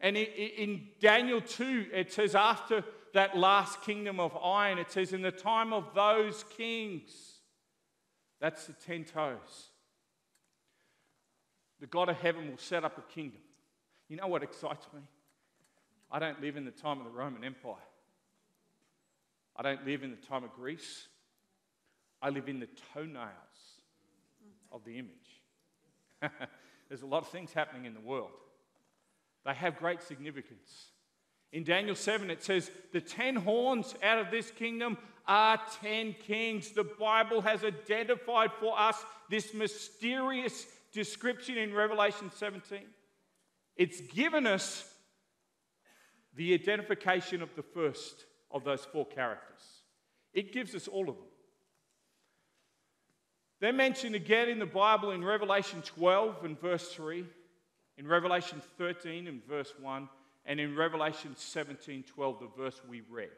And in Daniel 2, it says after that last kingdom of iron, it says in the time of those kings, that's the 10 toes. The God of heaven will set up a kingdom. You know what excites me? I don't live in the time of the Roman Empire. I don't live in the time of Greece. I live in the toenails of the image. There's a lot of things happening in the world. They have great significance. In Daniel 7, it says, the 10 horns out of this kingdom are 10 kings. The Bible has identified for us this mysterious description in Revelation 17. It's given us the identification of the first of those 4 characters. It gives us all of them. They're mentioned again in the Bible in Revelation 12 and verse 3, in Revelation 13 and verse 1, and in Revelation 17:12, the verse we read.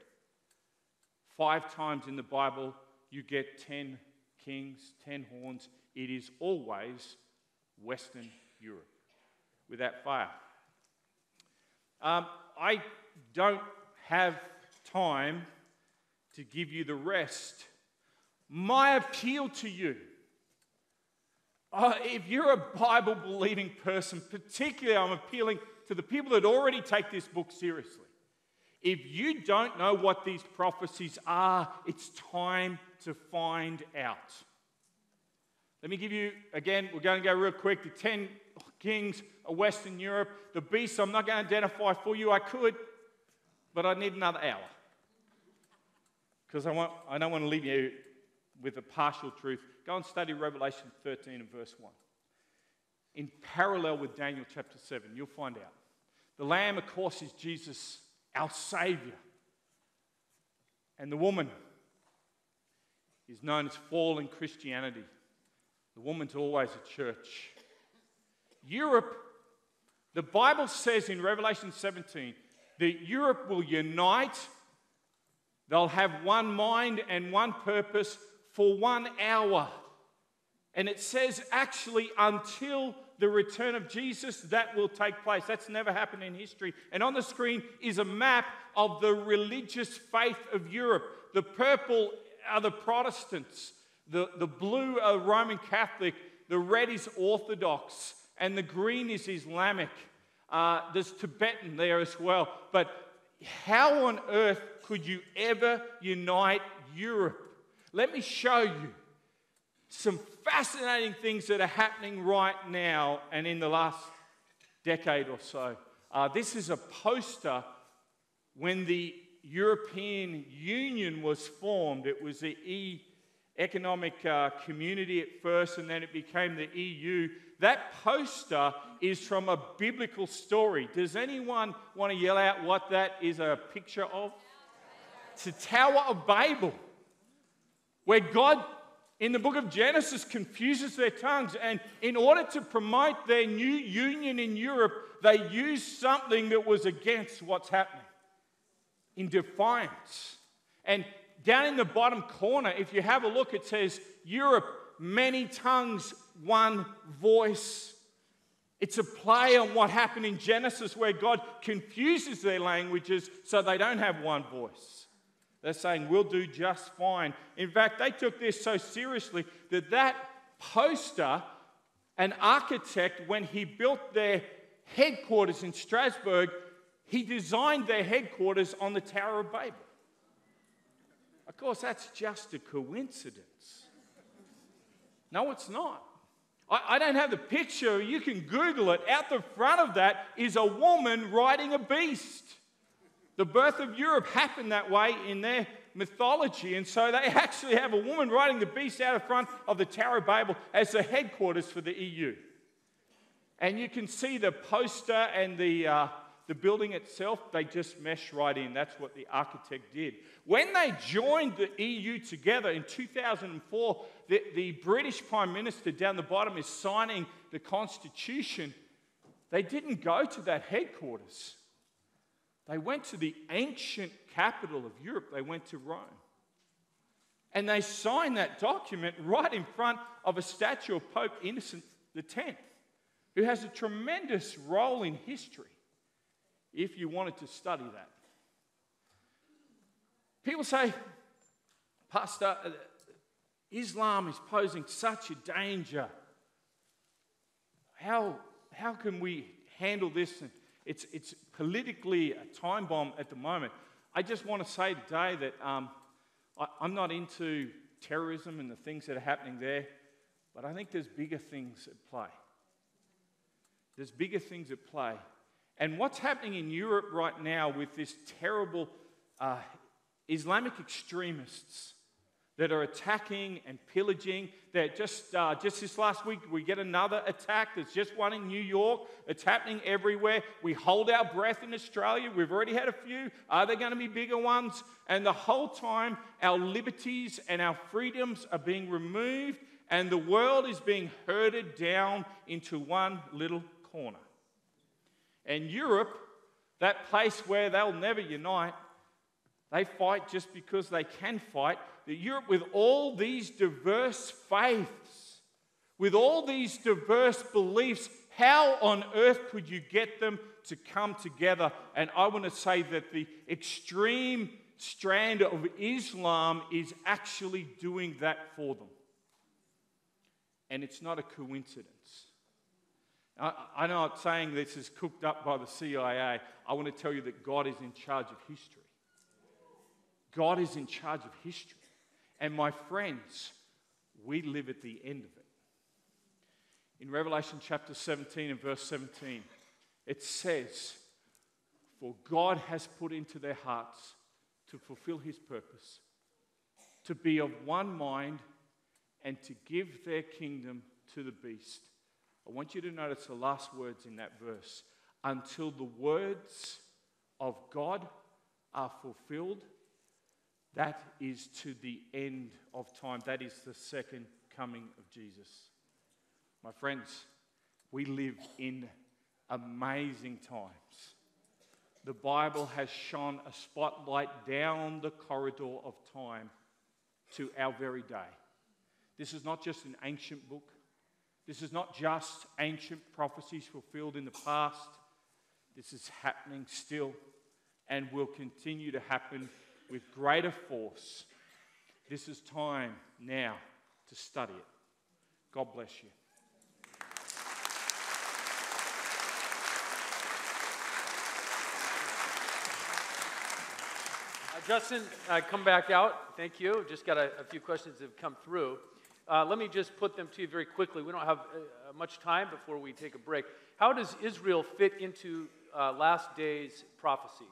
5 times in the Bible, you get 10 kings, 10 horns. It is always Western Europe. Without fail. I don't have time to give you the rest. My appeal to you, if you're a Bible-believing person, particularly I'm appealing to the people that already take this book seriously. If you don't know what these prophecies are, it's time to find out. Let me give you, again, we're going to go real quick, the 10 kings of Western Europe. The beasts I'm not going to identify for you. I could, but I need another hour. Because I don't want to leave you with a partial truth. Go and study Revelation 13 and verse 1. In parallel with Daniel chapter 7, you'll find out. The Lamb, of course, is Jesus our Saviour. And the woman is known as fallen Christianity. The woman's always a church. Europe, the Bible says in Revelation 17 that Europe will unite. They'll have one mind and one purpose for 1 hour. And it says actually until the return of Jesus, that will take place. That's never happened in history. And on the screen is a map of the religious faith of Europe. The purple are the Protestants. The blue are Roman Catholic. The red is Orthodox. And the green is Islamic. There's Tibetan there as well. But how on earth could you ever unite Europe? Let me show you some fascinating things that are happening right now and in the last decade or so. This is a poster when the European Union was formed. It was the Economic Community at first, and then it became the EU. That poster is from a biblical story. Does anyone want to yell out what that is a picture of? It's the Tower of Babel, where God, in the book of Genesis, confuses their tongues. And in order to promote their new union in Europe, they used something that was against what's happening, in defiance. And down in the bottom corner, if you have a look, it says, Europe, many tongues, one voice. It's a play on what happened in Genesis, where God confuses their languages so they don't have one voice. They're saying, we'll do just fine. In fact, they took this so seriously that poster, an architect, when he built their headquarters in Strasbourg, he designed their headquarters on the Tower of Babel. Of course, that's just a coincidence. No, it's not. I don't have the picture. You can Google it. Out the front of that is a woman riding a beast. The birth of Europe happened that way in their mythology, and so they actually have a woman riding the beast out of front of the Tower of Babel as the headquarters for the EU. And you can see the poster and the building itself, they just mesh right in. That's what the architect did. When they joined the EU together in 2004, the British Prime Minister down the bottom is signing the Constitution. They didn't go to that headquarters. They went to the ancient capital of Europe. They went to Rome. And they signed that document right in front of a statue of Pope Innocent X, who has a tremendous role in history, if you wanted to study that. People say, Pastor, Islam is posing such a danger. How can we handle this? It's politically a time bomb at the moment. I just want to say today that I'm not into terrorism and the things that are happening there, but I think there's bigger things at play. There's bigger things at play. And what's happening in Europe right now with this terrible Islamic extremists that are attacking and pillaging. That just this last week, we get another attack. There's just one in New York. It's happening everywhere. We hold our breath in Australia. We've already had a few. Are there going to be bigger ones? And the whole time, our liberties and our freedoms are being removed, and the world is being herded down into one little corner. And Europe, that place where they'll never unite, they fight just because they can fight. That Europe, with all these diverse faiths, with all these diverse beliefs, how on earth could you get them to come together? And I want to say that the extreme strand of Islam is actually doing that for them. And it's not a coincidence. I know I'm saying this is cooked up by the CIA. I want to tell you that God is in charge of history. God is in charge of history. And my friends, we live at the end of it. In Revelation chapter 17 and verse 17, it says, "For God has put into their hearts to fulfill his purpose, to be of one mind and to give their kingdom to the beast." I want you to notice the last words in that verse. "Until the words of God are fulfilled, that is to the end of time. That is the second coming of Jesus. My friends, we live in amazing times. The Bible has shone a spotlight down the corridor of time to our very day. This is not just an ancient book. This is not just ancient prophecies fulfilled in the past. This is happening still and will continue to happen with greater force. This is time now to study it. God bless you. Justin, come back out. Thank you. Just got a few questions that have come through. Let me just put them to you very quickly. We don't have much time before we take a break. How does Israel fit into last days prophecy?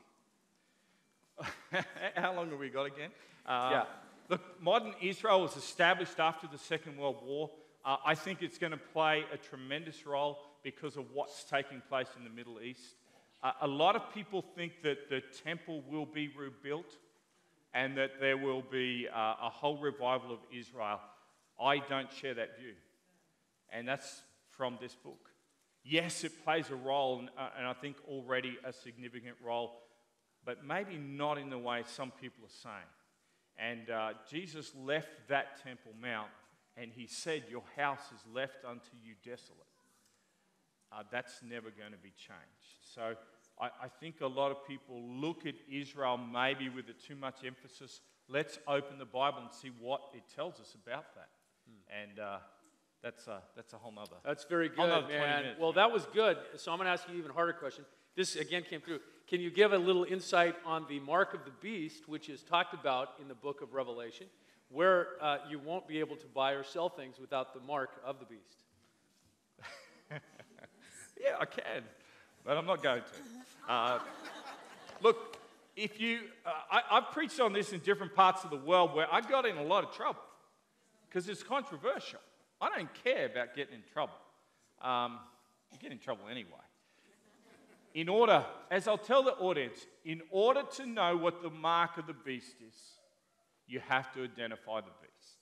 How long have we got again? Yeah. Look, modern Israel was established after the Second World War. I think it's going to play a tremendous role because of what's taking place in the Middle East. A lot of people think that the temple will be rebuilt and that there will be a whole revival of Israel. I don't share that view. And that's from this book. Yes, it plays a role, and I think already a significant role, but maybe not in the way some people are saying. And Jesus left that Temple Mount, and he said, "Your house is left unto you desolate." That's never going to be changed. So I think a lot of people look at Israel maybe with too much emphasis. Let's open the Bible and see what it tells us about that. And that's a whole nother. That's very good, nother 20 man. minutes. Well, that was good. So I'm going to ask you an even harder question. This, again, came through. Can you give a little insight on the mark of the beast, which is talked about in the book of Revelation, where you won't be able to buy or sell things without the mark of the beast? Yeah, I can, but I'm not going to. Look, if you, I've preached on this in different parts of the world where I got in a lot of trouble because it's controversial. I don't care about getting in trouble. You get in trouble anyway. In order, as I'll tell the audience, in order to know what the mark of the beast is, you have to identify the beast.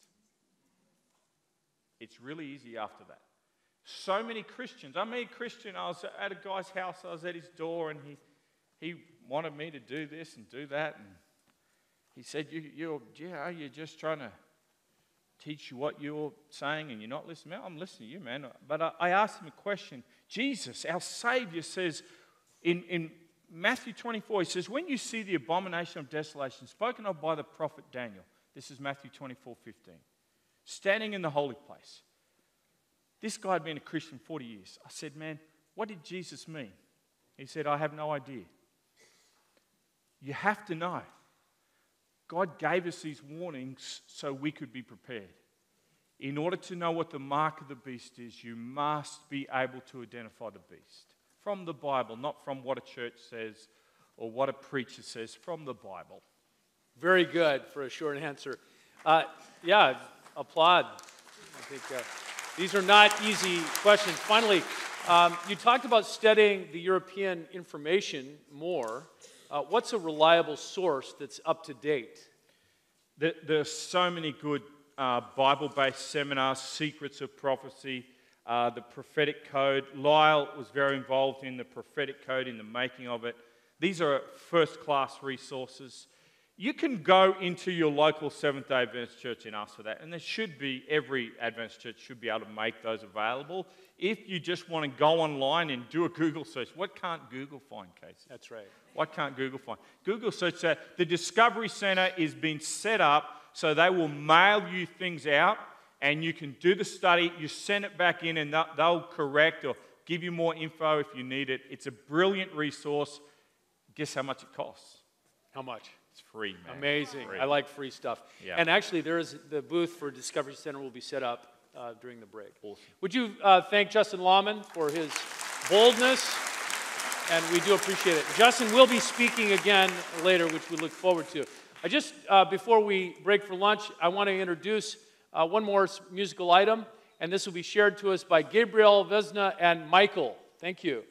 It's really easy after that. So many Christians, I mean Christian, I was at a guy's house, I was at his door, and he wanted me to do this and do that, and he said, you're just trying to teach you what you're saying and you're not listening. I'm listening to you, man. But I asked him a question. Jesus, our Savior, says in Matthew 24, he says, when you see the abomination of desolation spoken of by the prophet Daniel, this is Matthew 24:15, standing in the holy place. This guy had been a Christian 40 years. I said, man, what did Jesus mean? He said, I have no idea. You have to know. God gave us these warnings so we could be prepared. In order to know what the mark of the beast is, you must be able to identify the beast. From the Bible, not from what a church says or what a preacher says, from the Bible. Very good for a short answer. Yeah, applaud. I think these are not easy questions. Finally, you talked about studying the European information more. What's a reliable source that's up to date? There's so many good Bible-based seminars, Secrets of Prophecy, the Prophetic Code. Lyle was very involved in the Prophetic Code, in the making of it. These are first-class resources. You can go into your local Seventh-day Adventist church and ask for that, and there should be, every Adventist church should be able to make those available. If you just want to go online and do a Google search, what can't Google find, Casey? That's right. What can't Google find? Google search that. The Discovery Center is being set up so they will mail you things out, and you can do the study, you send it back in, and they'll correct or give you more info if you need it. It's a brilliant resource. Guess how much it costs? How much? It's free, man. Amazing. Free. I like free stuff. Yeah. And actually, there is the booth for Discovery Center will be set up during the break. Awesome. Would you thank Justin Lawman for his boldness? And we do appreciate it. Justin will be speaking again later, which we look forward to. I just, before we break for lunch, I want to introduce one more musical item, and this will be shared to us by Gabriel, Vesna, and Michael. Thank you.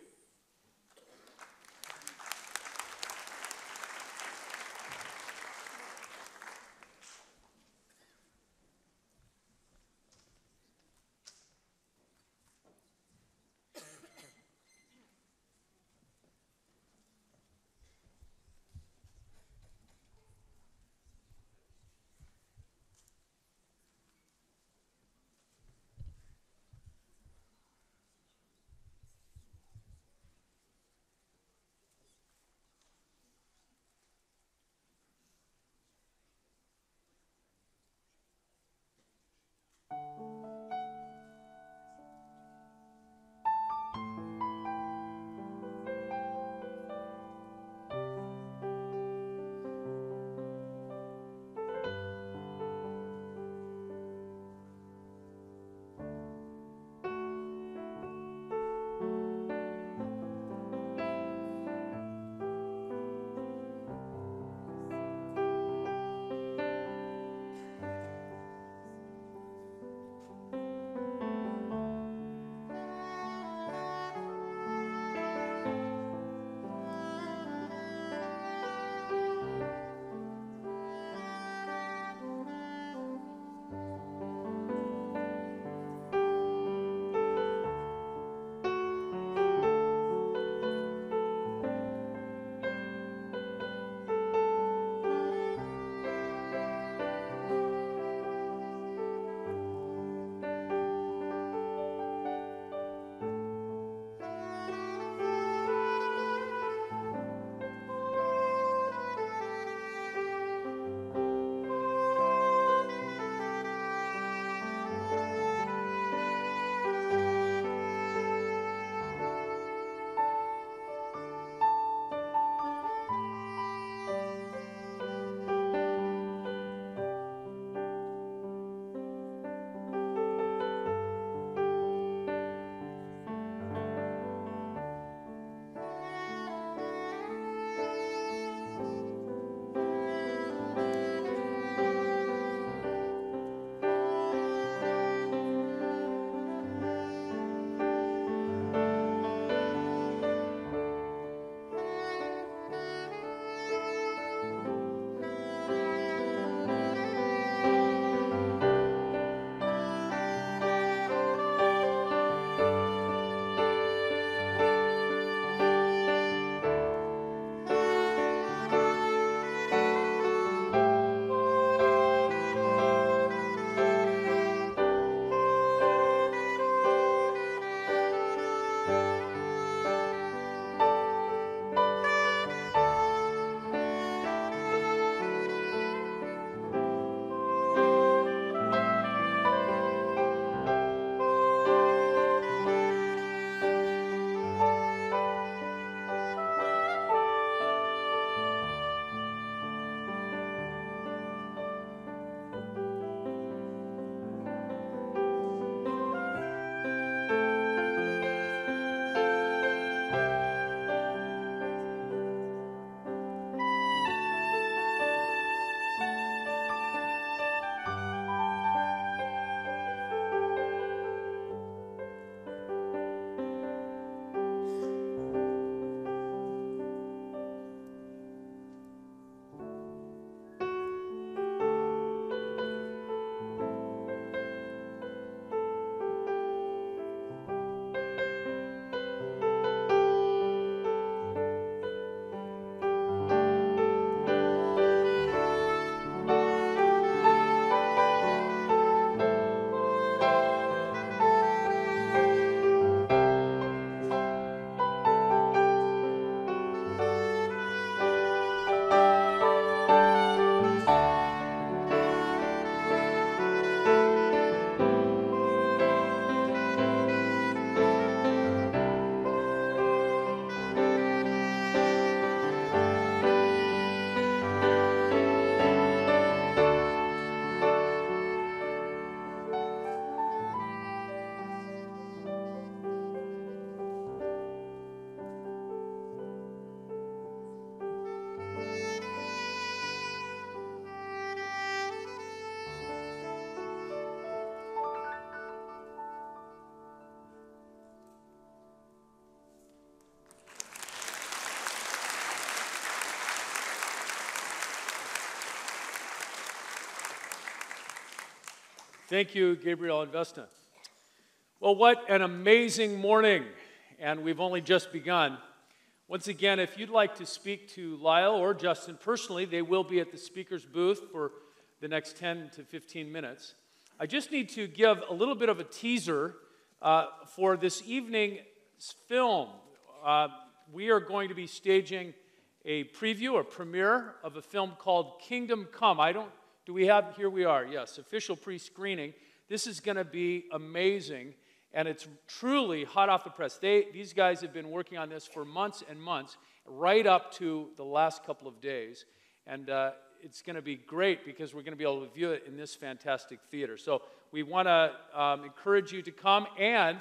Thank you, Gabriel and Vesna. Well, what an amazing morning, and we've only just begun. Once again, if you'd like to speak to Lyle or Justin personally, they will be at the speaker's booth for the next 10 to 15 minutes. I just need to give a little bit of a teaser for this evening's film. We are going to be staging a preview, a premiere of a film called Kingdom Come. Do we have, here we are, yes, official pre-screening. This is going to be amazing, and it's truly hot off the press. These guys have been working on this for months and months, right up to the last couple of days, and it's going to be great because we're going to be able to view it in this fantastic theater. So we want to encourage you to come, and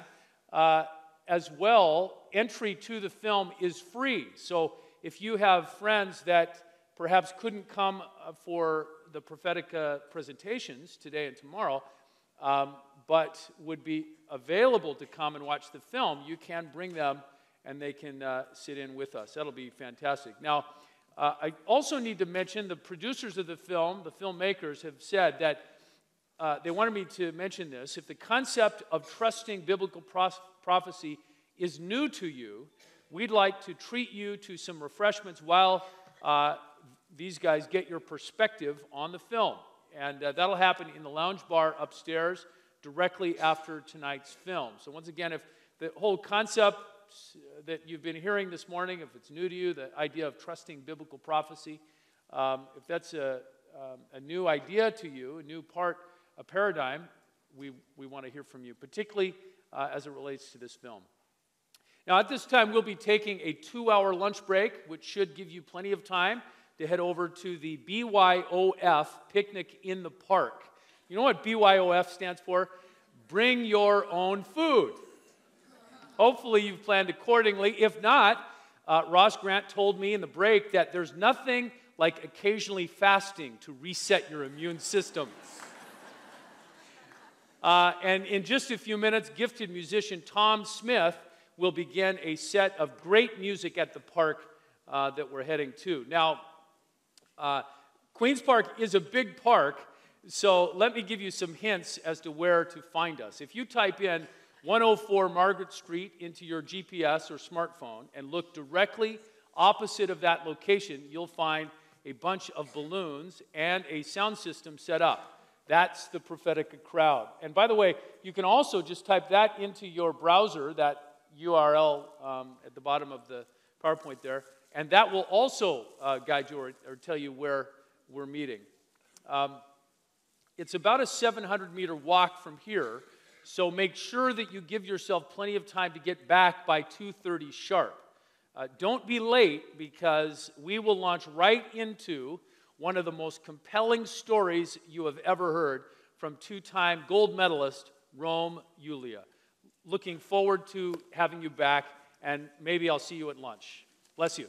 as well, entry to the film is free. So if you have friends that perhaps couldn't come for the Prophetica presentations today and tomorrow, but would be available to come and watch the film, you can bring them and they can sit in with us. That'll be fantastic. Now, I also need to mention the producers of the film, the filmmakers, have said that they wanted me to mention this. If the concept of trusting biblical prophecy is new to you, we'd like to treat you to some refreshments while these guys get your perspective on the film. And that'll happen in the lounge bar upstairs directly after tonight's film. So once again, if the whole concept that you've been hearing this morning, if it's new to you, the idea of trusting biblical prophecy, if that's a new idea to you, a paradigm, we want to hear from you, particularly as it relates to this film. Now, at this time, we'll be taking a 2-hour lunch break, which should give you plenty of time to head over to the BYOF, Picnic in the Park. You know what BYOF stands for? Bring your own food. Hopefully, you've planned accordingly. If not, Ross Grant told me in the break that there's nothing like occasionally fasting to reset your immune system. And in just a few minutes, gifted musician Tom Smith will begin a set of great music at the park that we're heading to. Now, Queen's Park is a big park, so let me give you some hints as to where to find us. If you type in 104 Margaret Street into your GPS or smartphone and look directly opposite of that location, you'll find a bunch of balloons and a sound system set up. That's the Prophetica crowd. And by the way, you can also just type that into your browser, that URL at the bottom of the PowerPoint there, and that will also guide you or tell you where we're meeting. It's about a 700-meter walk from here, so make sure that you give yourself plenty of time to get back by 2:30 sharp. Don't be late, because we will launch right into one of the most compelling stories you have ever heard from two-time gold medalist Rome Julia. Looking forward to having you back, and maybe I'll see you at lunch. Bless you.